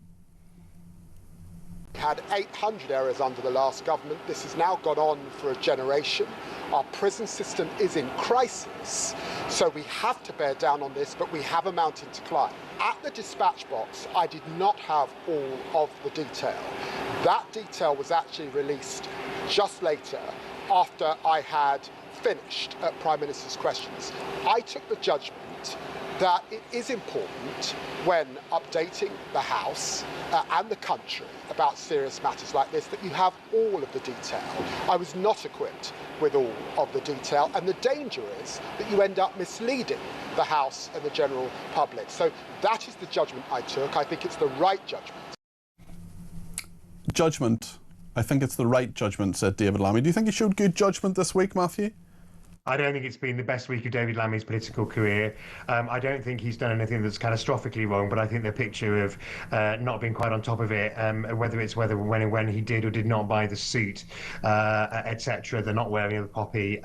Had 800 errors under the last government. This has now gone on for a generation. Our prison system is in crisis, so we have to bear down on this, but we have a mountain to climb. At the dispatch box, I did not have all of the detail. That detail was actually released just later, after I had finished at Prime Minister's questions. I took the judgment that it is important when updating the House and the country about serious matters like this that you have all of the detail. I was not equipped with all of the detail, and the danger is that you end up misleading the House and the general public. So that is the judgment I took. I think it's the right judgment. Judgment. I think it's the right judgment, said David Lammy. Do you think he showed good judgment this week, Matthew? I don't think it's been the best week of David Lammy's political career. I don't think he's done anything that's catastrophically wrong, but I think the picture of not being quite on top of it, when he did or did not buy the suit, etc., the not wearing of the poppy,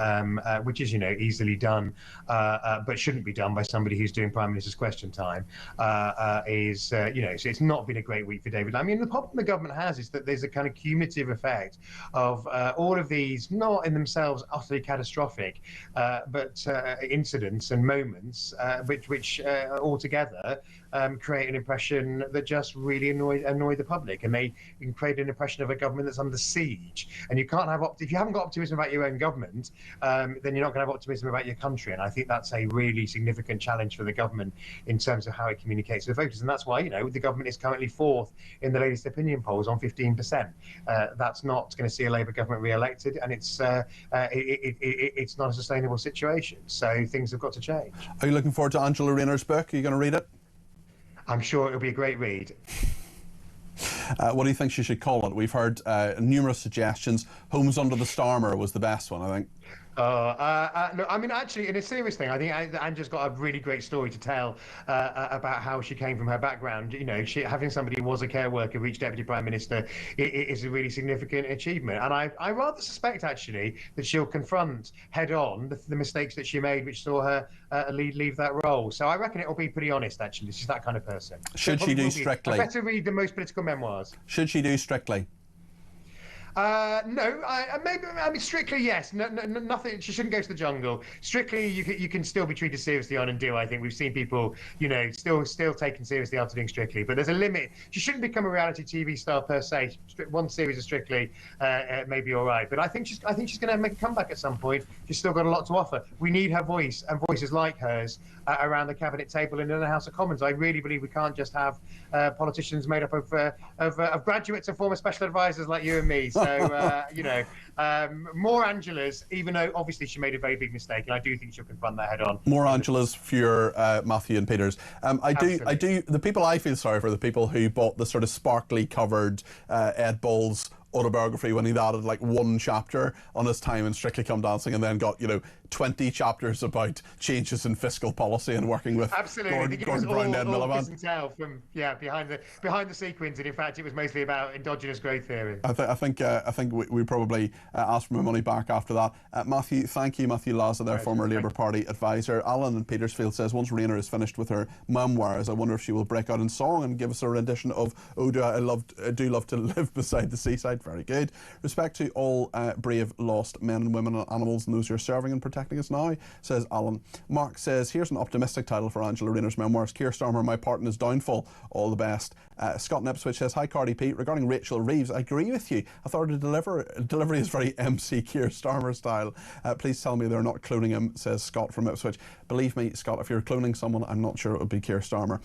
which is easily done, but shouldn't be done by somebody who's doing Prime Minister's Question Time, so it's not been a great week for David Lammy. And the problem the government has is that there's a kind of cumulative effect of all of these, not in themselves utterly catastrophic, but incidents and moments which altogether create an impression that just really annoy the public, and they can create an impression of a government that's under siege. And you can't have if you haven't got optimism about your own government, then you're not going to have optimism about your country. And I think that's a really significant challenge for the government in terms of how it communicates with voters. And that's why the government is currently fourth in the latest opinion polls on 15%. That's not going to see a Labour government re-elected, and it's not a sustainable situation. So things have got to change. Are you looking forward to Angela Rayner's book? Are you going to read it? I'm sure it'll be a great read. What do you think she should call it? We've heard numerous suggestions. Homes Under the Starmer was the best one, I think. No, I mean, actually, in a serious thing, I think Angela's got a really great story to tell about how she came from her background. Having somebody who was a care worker reach Deputy Prime Minister is a really significant achievement. And I rather suspect, actually, that she'll confront head-on the mistakes that she made, which saw her leave that role. So I reckon it'll be pretty honest, actually. She's that kind of person. Should she do Strictly? I better read the most political memoirs. Should she do Strictly? No, Strictly, yes. No, nothing. She shouldn't go to the jungle. Strictly, you can still be treated seriously on and do. I think we've seen people, still taken seriously after doing Strictly. But there's a limit. She shouldn't become a reality TV star per se. One series of Strictly may be all right. But I think she's going to make a comeback at some point. She's still got a lot to offer. We need her voice and voices like hers around the cabinet table and in the House of Commons. I really believe we can't just have politicians made up of graduates and former special advisors like you and me. So, more Angelas, even though obviously she made a very big mistake, and I do think she'll confront that head on. More Angelas for Matthew and Peters. I do. The people I feel sorry for, the people who bought the sort of sparkly covered Ed Balls autobiography when he'd added like one chapter on his time in Strictly Come Dancing, and then got 20 chapters about changes in fiscal policy and working with Absolutely. Gordon Brown, Ned Miliband. Kiss and tell from behind the sequence, and in fact, it was mostly about endogenous growth theory. I think we probably asked for my money back after that. Matthew, thank you, Matthew Laza, their former Labour Party advisor. Alan in Petersfield says, once Rayner is finished with her memoirs, I wonder if she will break out in song and give us a rendition of "Oh, do love to live beside the seaside." Very good. Respect to all brave lost men and women and animals and those who are serving and protecting us now, says Alan. Mark says, here's an optimistic title for Angela Rayner's memoirs: Keir Starmer, my part in his downfall. All the best. Scott in Ipswich says, hi Cardi Pete, regarding Rachel Reeves, I agree with you. I thought her delivery is very MC Keir Starmer style. Please tell me they're not cloning him, says Scott from Ipswich. Believe me, Scott, if you're cloning someone, I'm not sure it would be Keir Starmer.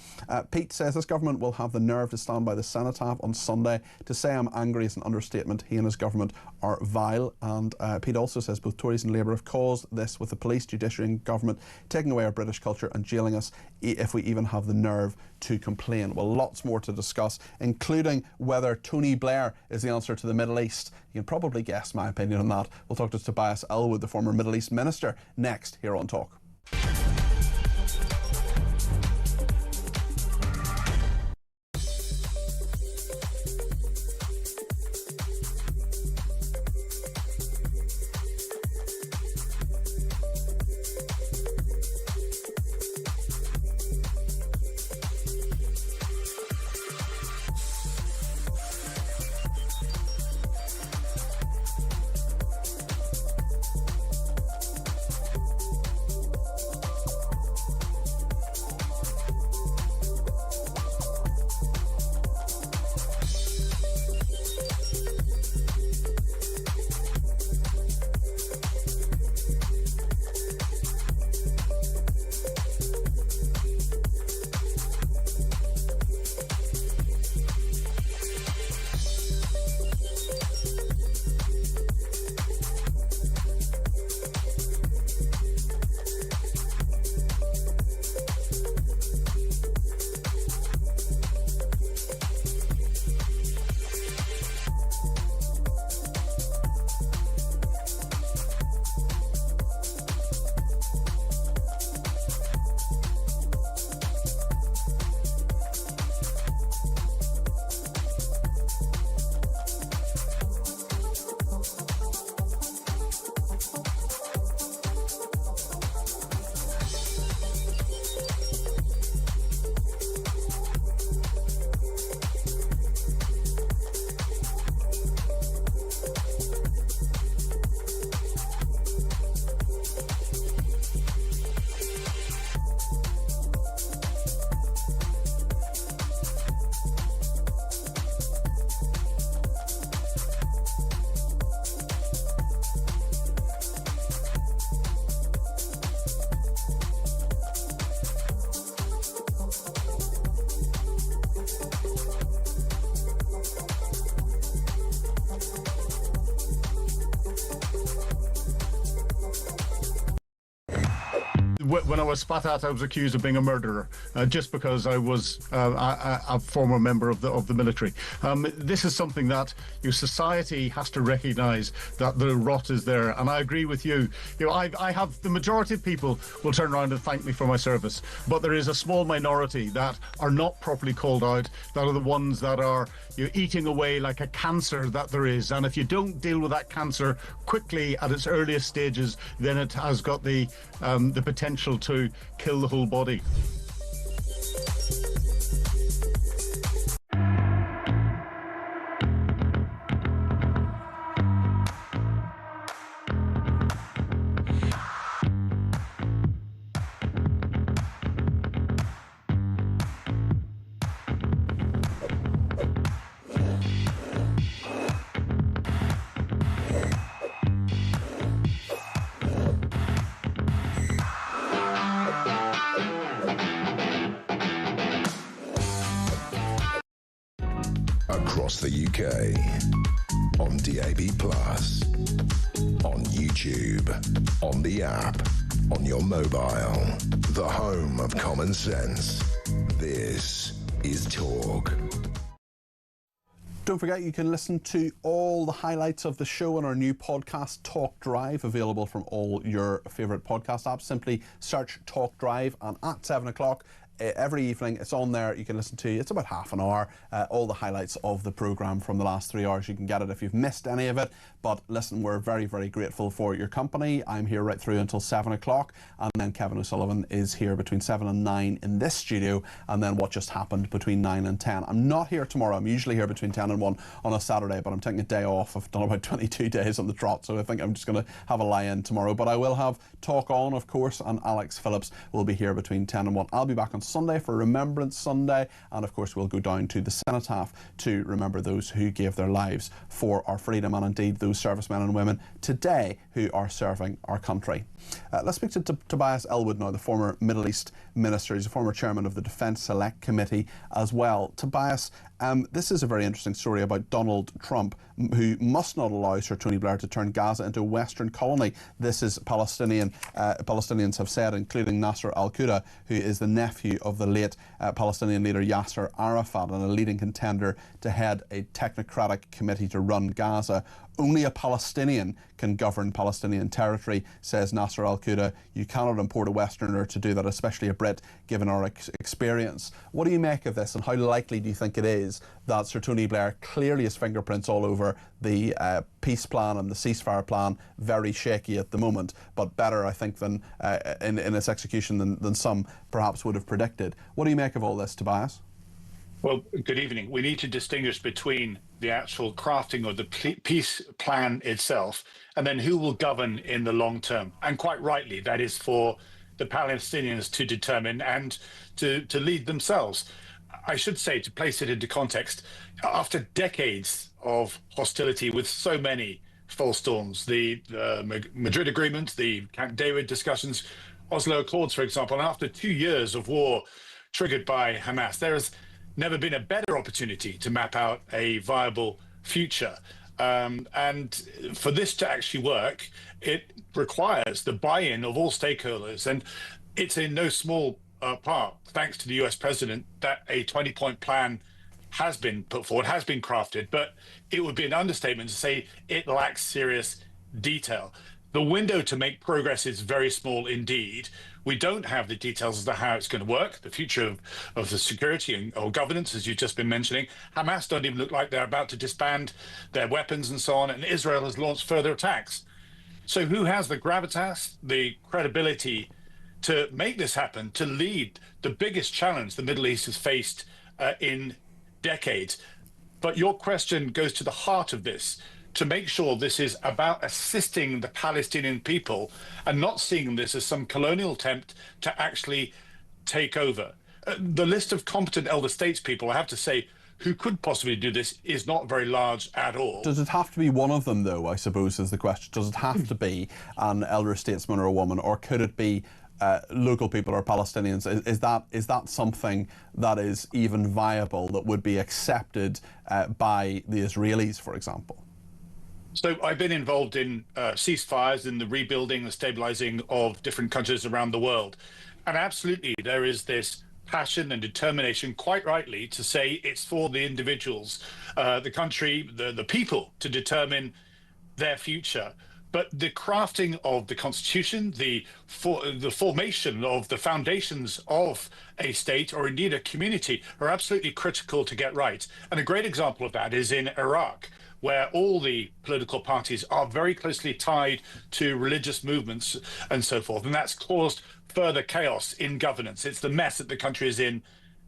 Pete says, this government will have the nerve to stand by the cenotaph on Sunday. To say I'm angry is an understatement. He and his government are vile. And Pete also says both Tories and Labour have caused this with the police, judiciary and government taking away our British culture and jailing us if we even have the nerve to complain. Well, lots more to discuss, including whether Tony Blair is the answer to the Middle East. You can probably guess my opinion on that. We'll talk to Tobias Ellwood, the former Middle East Minister, next here on Talk. When I was spat at, I was accused of being a murderer, just because I was a former member of the military. This is something that society has to recognise, that the rot is there, and I agree with you. I have the majority of people will turn around and thank me for my service, but there is a small minority that are not properly called out, that are the ones that are eating away like a cancer that there is, and if you don't deal with that cancer quickly at its earliest stages, then it has got the potential to kill the whole body. Across the UK, on DAB+, on YouTube, on the app, on your mobile, the home of common sense. This is Talk. Don't forget, you can listen to all the highlights of the show on our new podcast, Talk Drive, available from all your favourite podcast apps. Simply search Talk Drive, and at 7 o'clock every evening it's on there. You can listen to, it's about half an hour, all the highlights of the programme from the last 3 hours. You can get it if you've missed any of it. But listen, we're very, very grateful for your company. I'm here right through until 7 o'clock, and then Kevin O'Sullivan is here between 7 and 9 in this studio, and then what just happened between 9 and 10. I'm not here tomorrow. I'm usually here between 10 and 1 on a Saturday, but I'm taking a day off. I've done about 22 days on the trot, so I think I'm just going to have a lie-in tomorrow. But I will have Talk On, of course, and Alex Phillips will be here between 10 and 1. I'll be back on Sunday for Remembrance Sunday, and of course we'll go down to the cenotaph to remember those who gave their lives for our freedom, and indeed those servicemen and women today who are serving our country. Let's speak to Tobias Ellwood now, the former Middle East Minister. He's a former chairman of the Defence Select Committee as well. Tobias, this is a very interesting story about Donald Trump, who must not allow Sir Tony Blair to turn Gaza into a Western colony. This is Palestinians have said, including Nasser al-Qudda, who is the nephew of the late Palestinian leader Yasser Arafat and a leading contender to head a technocratic committee to run Gaza. Only a Palestinian can govern Palestinian territory, says Nasser al-Qudda. You cannot import a Westerner to do that, especially a Brit, given our experience. What do you make of this, and how likely do you think it is that Sir Tony Blair, clearly his fingerprints all over the peace plan and the ceasefire plan, very shaky at the moment, but better, I think, than in its execution than some perhaps would have predicted. What do you make of all this, Tobias? Well, good evening. We need to distinguish between the actual crafting of the peace plan itself and then who will govern in the long term. And quite rightly, that is for the Palestinians to determine and to lead themselves. I should say, to place it into context, after decades of hostility with so many false storms, the Madrid Agreement, the Camp David discussions, Oslo Accords, for example, and after 2 years of war triggered by Hamas, there has never been a better opportunity to map out a viable future. And for this to actually work, it requires the buy-in of all stakeholders. And it's in no small part, thanks to the US president, that a 20-point plan has been put forward, has been crafted, but it would be an understatement to say it lacks serious detail. The window to make progress is very small indeed. We don't have the details as to how it's going to work, the future of the security or governance, as you've just been mentioning. Hamas don't even look like they're about to disband their weapons and so on, and Israel has launched further attacks. So who has the gravitas, the credibility to make this happen, to lead the biggest challenge the Middle East has faced in decades? But your question goes to the heart of this, to make sure this is about assisting the Palestinian people and not seeing this as some colonial attempt to actually take over. The list of competent elder statespeople, I have to say, who could possibly do this is not very large at all. Does it have to be one of them, though, I suppose, is the question? Does it have to be an elder statesman or a woman, or could it be local people or Palestinians? Is that something that is even viable, that would be accepted by the Israelis, for example? So I've been involved in ceasefires, in the rebuilding, the stabilizing of different countries around the world. And absolutely, there is this passion and determination, quite rightly, to say it's for the individuals, the country, the people to determine their future. But the crafting of the constitution, the formation of the foundations of a state or indeed a community are absolutely critical to get right. And a great example of that is in Iraq, where all the political parties are very closely tied to religious movements and so forth. And that's caused further chaos in governance. It's the mess that the country is in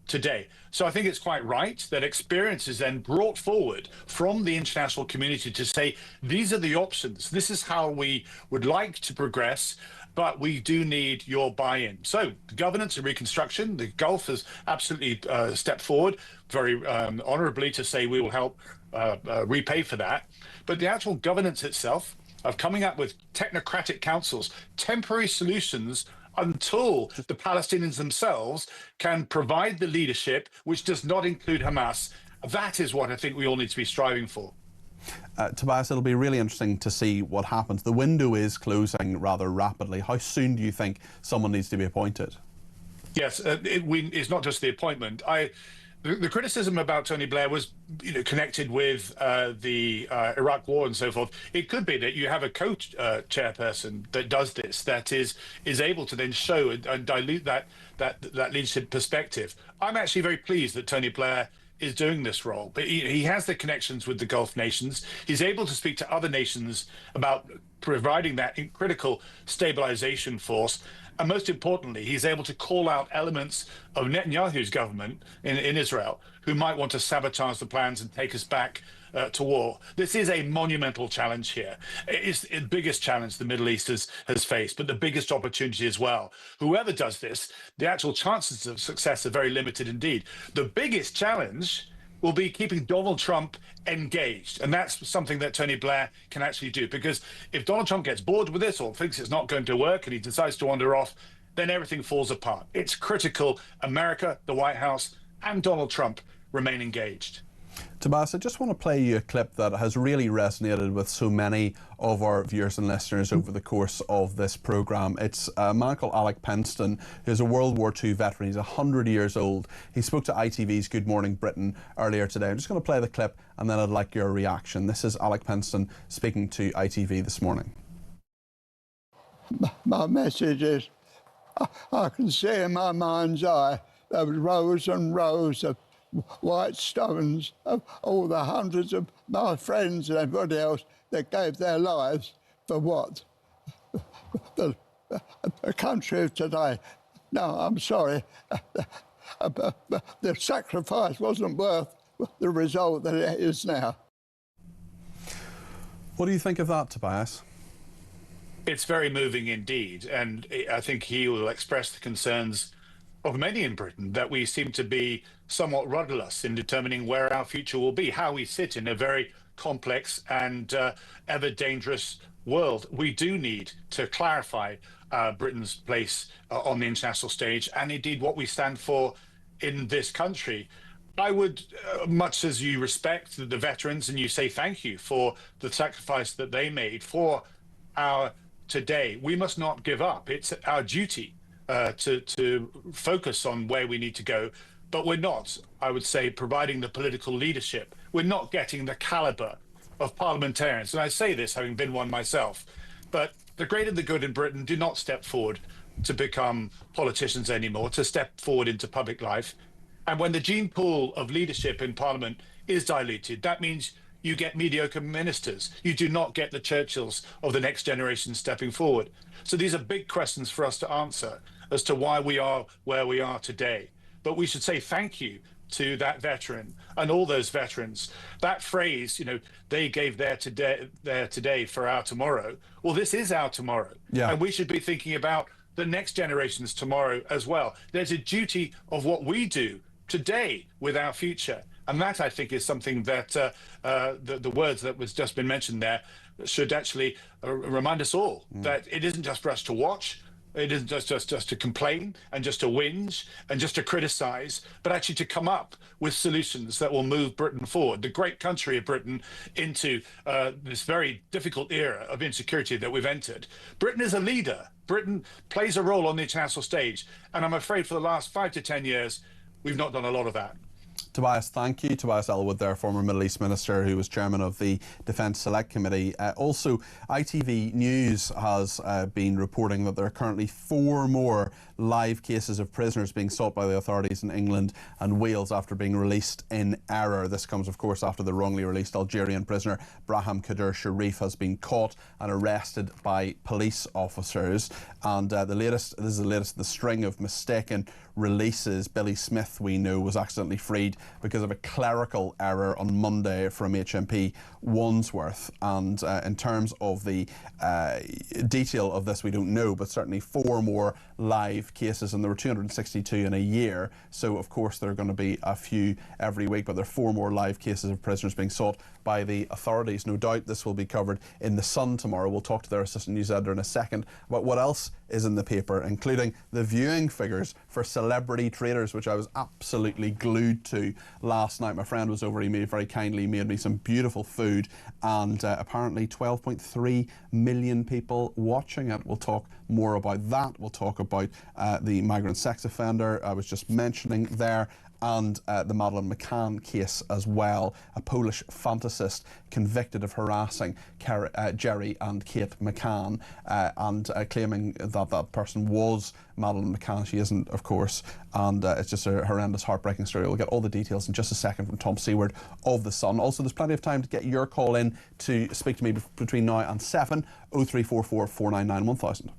today. So I think it's quite right that experience is then brought forward from the international community to say, these are the options. This is how we would like to progress, but we do need your buy-in. So governance and reconstruction, the Gulf has absolutely stepped forward very honorably to say we will help repay for that. But the actual governance itself of coming up with technocratic councils, temporary solutions until the Palestinians themselves can provide the leadership, which does not include Hamas. That is what I think we all need to be striving for. Tobias, it'll be really interesting to see what happens. The window is closing rather rapidly. How soon do you think someone needs to be appointed? Yes, it's not just the appointment. The criticism about Tony Blair was, connected with the Iraq War and so forth. It could be that you have a chairperson that does this, that is able to then show and dilute that leadership perspective. I'm actually very pleased that Tony Blair is doing this role, but he has the connections with the Gulf nations. He's able to speak to other nations about providing that critical stabilization force. And most importantly, he's able to call out elements of Netanyahu's government in Israel who might want to sabotage the plans and take us back to war. This is a monumental challenge here. It's the biggest challenge the Middle East has faced, but the biggest opportunity as well. Whoever does this, the actual chances of success are very limited indeed. The biggest challenge will be keeping Donald Trump engaged. And that's something that Tony Blair can actually do. Because if Donald Trump gets bored with this or thinks it's not going to work and he decides to wander off, then everything falls apart. It's critical America, the White House, and Donald Trump remain engaged. Tobias, I just want to play you a clip that has really resonated with so many of our viewers and listeners over the course of this programme. It's a man called Alec Penston, who's a World War II veteran. He's 100 years old. He spoke to ITV's Good Morning Britain earlier today. I'm just going to play the clip and then I'd like your reaction. This is Alec Penston speaking to ITV this morning. My message is, I can see in my mind's eye there was rows and rows of white stones of all the hundreds of my friends and everybody else that gave their lives for what? The country of today. No, I'm sorry. The sacrifice wasn't worth the result that it is now. What do you think of that, Tobias? It's very moving indeed, and I think he will express the concerns of many in Britain that we seem to be somewhat rudderless in determining where our future will be, how we sit in a very complex and ever dangerous world. We do need to clarify Britain's place on the international stage and indeed what we stand for in this country. I would, much as you respect the veterans and you say thank you for the sacrifice that they made for our today, we must not give up. It's our duty to focus on where we need to go, but we're not, I would say, providing the political leadership. We're not getting the caliber of parliamentarians, and I say this having been one myself, but the great and the good in Britain do not step forward to become politicians anymore, to step forward into public life. And when the gene pool of leadership in Parliament is diluted, that means you get mediocre ministers. You do not get the Churchills of the next generation stepping forward. So these are big questions for us to answer as to why we are where we are today. But we should say thank you to that veteran and all those veterans. That phrase, they gave their today for our tomorrow. Well, this is our tomorrow. Yeah. And we should be thinking about the next generation's tomorrow as well. There's a duty of what we do today with our future. And that, I think, is something that the words that was just been mentioned there should actually remind us all that it isn't just for us to watch. It isn't just to complain and just to whinge and just to criticize, but actually to come up with solutions that will move Britain forward, the great country of Britain, into this very difficult era of insecurity that we've entered. Britain is a leader. Britain plays a role on the international stage. And I'm afraid for the last 5 to 10 years, we've not done a lot of that. Tobias, thank you. Tobias Ellwood there, former Middle East Minister who was chairman of the Defence Select Committee. Also, ITV News has been reporting that there are currently 4 more live cases of prisoners being sought by the authorities in England and Wales after being released in error. This comes, of course, after the wrongly released Algerian prisoner Brahim Kader Sharif has been caught and arrested by police officers. And this is the latest of the string of mistaken releases. Billy Smith, we know, was accidentally freed because of a clerical error on Monday from HMP Wandsworth. And in terms of the detail of this, we don't know, but certainly 4 more live cases, and there were 262 in a year, so of course there are going to be a few every week, but there are 4 more live cases of prisoners being sought by the authorities. No doubt this will be covered in The Sun tomorrow. We'll talk to their assistant news editor in a second about what else is in the paper, including the viewing figures for Celebrity Traders, which I was absolutely glued to last night. My friend was over, he very kindly made me some beautiful food, and apparently 12.3 million people watching it. We'll talk more about that. We'll talk about the migrant sex offender I was just mentioning there, and the Madeleine McCann case as well. A Polish fantasist convicted of harassing Jerry and Kate McCann and claiming that that person was Madeleine McCann. She isn't, of course, and it's just a horrendous, heartbreaking story. We'll get all the details in just a second from Tom Seward of The Sun. Also, there's plenty of time to get your call in to speak to me between now and 7, 0344 499 1000.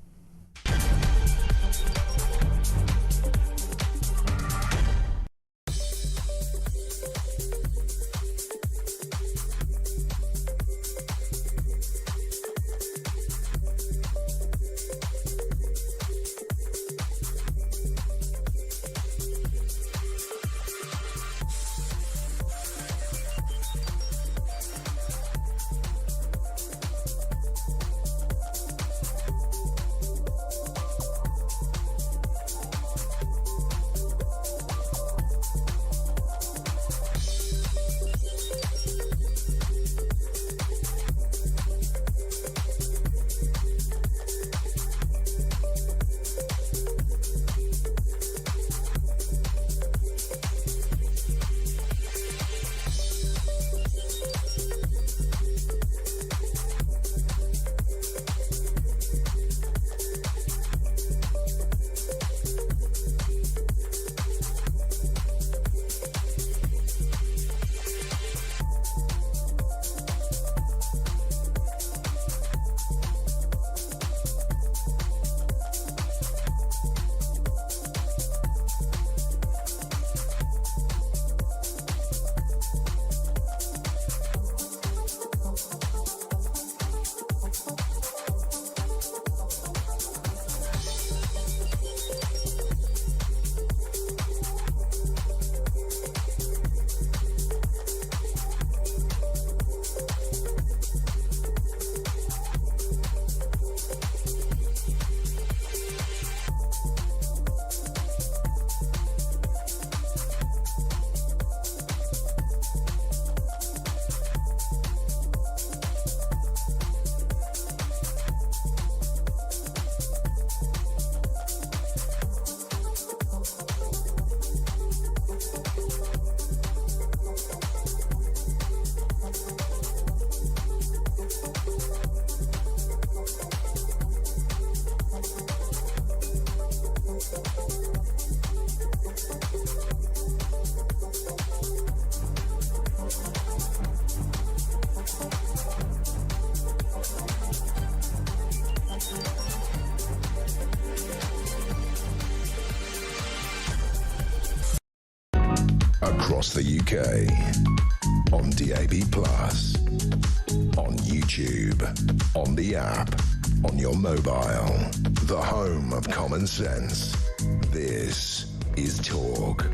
Across the UK, on DAB+, on YouTube, on the app, on your mobile, the home of common sense. This is Talk.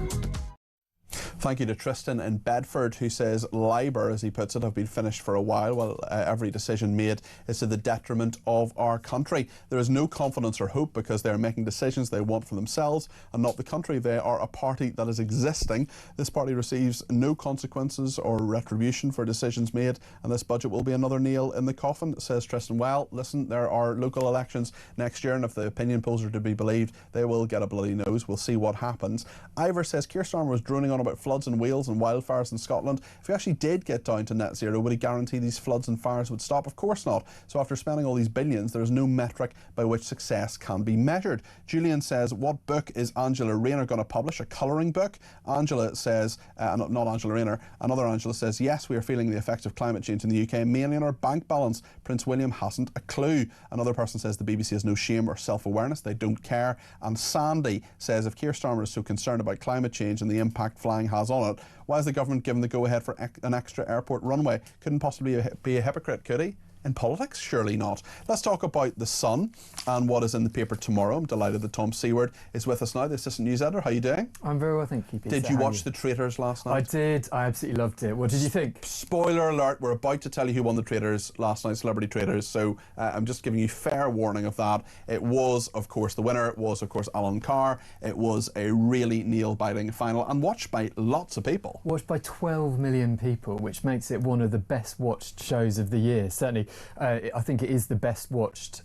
Thank you to Tristan in Bedford, who says Labour, as he puts it, have been finished for a while every decision made is to the detriment of our country. There is no confidence or hope because they are making decisions they want for themselves and not the country. They are a party that is existing. This party receives no consequences or retribution for decisions made, and this budget will be another nail in the coffin, says Tristan. Well, listen, there are local elections next year, and if the opinion polls are to be believed, they will get a bloody nose. We'll see what happens. Ivor says Keir Starmer was droning on about floods in Wales and wildfires in Scotland. If he actually did get down to net zero, would he guarantee these floods and fires would stop? Of course not. So after spending all these billions, there is no metric by which success can be measured. Julian says, what book is Angela Rayner going to publish? A colouring book? Angela says, not Angela Rayner, another Angela says, yes, we are feeling the effects of climate change in the UK, mainly on our bank balance. Prince William hasn't a clue. Another person says the BBC has no shame or self-awareness. They don't care. And Sandy says, if Keir Starmer is so concerned about climate change and the impact flying has on it, why is the government giving the go-ahead for an extra airport runway? Couldn't possibly be a hypocrite, could he? In politics? Surely not. Let's talk about The Sun and what is in the paper tomorrow. I'm delighted that Tom Seward is with us now, the assistant news editor. How are you doing? I'm very well, thank you, Peter. Did you watch The Traitors last night? I did. I absolutely loved it. What did you think? Spoiler alert, we're about to tell you who won The Traitors last night, Celebrity Traitors, so I'm just giving you fair warning of that. It was, of course, the winner. It was, of course, Alan Carr. It was a really nail-biting final and watched by lots of people. Watched by 12 million people, which makes it one of the best watched shows of the year. Certainly, I think it is the best watched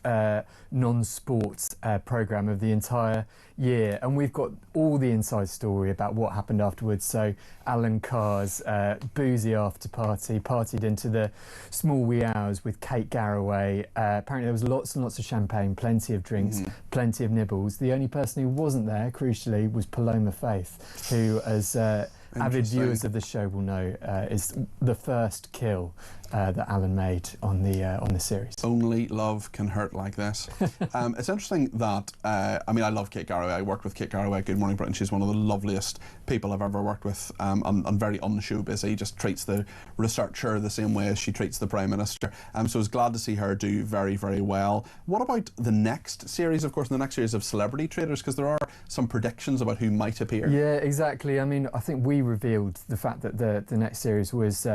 non-sports programme of the entire year, and we've got all the inside story about what happened afterwards. So Alan Carr's boozy after party, partied into the small wee hours with Kate Garraway. Apparently there was lots and lots of champagne, plenty of drinks, plenty of nibbles. The only person who wasn't there, crucially, was Paloma Faith, who, as avid viewers of the show will know, is the first kill that Alan made on the series. Only love can hurt like this. It's interesting that, I mean, I love Kate Garraway. I worked with Kate Garraway at Good Morning Britain. She's one of the loveliest people I've ever worked with, and very on-the-show busy, just treats the researcher the same way as she treats the Prime Minister. So I was glad to see her do very, very well. What about the next series, of course, the next series of Celebrity Traders, because there are some predictions about who might appear. Yeah, exactly. I mean, I think we revealed the fact that the next series was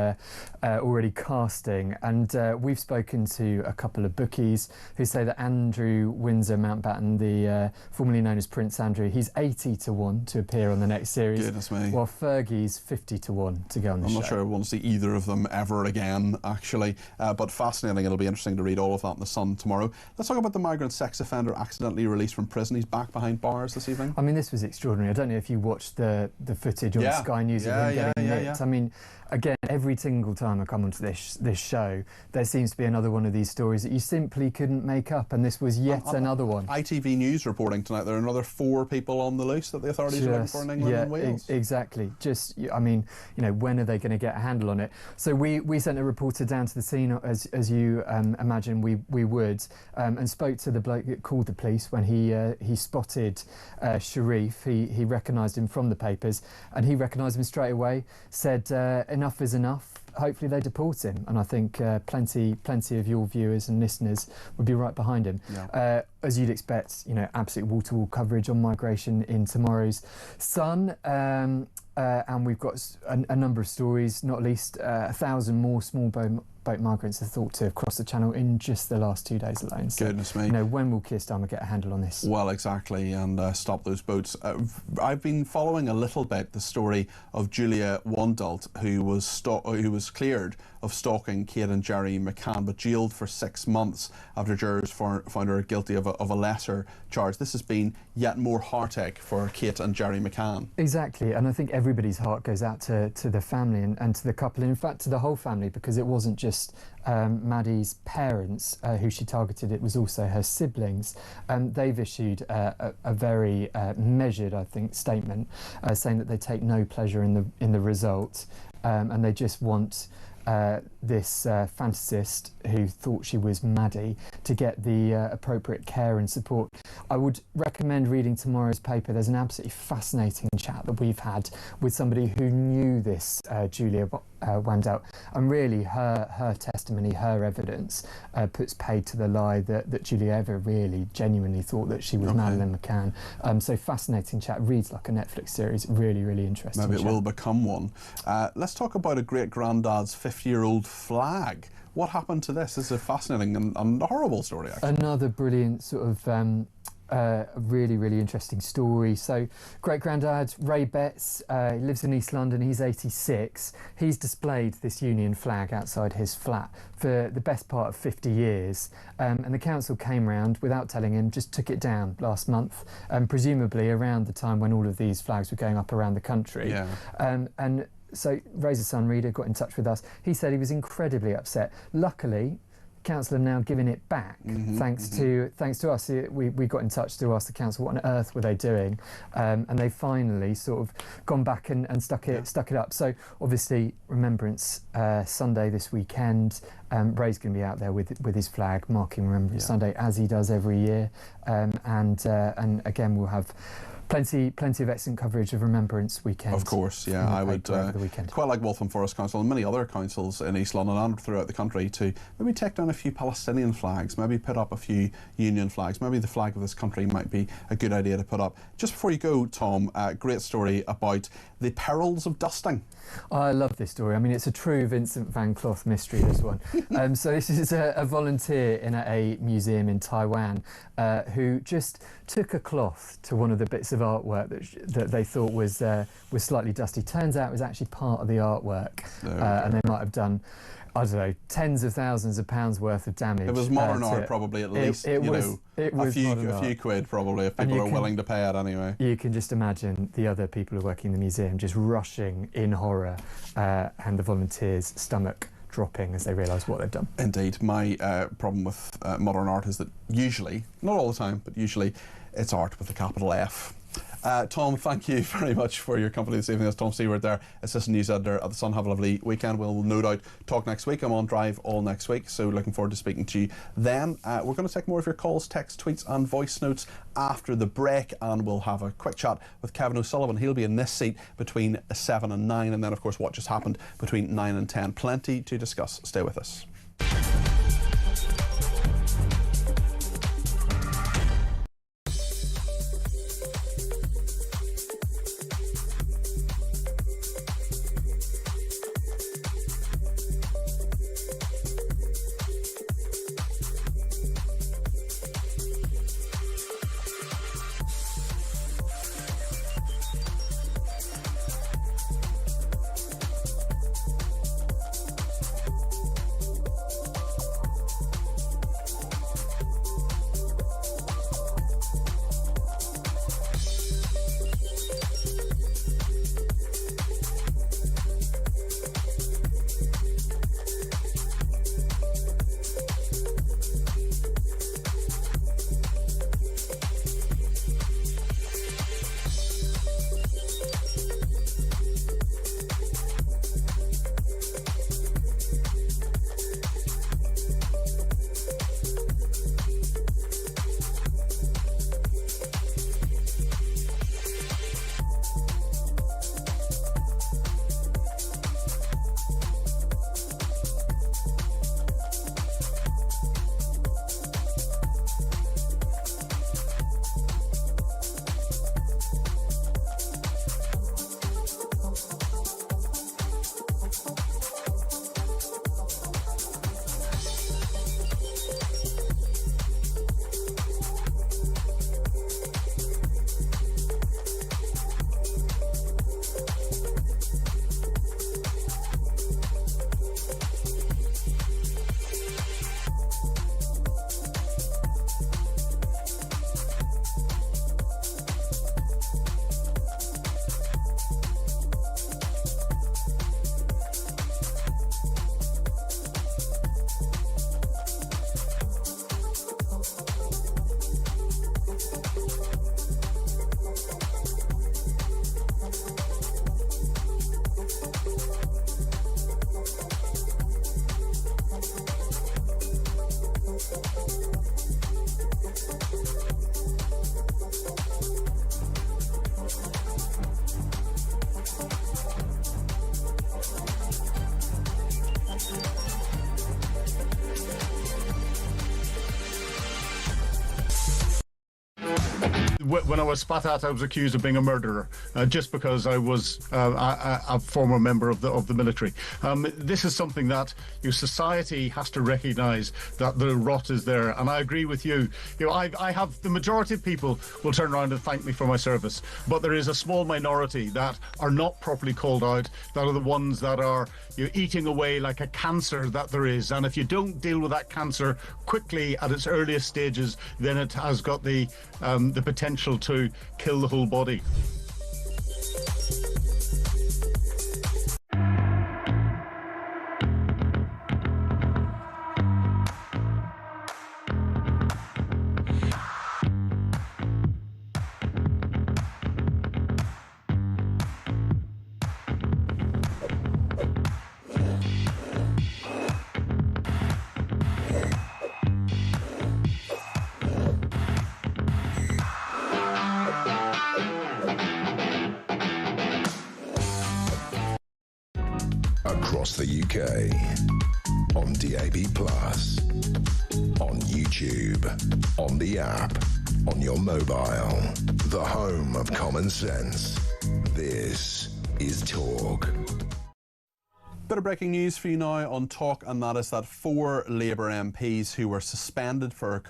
already casting, and we've spoken to a couple of bookies who say that Andrew Windsor Mountbatten, the formerly known as Prince Andrew, he's 80 to 1 to appear on the next series. Goodness me. While Fergie's 50 to 1 to go on the show. I'm not sure I want to see either of them ever again, actually, but fascinating. It'll be interesting to read all of that in The Sun tomorrow. Let's talk about the migrant sex offender accidentally released from prison. He's back behind bars this evening. I mean, this was extraordinary. I don't know if you watched the footage on Sky News of him getting nicked. I mean, again, every single time I come onto this show, there seems to be another one of these stories that you simply couldn't make up, and this was yet another one. ITV News reporting tonight there are another 4 people on the loose that the authorities are looking for in England and Wales. Exactly. Just, I mean, you know, when are they going to get a handle on it? So we sent a reporter down to the scene, as you imagine we would, and spoke to the bloke that called the police when he spotted Sharif. He recognised him from the papers, and he recognised him straight away, said enough is enough. Hopefully they deport him, and I think plenty of your viewers and listeners would be right behind him. Yeah. As you'd expect, you know, absolute wall-to-wall coverage on migration in tomorrow's Sun, and we've got a number of stories, not least 1,000 more small boat migrants are thought to have crossed the channel in just the last 2 days alone. So, goodness me. You know, when will Keir Starmer get a handle on this? Well, exactly, and stop those boats. I've been following a little bit the story of Julia Wandelt, who was cleared of stalking Kate and Jerry McCann, but jailed for 6 months after jurors found her guilty of a lesser charge. This has been yet more heartache for Kate and Jerry McCann. Exactly, and I think everybody's heart goes out to the family and to the couple, and in fact to the whole family, because it wasn't just Maddie's parents who she targeted, it was also her siblings. They've issued a very measured, I think, statement saying that they take no pleasure in the result, and they just want this fantasist who thought she was Maddie to get the appropriate care and support. I would recommend reading tomorrow's paper. There's an absolutely fascinating chat that we've had with somebody who knew this Julia Wandelt, and really her testimony, her evidence puts paid to the lie that Julia ever really genuinely thought that she was Madeleine McCann. So fascinating chat, reads like a Netflix series, really, really interesting. Maybe it will become one. Let's talk about a great-granddad's 50-year-old flag. What happened to this? This is a fascinating and horrible story, actually. Another brilliant sort of really, really interesting story. So, great-granddad Ray Betts, he lives in East London, he's 86. He's displayed this Union flag outside his flat for the best part of 50 years. And the council came round, without telling him, just took it down last month, presumably around the time when all of these flags were going up around the country. Yeah. And so Razor Sun reader got in touch with us. He said he was incredibly upset. Luckily, council have now given it back, thanks to us. We got in touch to ask the council what on earth were they doing, and they finally sort of gone back and stuck it up. So obviously Remembrance Sunday this weekend, Ray's going to be out there with his flag marking Remembrance Sunday, as he does every year, and again we'll have plenty of excellent coverage of Remembrance Weekend. Of course, yeah. I would quite like Waltham Forest Council and many other councils in East London and throughout the country to maybe take down a few Palestinian flags, maybe put up a few Union flags. Maybe the flag of this country might be a good idea to put up. Just before you go, Tom, great story about the perils of dusting. I love this story. I mean, it's a true Vincent van Gogh mystery, this one. So this is a volunteer in a museum in Taiwan who just took a cloth to one of the bits of artwork that they thought was slightly dusty. Turns out it was actually part of the artwork, and they might have done I don't know, tens of thousands of pounds worth of damage. It was modern art, probably, at least. It was a few quid, probably, if people are willing to pay it anyway. You can just imagine the other people who are working in the museum just rushing in horror, and the volunteers' stomach dropping as they realise what they've done. Indeed. My problem with modern art is that usually, not all the time, but usually it's art with a capital F. Tom, thank you very much for your company this evening. That's Tom Seward there, Assistant News Editor at The Sun. Have a lovely weekend. We'll no doubt talk next week. I'm on Drive all next week, so looking forward to speaking to you then. We're going to take more of your calls, texts, tweets and voice notes after the break, and we'll have a quick chat with Kevin O'Sullivan. He'll be in this seat between 7 and 9, and then of course what just happened between 9 and 10. Plenty to discuss. Stay with us. When I was spat at, I was accused of being a murderer, just because I was a former member of the military. This is something that society has to recognise, that the rot is there, and I agree with you. I have the majority of people will turn around and thank me for my service, but there is a small minority that are not properly called out, that are the ones that are eating away like a cancer that there is, and if you don't deal with that cancer quickly at its earliest stages, then it has got the potential to kill the whole body. Across the UK, on DAB+, on YouTube, on the app, on your mobile, the home of common sense. This is Talk. Bit of breaking news for you now on Talk, and that is that 4 Labour MPs who were suspended for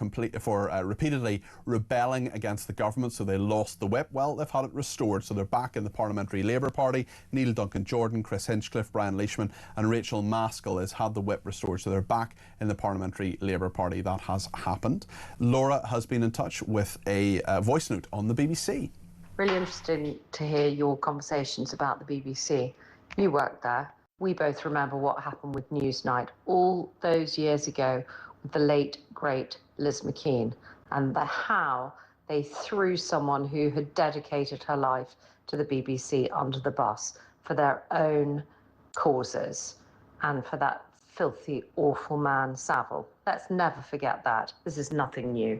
repeatedly rebelling against the government, so they lost the whip. Well, they've had it restored, so they're back in the Parliamentary Labour Party. Neil Duncan-Jordan, Chris Hinchcliffe, Brian Leishman and Rachel Maskell has had the whip restored, so they're back in the Parliamentary Labour Party. That has happened. Laura has been in touch with a voice note on the BBC. Really interesting to hear your conversations about the BBC. You worked there. We both remember what happened with Newsnight all those years ago with the late, great Liz McKean, and how they threw someone who had dedicated her life to the BBC under the bus for their own causes and for that filthy, awful man, Savile. Let's never forget that. This is nothing new.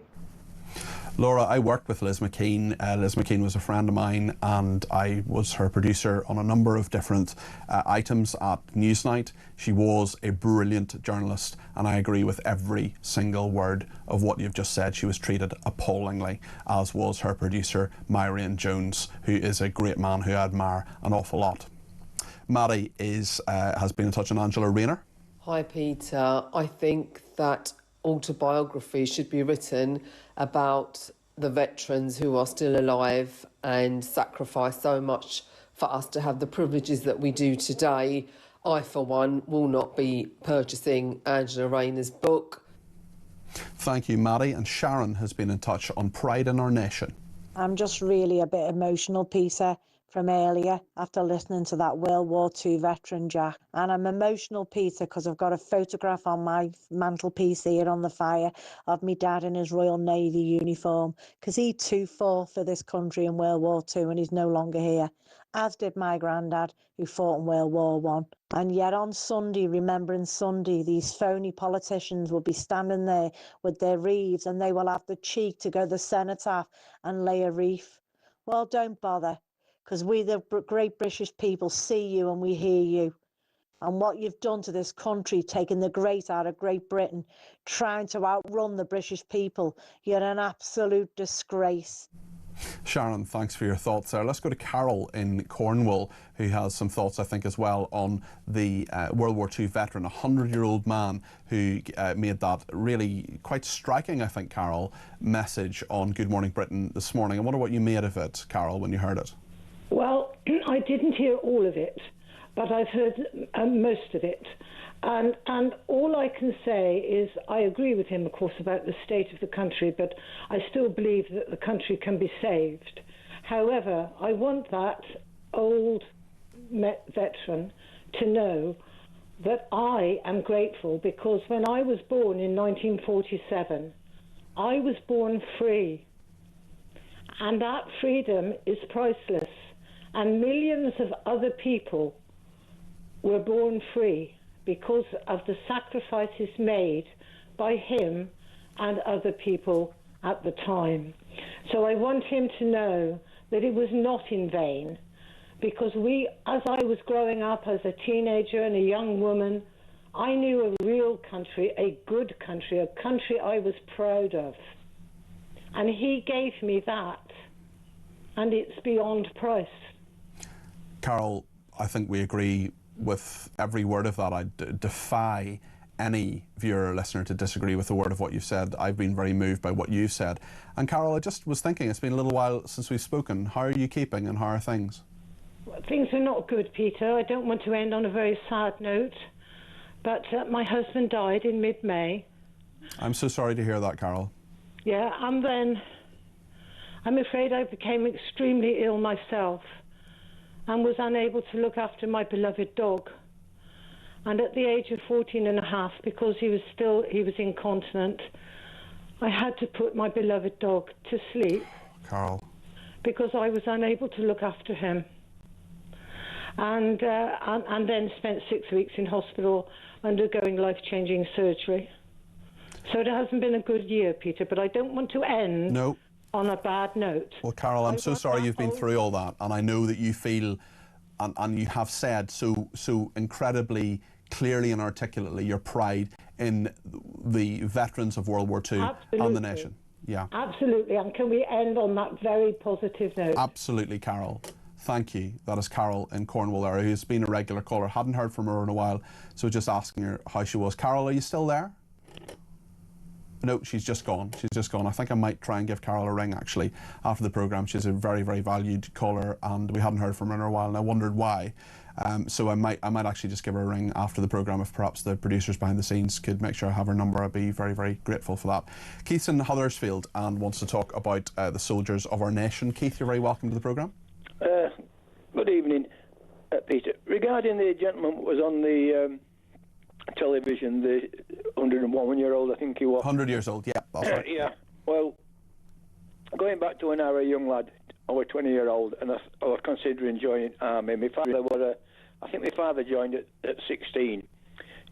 Laura, I worked with Liz McKean. Liz McKean was a friend of mine, and I was her producer on a number of different items at Newsnight. She was a brilliant journalist, and I agree with every single word of what you've just said. She was treated appallingly, as was her producer, Myrian Jones, who is a great man who I admire an awful lot. Maddie has been in touch on Angela Rayner. Hi, Peter. I think that autobiography should be written about the veterans who are still alive and sacrificed so much for us to have the privileges that we do today. I, for one, will not be purchasing Angela Rayner's book. Thank you, Maddie. And Sharon has been in touch on Pride in Our Nation. I'm just really a bit emotional, Peter, from earlier after listening to that World War II veteran, Jack. And I'm emotional, Peter, because I've got a photograph on my mantelpiece here on the fire of me dad in his Royal Navy uniform, because he too fought for this country in World War II and he's no longer here, as did my granddad, who fought in World War I. And yet on Sunday, Remembrance Sunday, these phony politicians will be standing there with their wreaths and they will have the cheek to go to the cenotaph and lay a wreath. Well, don't bother, because we, the great British people, see you and we hear you. And what you've done to this country, taking the great out of Great Britain, trying to outrun the British people, you're an absolute disgrace. Sharon, thanks for your thoughts there. Let's go to Carol in Cornwall, who has some thoughts, I think, as well on the World War II veteran, a 100-year-old man who made that really quite striking, I think, Carol, message on Good Morning Britain this morning. I wonder what you made of it, Carol, when you heard it. Well, I didn't hear all of it, but I've heard most of it. And all I can say is I agree with him, of course, about the state of the country, but I still believe that the country can be saved. However, I want that old veteran to know that I am grateful, because when I was born in 1947, I was born free. And that freedom is priceless. And millions of other people were born free because of the sacrifices made by him and other people at the time. So I want him to know that it was not in vain, because as I was growing up as a teenager and a young woman, I knew a real country, a good country, a country I was proud of. And he gave me that, and it's beyond price. Carol, I think we agree with every word of that. I defy any viewer or listener to disagree with a word of what you've said. I've been very moved by what you've said. And Carol, I just was thinking, it's been a little while since we've spoken. How are you keeping and how are things? Well, things are not good, Peter. I don't want to end on a very sad note, but my husband died in mid-May. I'm so sorry to hear that, Carol. Yeah, and then I'm afraid I became extremely ill myself and was unable to look after my beloved dog. And at the age of 14 and a half, because he was incontinent, I had to put my beloved dog to sleep. Carol. Because I was unable to look after him. And then spent 6 weeks in hospital undergoing life-changing surgery. So it hasn't been a good year, Peter, but I don't want to end on a bad note. Well, Carol, I'm so sorry you've been through all that, and I know that you feel, and you have said so incredibly clearly and articulately your pride in the veterans of World War II and the nation. Yeah. Absolutely, and can we end on that very positive note? Absolutely, Carol. Thank you. That is Carol in Cornwall area, who's been a regular caller. Hadn't heard from her in a while, so just asking her how she was. Carol, are you still there? No, she's just gone. She's just gone. I think I might try and give Carol a ring, actually, after the programme. She's a very, very valued caller, and we hadn't heard from her in a while, and I wondered why. So I might actually just give her a ring after the programme. If perhaps the producers behind the scenes could make sure I have her number, I'd be very, very grateful for that. Keith's in Huddersfield and wants to talk about the soldiers of our nation. Keith, you're very welcome to the programme. Good evening, Peter. Regarding the gentleman who was on the television, the 101-year-old, I think he was. 100 years old, yeah, that's right. Yeah, well, going back to when I was a young lad, I was 20-year-old, and I was considering joining army. My father was I think my father joined at 16.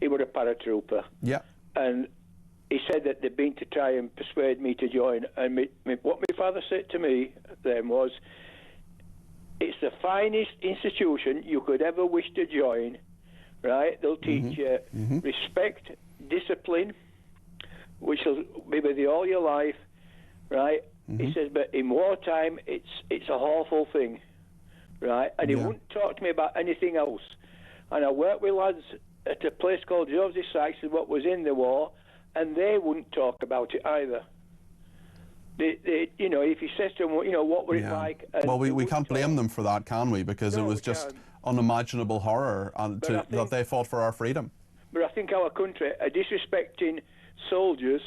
He was a paratrooper. Yeah. And he said that they'd been to try and persuade me to join, and what my father said to me then was, it's the finest institution you could ever wish to join, right? They'll teach you respect, discipline, which will be with you all your life, right? He says, but in wartime, it's a awful thing, right? And he wouldn't talk to me about anything else. And I worked with lads at a place called Joseph Sykes, what was in the war, and they wouldn't talk about it either. They, you know, if he says to them, you know, what would it like? Well, we can't blame them for that, can we? Because it was just unimaginable horror that they fought for our freedom. But I think our country are disrespecting soldiers,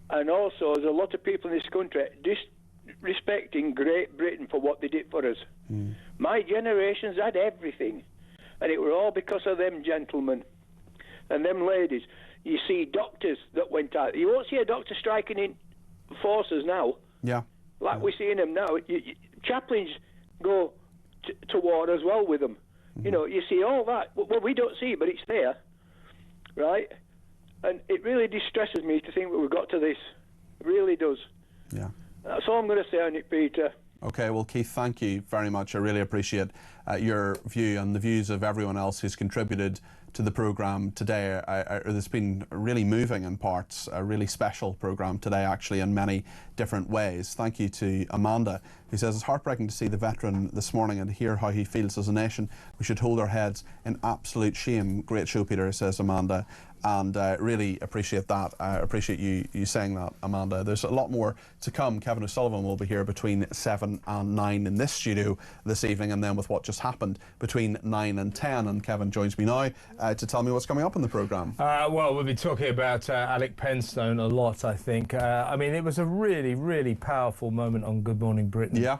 and also there's a lot of people in this country disrespecting Great Britain for what they did for us. My generations had everything, and it were all because of them gentlemen and them ladies. You see doctors that went out. You won't see a doctor striking in forces now. Yeah. Like we're seeing them now. Chaplains go to war as well with them. You know, you see all that. Well, we don't see it, but it's there, right? And it really distresses me to think that we've got to this. It really does. Yeah. That's all I'm going to say on it, Peter. Okay, well, Keith, thank you very much. I really appreciate your view and the views of everyone else who's contributed to the programme today. It's been really moving in parts, a really special programme today, actually, in many different ways. Thank you to Amanda, who says, it's heartbreaking to see the veteran this morning and hear how he feels. As a nation, we should hold our heads in absolute shame. Great show, Peter, says Amanda. And really appreciate that. I appreciate you saying that, Amanda. There's a lot more to come. Kevin O'Sullivan will be here between 7 and 9 in this studio this evening, and then with what just happened between 9 and 10. And Kevin joins me now to tell me what's coming up in the programme. Well, we'll be talking about Alec Penstone a lot, I think. I mean, it was a really, really powerful moment on Good Morning Britain. Yeah.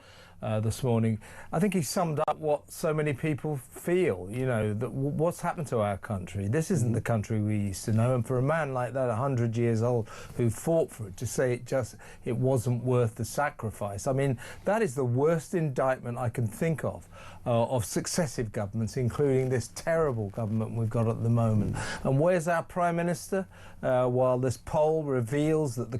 This morning. I think he summed up what so many people feel, you know, that what's happened to our country. This isn't the country we used to know, and for a man like that, 100 years old, who fought for it, to say it wasn't worth the sacrifice. I mean, that is the worst indictment I can think of successive governments, including this terrible government we've got at the moment. And where's our Prime Minister? While this poll reveals that the